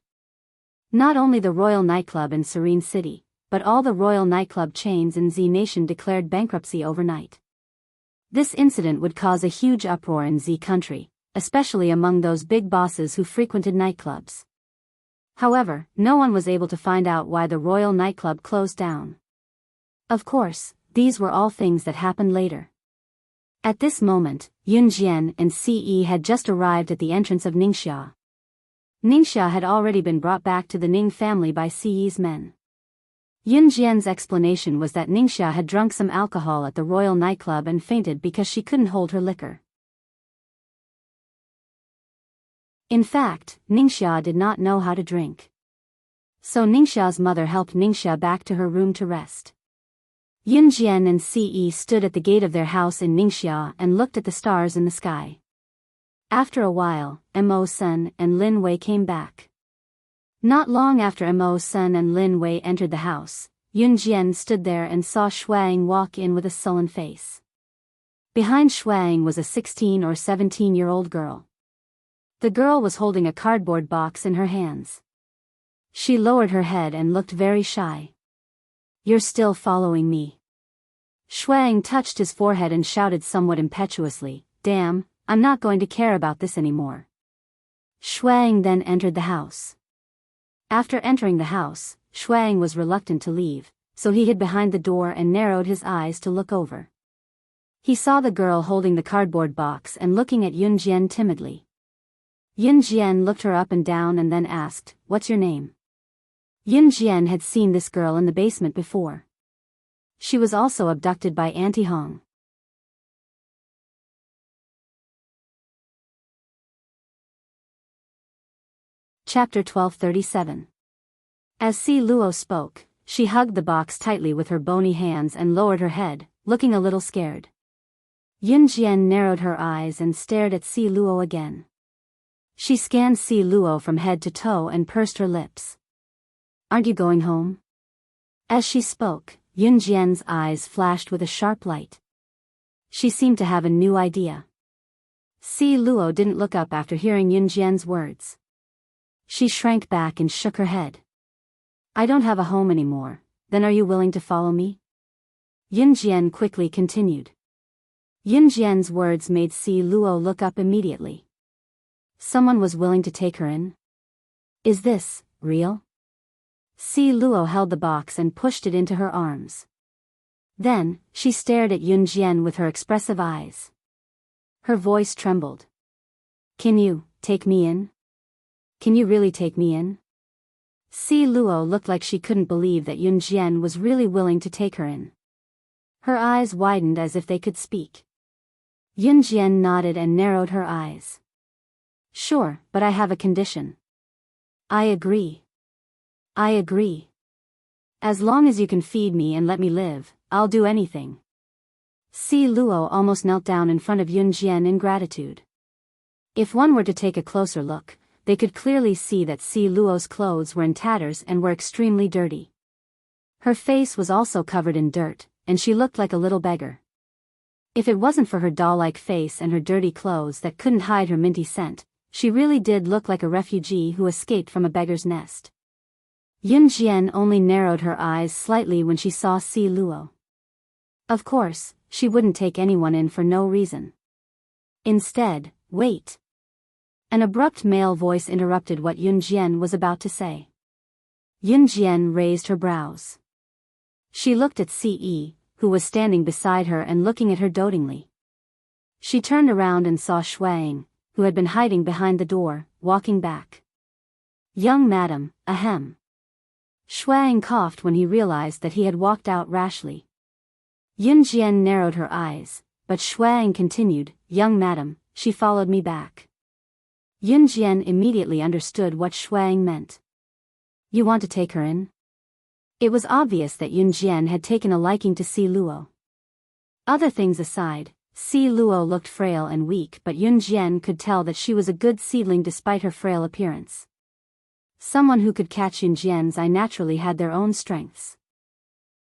Not only the Royal Nightclub in Serene City, but all the Royal Nightclub chains in Z Nation declared bankruptcy overnight. This incident would cause a huge uproar in Z country, especially among those big bosses who frequented nightclubs. However, no one was able to find out why the Royal Nightclub closed down. Of course, these were all things that happened later. At this moment, Yun Jian and Ce had just arrived at the entrance of Ningxia. Ningxia had already been brought back to the Ning family by Ce's men. Yun Jian's explanation was that Ningxia had drunk some alcohol at the Royal Nightclub and fainted because she couldn't hold her liquor. In fact, Ningxia did not know how to drink. So Ningxia's mother helped Ningxia back to her room to rest. Yun Jian and Ce stood at the gate of their house in Ningxia and looked at the stars in the sky. After a while, Mo Sen and Lin Wei came back. Not long after Mo Sen and Lin Wei entered the house, Yun Jian stood there and saw Shuang walk in with a sullen face. Behind Shuang was a 16 or 17-year-old girl. The girl was holding a cardboard box in her hands. She lowered her head and looked very shy. "You're still following me." Shuang touched his forehead and shouted somewhat impetuously, "Damn, I'm not going to care about this anymore." Shuang then entered the house. After entering the house, Shuang was reluctant to leave, so he hid behind the door and narrowed his eyes to look over. He saw the girl holding the cardboard box and looking at Yun Jian timidly. Yun Jian looked her up and down and then asked, "What's your name?" Yun Jian had seen this girl in the basement before. She was also abducted by Auntie Hong. Chapter 1237. As Si Luo spoke, she hugged the box tightly with her bony hands and lowered her head, looking a little scared. Yun Jian narrowed her eyes and stared at Si Luo again. She scanned Si Luo from head to toe and pursed her lips. "Aren't you going home?" As she spoke, Yun Jian's eyes flashed with a sharp light. She seemed to have a new idea. Si Luo didn't look up after hearing Yun Jian's words. She shrank back and shook her head. "I don't have a home anymore, then are you willing to follow me?" Yun Jian quickly continued. Yun Jian's words made Si Luo look up immediately. Someone was willing to take her in? Is this real? Si Luo held the box and pushed it into her arms. Then, she stared at Yun Jian with her expressive eyes. Her voice trembled. "Can you take me in? Can you really take me in?" Si Luo looked like she couldn't believe that Yun Jian was really willing to take her in. Her eyes widened as if they could speak. Yun Jian nodded and narrowed her eyes. "Sure, but I have a condition." "I agree. I agree. As long as you can feed me and let me live, I'll do anything." Si Luo almost knelt down in front of Yun Jian in gratitude. If one were to take a closer look, they could clearly see that Si Luo's clothes were in tatters and were extremely dirty. Her face was also covered in dirt, and she looked like a little beggar. If it wasn't for her doll-like face and her dirty clothes that couldn't hide her minty scent, she really did look like a refugee who escaped from a beggar's nest. Yun Jian only narrowed her eyes slightly when she saw Si Luo. Of course, she wouldn't take anyone in for no reason. Instead, wait. An abrupt male voice interrupted what Yun Jian was about to say. Yun Jian raised her brows. She looked at Ce, who was standing beside her and looking at her dotingly. She turned around and saw Shuang, who had been hiding behind the door, walking back. "Young madam, ahem." Shuang coughed when he realized that he had walked out rashly. Yunjian narrowed her eyes, but Shuang continued, "Young madam, she followed me back." Yunjian immediately understood what Shuang meant. "You want to take her in?" It was obvious that Yunjian had taken a liking to Si Luo. Other things aside, Si Luo looked frail and weak, but Yunjian could tell that she was a good seedling despite her frail appearance. Someone who could catch Yunjian's eye naturally had their own strengths.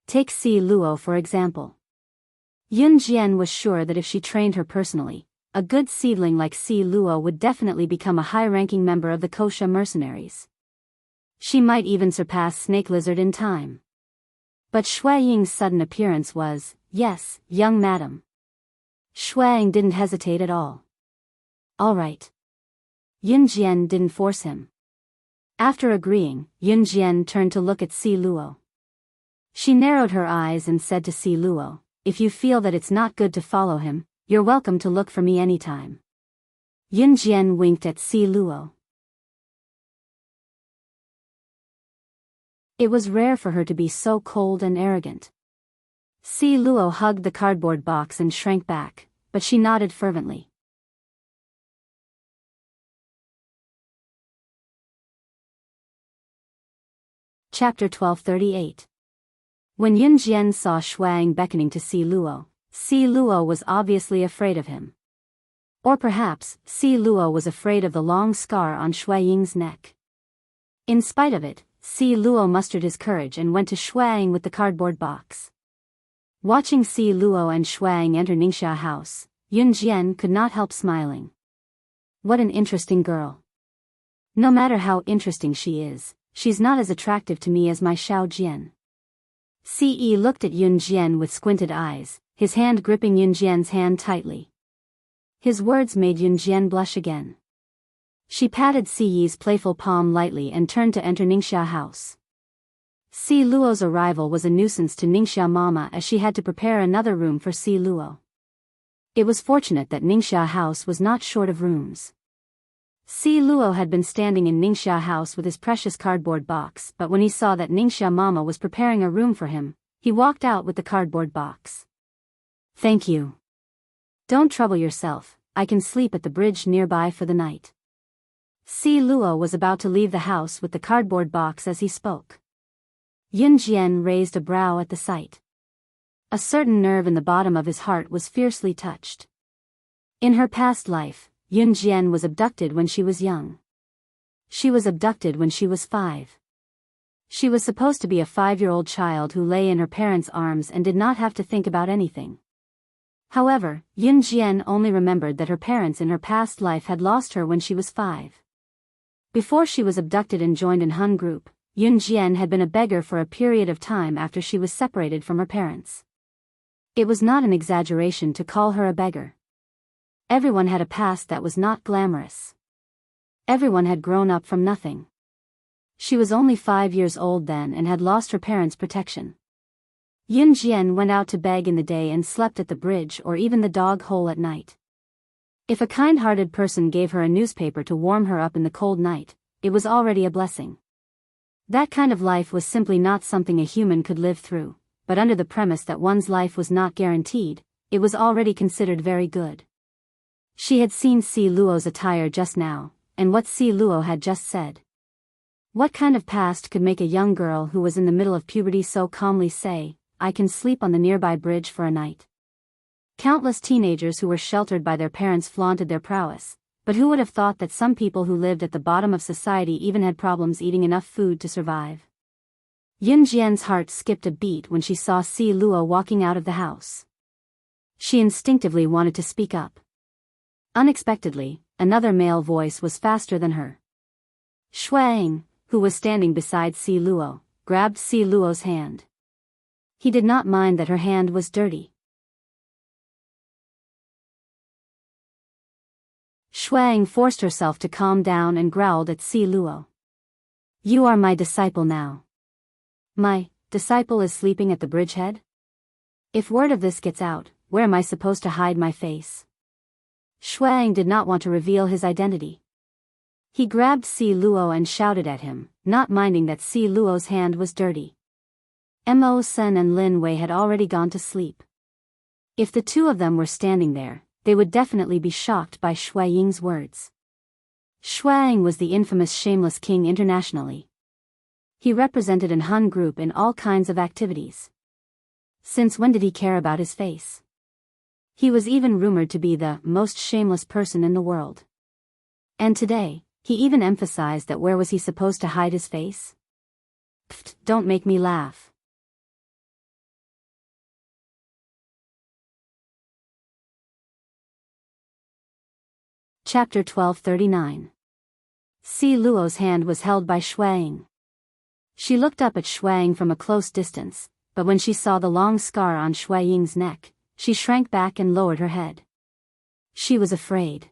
Take Si Luo for example. Yunjian was sure that if she trained her personally, a good seedling like Si Luo would definitely become a high-ranking member of the Kosha mercenaries. She might even surpass Snake Lizard in time. But Shuaying's sudden appearance was, "Yes, young madam." Shuaying didn't hesitate at all. "All right." Yunjian didn't force him. After agreeing, Yunjian turned to look at Si Luo. She narrowed her eyes and said to Si Luo, "If you feel that it's not good to follow him, you're welcome to look for me anytime." Yunjian winked at Si Luo. It was rare for her to be so cold and arrogant. Si Luo hugged the cardboard box and shrank back, but she nodded fervently. Chapter 1238. When Yunjian saw Shuang beckoning to Si Luo was obviously afraid of him. Or perhaps, Si Luo was afraid of the long scar on Shuaying's neck. In spite of it, Si Luo mustered his courage and went to Shuang with the cardboard box. Watching Si Luo and Shuang enter Ningxia house, Yunjian could not help smiling. What an interesting girl. No matter how interesting she is, she's not as attractive to me as my Xiao Jian. Ce looked at Yunjian with squinted eyes, his hand gripping Yunjian's hand tightly. His words made Yunjian blush again. She patted Ci's playful palm lightly and turned to enter Ningxia house. Si Luo's arrival was a nuisance to Ningxia Mama as she had to prepare another room for Si Luo. It was fortunate that Ningxia house was not short of rooms. Si Luo had been standing in Ningxia house with his precious cardboard box, but when he saw that Ningxia Mama was preparing a room for him, he walked out with the cardboard box. "Thank you. Don't trouble yourself, I can sleep at the bridge nearby for the night." Si Luo was about to leave the house with the cardboard box as he spoke. Yunjian raised a brow at the sight. A certain nerve in the bottom of his heart was fiercely touched. In her past life, Yunjian was abducted when she was young. She was abducted when she was 5. She was supposed to be a 5-year-old child who lay in her parents' arms and did not have to think about anything. However, Yunjian only remembered that her parents in her past life had lost her when she was 5. Before she was abducted and joined in Hun group, Yunjian had been a beggar for a period of time after she was separated from her parents. It was not an exaggeration to call her a beggar. Everyone had a past that was not glamorous. Everyone had grown up from nothing. She was only 5 years old then and had lost her parents' protection. Yunjian went out to beg in the day and slept at the bridge or even the dog hole at night. If a kind-hearted person gave her a newspaper to warm her up in the cold night, it was already a blessing. That kind of life was simply not something a human could live through, but under the premise that one's life was not guaranteed, it was already considered very good. She had seen Si Luo's attire just now, and what Si Luo had just said. What kind of past could make a young girl who was in the middle of puberty so calmly say, "I can sleep on the nearby bridge for a night"? Countless teenagers who were sheltered by their parents flaunted their prowess, but who would have thought that some people who lived at the bottom of society even had problems eating enough food to survive? Yunjian's heart skipped a beat when she saw Si Luo walking out of the house. She instinctively wanted to speak up. Unexpectedly, another male voice was faster than her. Shuang, who was standing beside Si Luo, grabbed Si Luo's hand. He did not mind that her hand was dirty. Shuang forced herself to calm down and growled at Si Luo. "You are my disciple now." "My disciple is sleeping at the bridgehead? If word of this gets out, where am I supposed to hide my face?" Shuang did not want to reveal his identity. He grabbed Si Luo and shouted at him, not minding that Si Luo's hand was dirty. Mo Sen and Lin Wei had already gone to sleep. If the two of them were standing there, they would definitely be shocked by Shui Ying's words. Shuang was the infamous shameless king internationally. He represented an Han group in all kinds of activities. Since when did he care about his face? He was even rumored to be the most shameless person in the world. And today, he even emphasized that where was he supposed to hide his face? Pfft, don't make me laugh. Chapter 1239. Si Luo's hand was held by Shuang. She looked up at Shuang from a close distance, but when she saw the long scar on Shui Ying's neck, she shrank back and lowered her head. She was afraid.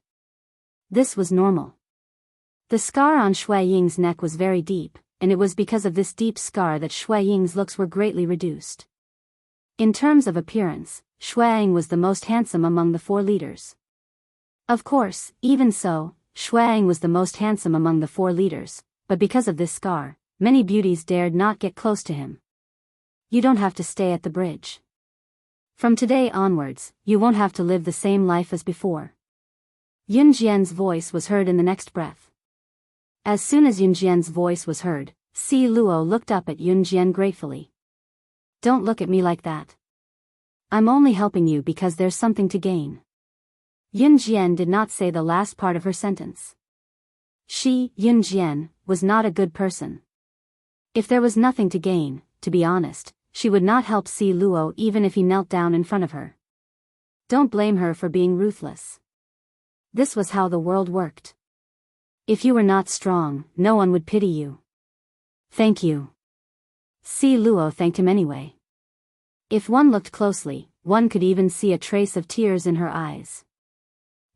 This was normal. The scar on Shui Ying's neck was very deep, and it was because of this deep scar that Shui Ying's looks were greatly reduced. In terms of appearance, Shuang was the most handsome among the four leaders. Of course, even so, Shuang was the most handsome among the four leaders, but because of this scar, many beauties dared not get close to him. You don't have to stay at the bridge. From today onwards, you won't have to live the same life as before. Yun Jian's voice was heard in the next breath. As soon as Yun Jian's voice was heard, Si Luo looked up at Yun Jian gratefully. Don't look at me like that. I'm only helping you because there's something to gain. Yun Jian did not say the last part of her sentence. She, Yun Jian, was not a good person. If there was nothing to gain, to be honest, she would not help Si Luo even if he knelt down in front of her. Don't blame her for being ruthless. This was how the world worked. If you were not strong, no one would pity you. Thank you. Si Luo thanked him anyway. If one looked closely, one could even see a trace of tears in her eyes.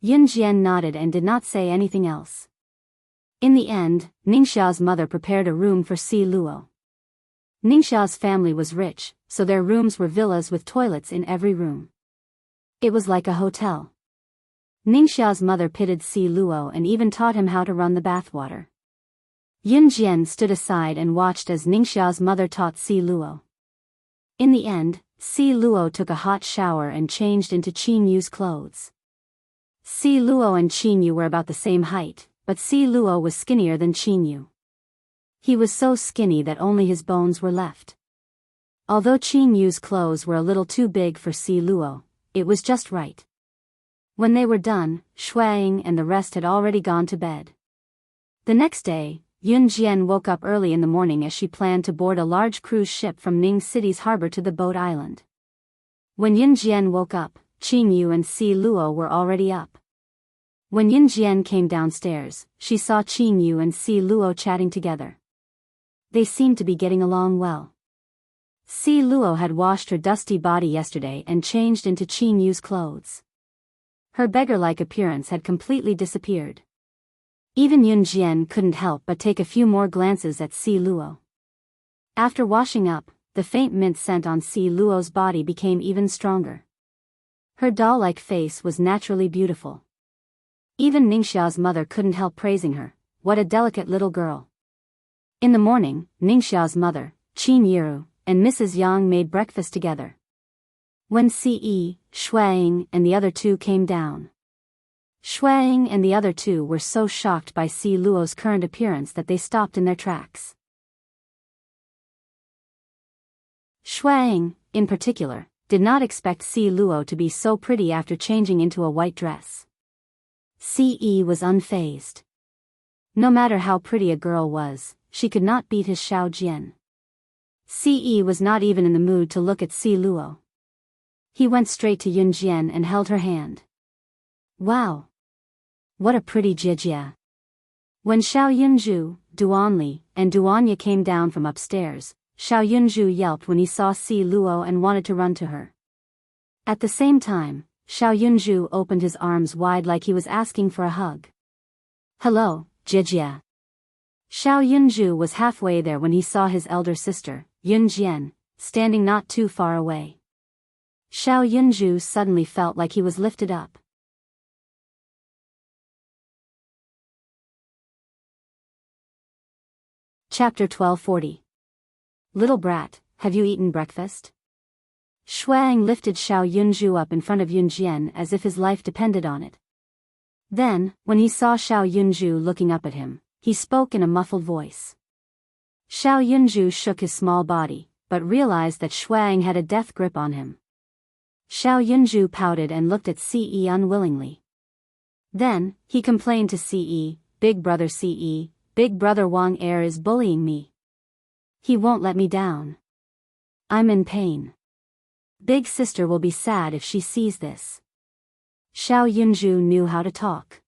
Yun Jian nodded and did not say anything else. In the end, Ningxia's mother prepared a room for Si Luo. Ningxia's family was rich, so their rooms were villas with toilets in every room. It was like a hotel. Ningxia's mother pitied Si Luo and even taught him how to run the bathwater. Yun Jian stood aside and watched as Ningxia's mother taught Si Luo. In the end, Si Luo took a hot shower and changed into Qin Yu's clothes. Si Luo and Qin Yu were about the same height, but Si Luo was skinnier than Qin Yu. He was so skinny that only his bones were left. Although Qin Yu's clothes were a little too big for Si Luo, it was just right. When they were done, Shuang and the rest had already gone to bed. The next day, Yun Jian woke up early in the morning as she planned to board a large cruise ship from Ning City's harbor to the boat island. When Yun Jian woke up, Qin Yu and Si Luo were already up. When Yun Jian came downstairs, she saw Qin Yu and Si Luo chatting together. They seemed to be getting along well. Si Luo had washed her dusty body yesterday and changed into Qin Yu's clothes. Her beggar-like appearance had completely disappeared. Even Yun Jian couldn't help but take a few more glances at Si Luo. After washing up, the faint mint scent on Si Luo's body became even stronger. Her doll-like face was naturally beautiful. Even Ningxia's mother couldn't help praising her. What a delicate little girl. In the morning, Ningxia's mother, Qin Yiru, and Mrs. Yang made breakfast together. When Ce, Shuang and the other two came down, Shuang and the other two were so shocked by Si Luo's current appearance that they stopped in their tracks. Shuang, in particular, did not expect Si Luo to be so pretty after changing into a white dress. Ce was unfazed. No matter how pretty a girl was, she could not beat his Xiao Jian. Ce was not even in the mood to look at Si Luo. He went straight to Yun Jian and held her hand. Wow! What a pretty Jijia! When Xiao Yunzhu, Duanli, and Duanya came down from upstairs, Xiao Yunzhu yelped when he saw Si Luo and wanted to run to her. At the same time, Xiao Yunzhu opened his arms wide like he was asking for a hug. Hello, Jijia. Xiao Yunzhu was halfway there when he saw his elder sister, Yun Jian, standing not too far away. Xiao Yunzhu suddenly felt like he was lifted up. Chapter 1240. Little brat, have you eaten breakfast? Shuang lifted Xiao Yunzhu up in front of Yunjian as if his life depended on it. Then, when he saw Xiao Yunzhu looking up at him, he spoke in a muffled voice. Xiao Yunzhu shook his small body, but realized that Shuang had a death grip on him. Xiao Yunzhu pouted and looked at Ce unwillingly. Then, he complained to Ce, Big brother Ce, Big brother Wang Er is bullying me. He won't let me down. I'm in pain. Big sister will be sad if she sees this. Xiao Yunzhu knew how to talk.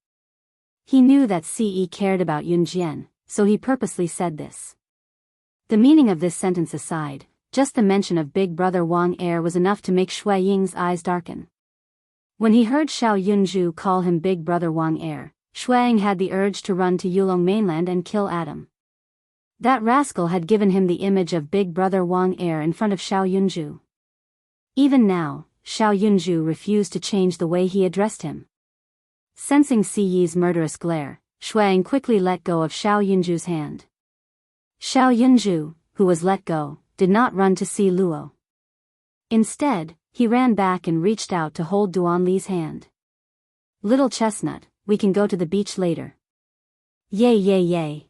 He knew that Ce cared about Yunjian, so he purposely said this. The meaning of this sentence aside, just the mention of Big brother Wang Er was enough to make Shui Ying's eyes darken. When he heard Xiao Yunzhu call him Big brother Wang Er, Shuang had the urge to run to Yulong mainland and kill Adam. That rascal had given him the image of Big brother Wang Er in front of Xiao Yunzhu. Even now, Xiao Yunzhu refused to change the way he addressed him. Sensing Ce's murderous glare, Shuang quickly let go of Xiao Yunzhu's hand. Xiao Yunzhu, who was let go, did not run to see Luo. Instead, he ran back and reached out to hold Duan Li's hand. Little chestnut, we can go to the beach later. Yay yay yay.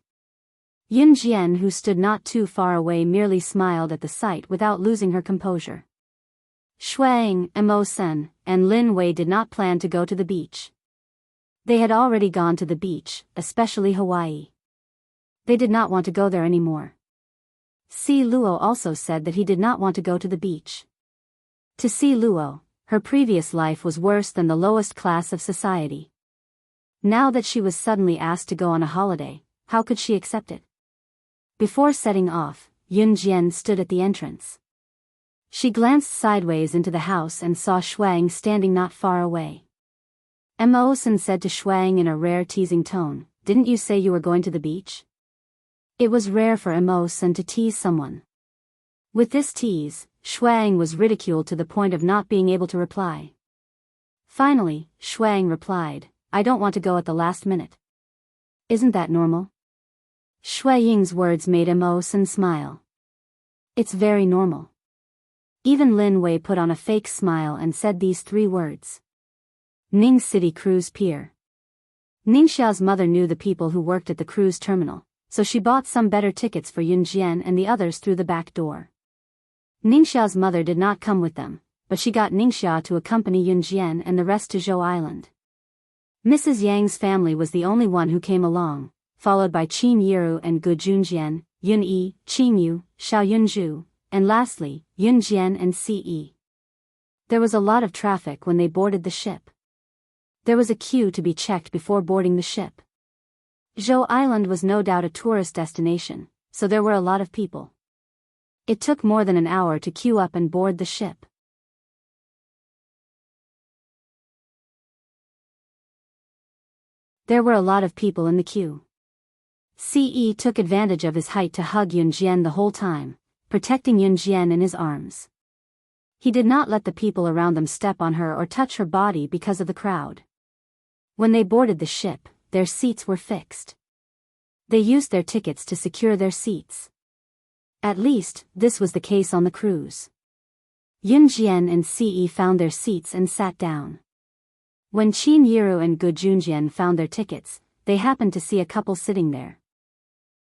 Yunjian, who stood not too far away, merely smiled at the sight without losing her composure. Shuang, Mo Sen, and Lin Wei did not plan to go to the beach. They had already gone to the beach, especially Hawaii. They did not want to go there anymore. Si Luo also said that he did not want to go to the beach. To Si Luo, her previous life was worse than the lowest class of society. Now that she was suddenly asked to go on a holiday, how could she accept it? Before setting off, Yunjian stood at the entrance. She glanced sideways into the house and saw Shuang standing not far away. Mo Sen said to Shuang in a rare teasing tone, "Didn't you say you were going to the beach?" It was rare for Mo Sen to tease someone. With this tease, Shuang was ridiculed to the point of not being able to reply. Finally, Shuang replied, "I don't want to go at the last minute." Isn't that normal? Shui Ying's words made Mo Sen smile. It's very normal. Even Lin Wei put on a fake smile and said these 3 words. Ning City Cruise Pier. Ningxia's mother knew the people who worked at the cruise terminal, so she bought some better tickets for Yunjian and the others through the back door. Ningxia's mother did not come with them, but she got Ningxia to accompany Yunjian and the rest to Zhou Island. Mrs. Yang's family was the only one who came along, followed by Qin Yiru and Gu Junjian, Yun Yi, Qin Yu, Xiao Yunzhu, and lastly, Yunjian and Ce. There was a lot of traffic when they boarded the ship. There was a queue to be checked before boarding the ship. Zhou Island was no doubt a tourist destination, so there were a lot of people. It took more than an hour to queue up and board the ship. There were a lot of people in the queue. Ce took advantage of his height to hug Yunjian the whole time, protecting Yunjian in his arms. He did not let the people around them step on her or touch her body because of the crowd. When they boarded the ship, their seats were fixed. They used their tickets to secure their seats. At least, this was the case on the cruise. Yunjian and Ce found their seats and sat down. When Qin Yiru and Gu Junjian found their tickets, they happened to see a couple sitting there.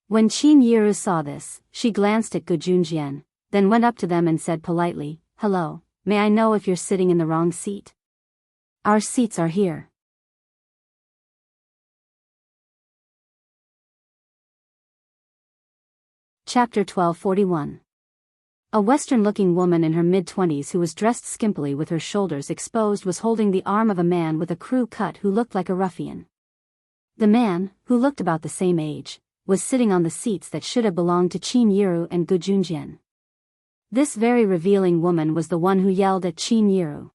When Qin Yiru saw this, she glanced at Gu Junjian, then went up to them and said politely, "Hello, may I know if you're sitting in the wrong seat?" "Our seats are here." Chapter 1241. A Western-looking woman in her mid-20s who was dressed skimpily with her shoulders exposed was holding the arm of a man with a crew cut who looked like a ruffian. The man, who looked about the same age, was sitting on the seats that should have belonged to Qin Yiru and Gu Junjian. This very revealing woman was the one who yelled at Qin Yiru.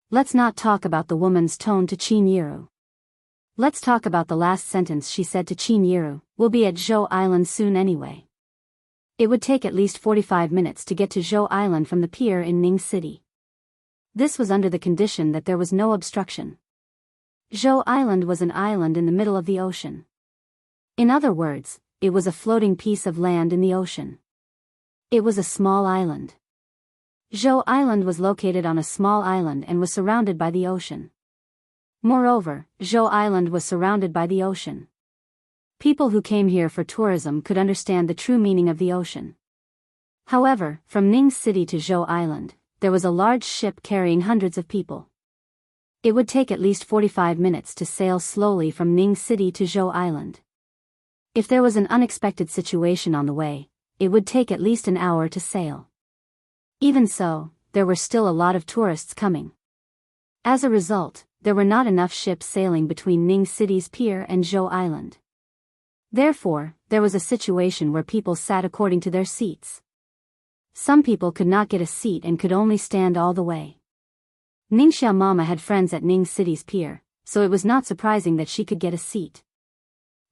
Let's not talk about the woman's tone to Qin Yiru. Let's talk about the last sentence she said to Qin Yiru, "We'll be at Zhou Island soon anyway." It would take at least 45 minutes to get to Zhou Island from the pier in Ning City. This was under the condition that there was no obstruction. Zhou Island was an island in the middle of the ocean. In other words, it was a floating piece of land in the ocean. It was a small island. Zhou Island was located on a small island and was surrounded by the ocean. Moreover, Zhou Island was surrounded by the ocean. People who came here for tourism could understand the true meaning of the ocean. However, from Ning City to Zhou Island, there was a large ship carrying hundreds of people. It would take at least 45 minutes to sail slowly from Ning City to Zhou Island. If there was an unexpected situation on the way, it would take at least an hour to sail. Even so, there were still a lot of tourists coming. As a result, there were not enough ships sailing between Ning City's pier and Zhou Island. Therefore, there was a situation where people sat according to their seats. Some people could not get a seat and could only stand all the way. Ningxia Mama had friends at Ning City's pier, so it was not surprising that she could get a seat.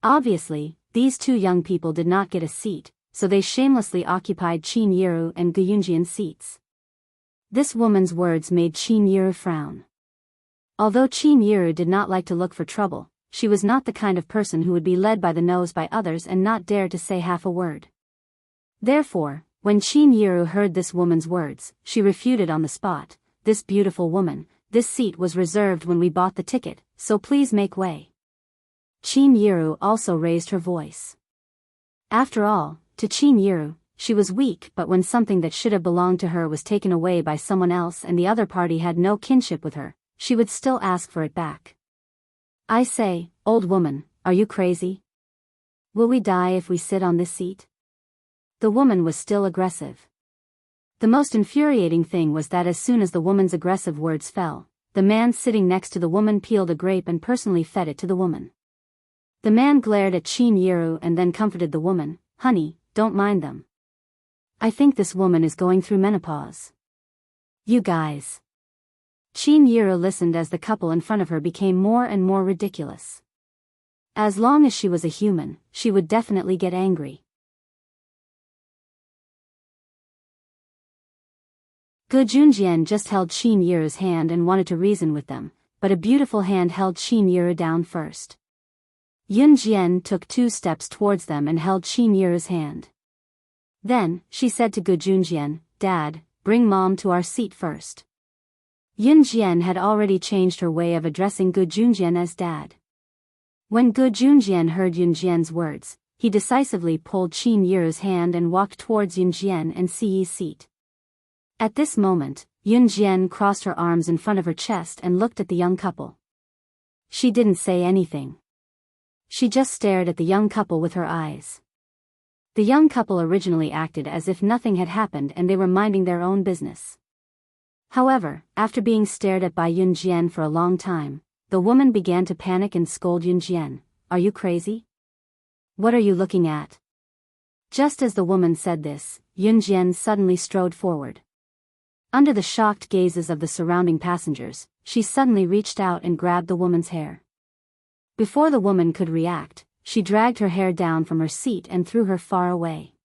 Obviously, these two young people did not get a seat, so they shamelessly occupied Qin Yiru and Gu Yunjian's seats. This woman's words made Qin Yiru frown. Although Qin Yiru did not like to look for trouble, she was not the kind of person who would be led by the nose by others and not dare to say half a word. Therefore, when Qin Yiru heard this woman's words, she refuted on the spot, "This beautiful woman, this seat was reserved when we bought the ticket, so please make way." Qin Yiru also raised her voice. After all, to Qin Yiru, she was weak, but when something that should have belonged to her was taken away by someone else and the other party had no kinship with her, she would still ask for it back. "I say, old woman, are you crazy? Will we die if we sit on this seat?" The woman was still aggressive. The most infuriating thing was that as soon as the woman's aggressive words fell, the man sitting next to the woman peeled a grape and personally fed it to the woman. The man glared at Qin Yiru and then comforted the woman, "Honey, don't mind them. I think this woman is going through menopause. You guys." Qin Yiru listened as the couple in front of her became more and more ridiculous. As long as she was a human, she would definitely get angry. Gu Junjian just held Qin Yiru's hand and wanted to reason with them, but a beautiful hand held Qin Yiru down first. Yun Jian took 2 steps towards them and held Qin Yiru's hand. Then, she said to Gu Junjian, "Dad, bring Mom to our seat first." Yun Jian had already changed her way of addressing Gu Junjian as Dad. When Gu Junjian heard Yun Jian's words, he decisively pulled Qin Yiru's hand and walked towards Yun Jian and Siyi's seat. At this moment, Yun Jian crossed her arms in front of her chest and looked at the young couple. She didn't say anything. She just stared at the young couple with her eyes. The young couple originally acted as if nothing had happened and they were minding their own business. However, after being stared at by Yun Jian for a long time, the woman began to panic and scold Yun Jian, "Are you crazy? What are you looking at?" Just as the woman said this, Yun Jian suddenly strode forward. Under the shocked gazes of the surrounding passengers, she suddenly reached out and grabbed the woman's hair. Before the woman could react, she dragged her hair down from her seat and threw her far away.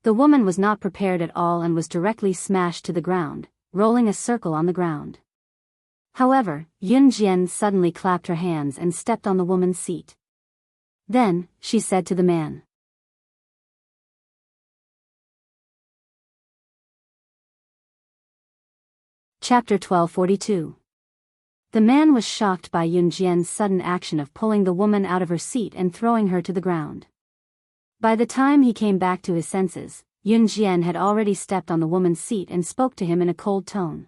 The woman was not prepared at all and was directly smashed to the ground, rolling a circle on the ground. However, Yun Jian suddenly clapped her hands and stepped on the woman's seat. Then, she said to the man, Chapter 1242. The man was shocked by Yun Jian's sudden action of pulling the woman out of her seat and throwing her to the ground. By the time he came back to his senses, Yun Jian had already stepped on the woman's seat and spoke to him in a cold tone.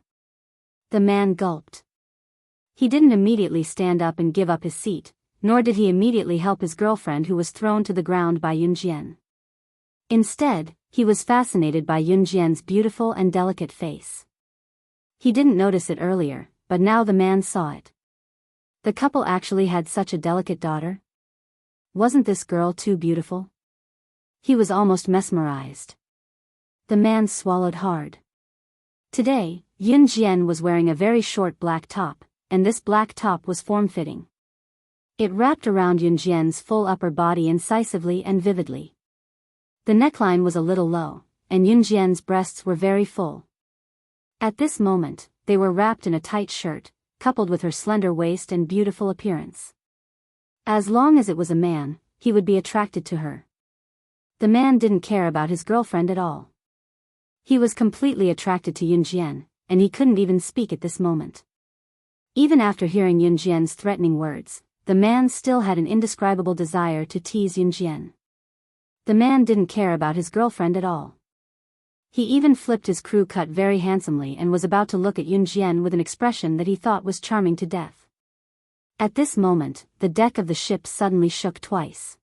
The man gulped. He didn't immediately stand up and give up his seat, nor did he immediately help his girlfriend who was thrown to the ground by Yun Jian. Instead, he was fascinated by Yun Jian's beautiful and delicate face. He didn't notice it earlier, but now the man saw it. The couple actually had such a delicate daughter? Wasn't this girl too beautiful? He was almost mesmerized. The man swallowed hard. Today, Yun Jian was wearing a very short black top, and this black top was form-fitting. It wrapped around Yun Jian's full upper body incisively and vividly. The neckline was a little low, and Yun Jian's breasts were very full. At this moment, they were wrapped in a tight shirt, coupled with her slender waist and beautiful appearance. As long as it was a man, he would be attracted to her. The man didn't care about his girlfriend at all. He was completely attracted to Yunjian, and he couldn't even speak at this moment. Even after hearing Yunjian's threatening words, the man still had an indescribable desire to tease Yunjian. The man didn't care about his girlfriend at all. He even flipped his crew cut very handsomely and was about to look at Yunjian with an expression that he thought was charming to death. At this moment, the deck of the ship suddenly shook twice.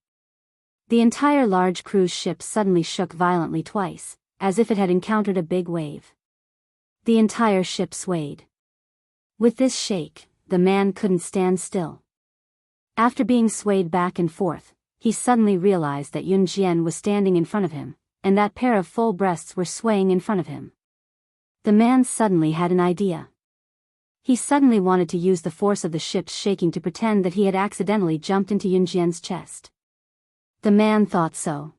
The entire large cruise ship suddenly shook violently twice, as if it had encountered a big wave. The entire ship swayed. With this shake, the man couldn't stand still. After being swayed back and forth, he suddenly realized that Yunjian was standing in front of him, and that pair of full breasts were swaying in front of him. The man suddenly had an idea. He suddenly wanted to use the force of the ship's shaking to pretend that he had accidentally jumped into Yunjian's chest. The man thought so.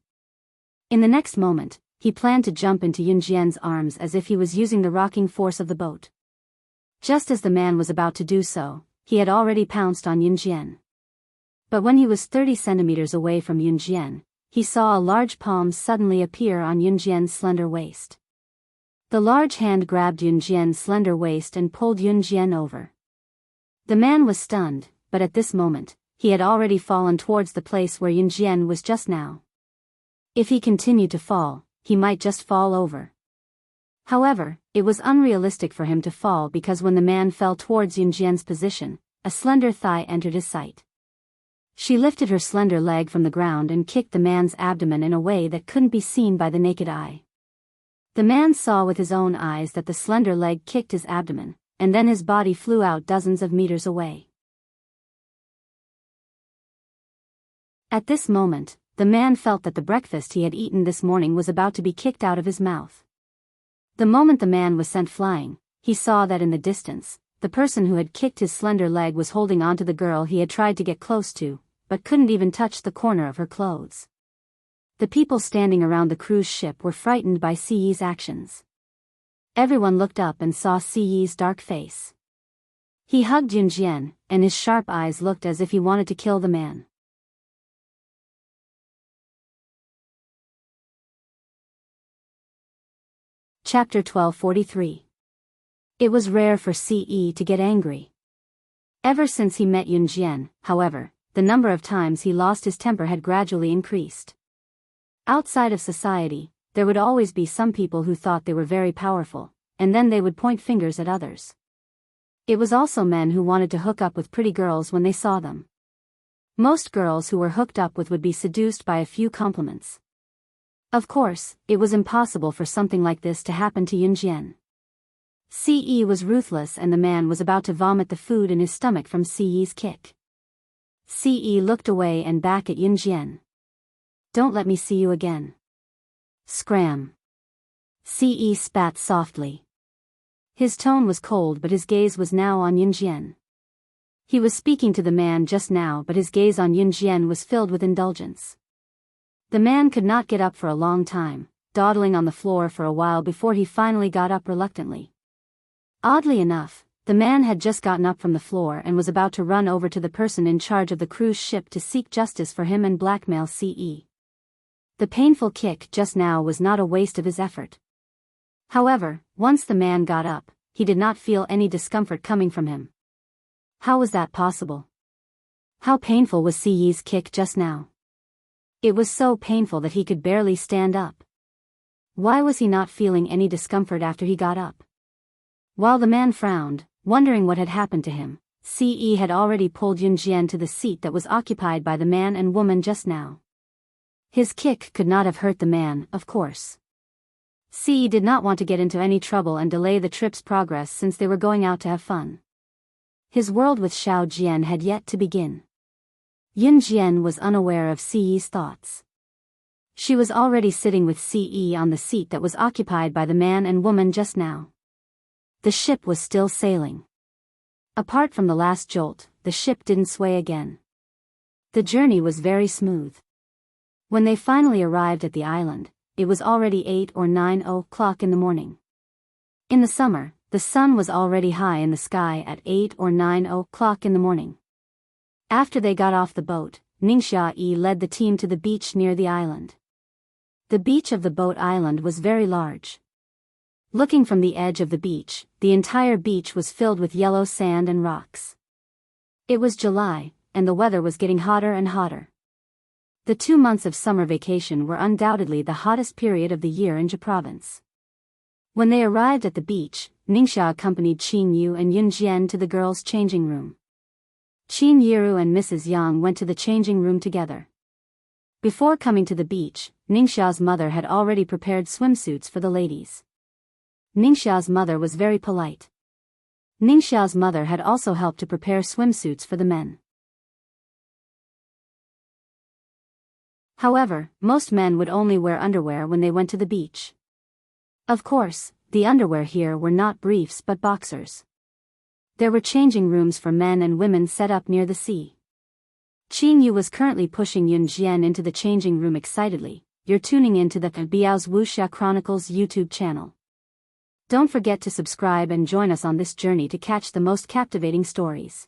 In the next moment, he planned to jump into Yunjian's arms as if he was using the rocking force of the boat. Just as the man was about to do so, he had already pounced on Yunjian. But when he was 30 centimeters away from Yunjian, he saw a large palm suddenly appear on Yunjian's slender waist. The large hand grabbed Yunjian's slender waist and pulled Yunjian over. The man was stunned, but at this moment, he had already fallen towards the place where Yunjian was just now. If he continued to fall, he might just fall over. However, it was unrealistic for him to fall because when the man fell towards Yunjian's position, a slender thigh entered his sight. She lifted her slender leg from the ground and kicked the man's abdomen in a way that couldn't be seen by the naked eye. The man saw with his own eyes that the slender leg kicked his abdomen, and then his body flew out dozens of meters away. At this moment, the man felt that the breakfast he had eaten this morning was about to be kicked out of his mouth. The moment the man was sent flying, he saw that in the distance, the person who had kicked his slender leg was holding onto the girl he had tried to get close to, but couldn't even touch the corner of her clothes. The people standing around the cruise ship were frightened by Siyi's actions. Everyone looked up and saw Siyi's dark face. He hugged Yunjian, and his sharp eyes looked as if he wanted to kill the man. Chapter 1243. It was rare for Siyi to get angry. Ever since he met Yunjian, however, the number of times he lost his temper had gradually increased. Outside of society, there would always be some people who thought they were very powerful, and then they would point fingers at others. It was also men who wanted to hook up with pretty girls when they saw them. Most girls who were hooked up with would be seduced by a few compliments. Of course, it was impossible for something like this to happen to Yunjian. Siyi was ruthless and the man was about to vomit the food in his stomach from Siyi's kick. Siyi looked away and back at Yunjian. "Don't let me see you again." Scram. Siyi spat softly. His tone was cold but his gaze was now on Yunjian. He was speaking to the man just now but his gaze on Yunjian was filled with indulgence. The man could not get up for a long time, dawdling on the floor for a while before he finally got up reluctantly. Oddly enough, the man had just gotten up from the floor and was about to run over to the person in charge of the cruise ship to seek justice for him and blackmail Siyi. The painful kick just now was not a waste of his effort. However, once the man got up, he did not feel any discomfort coming from him. How was that possible? How painful was Siyi's kick just now? It was so painful that he could barely stand up. Why was he not feeling any discomfort after he got up? While the man frowned, wondering what had happened to him, Siyi had already pulled Yunjian to the seat that was occupied by the man and woman just now. His kick could not have hurt the man, of course. Siyi did not want to get into any trouble and delay the trip's progress since they were going out to have fun. His world with Xiao Jian had yet to begin. Yunjian was unaware of Siyi's thoughts. She was already sitting with Siyi on the seat that was occupied by the man and woman just now. The ship was still sailing. Apart from the last jolt, the ship didn't sway again. The journey was very smooth. When they finally arrived at the island, it was already 8 or 9 o'clock in the morning. In the summer, the sun was already high in the sky at 8 or 9 o'clock in the morning. After they got off the boat, Ningxia Yi led the team to the beach near the island. The beach of the boat island was very large. Looking from the edge of the beach, the entire beach was filled with yellow sand and rocks. It was July, and the weather was getting hotter and hotter. The 2 months of summer vacation were undoubtedly the hottest period of the year in Zhe province. When they arrived at the beach, Ningxia accompanied Qin Yu and Yun Jian to the girls' changing room. Qin Yiru and Mrs. Yang went to the changing room together. Before coming to the beach, Ningxia's mother had already prepared swimsuits for the ladies. Ningxia's mother was very polite. Ningxia's mother had also helped to prepare swimsuits for the men. However, most men would only wear underwear when they went to the beach. Of course, the underwear here were not briefs but boxers. There were changing rooms for men and women set up near the sea. Qin Yu was currently pushing Yun Jian into the changing room excitedly. You're tuning into the Biyao's Wuxia Chronicles YouTube channel. Don't forget to subscribe and join us on this journey to catch the most captivating stories.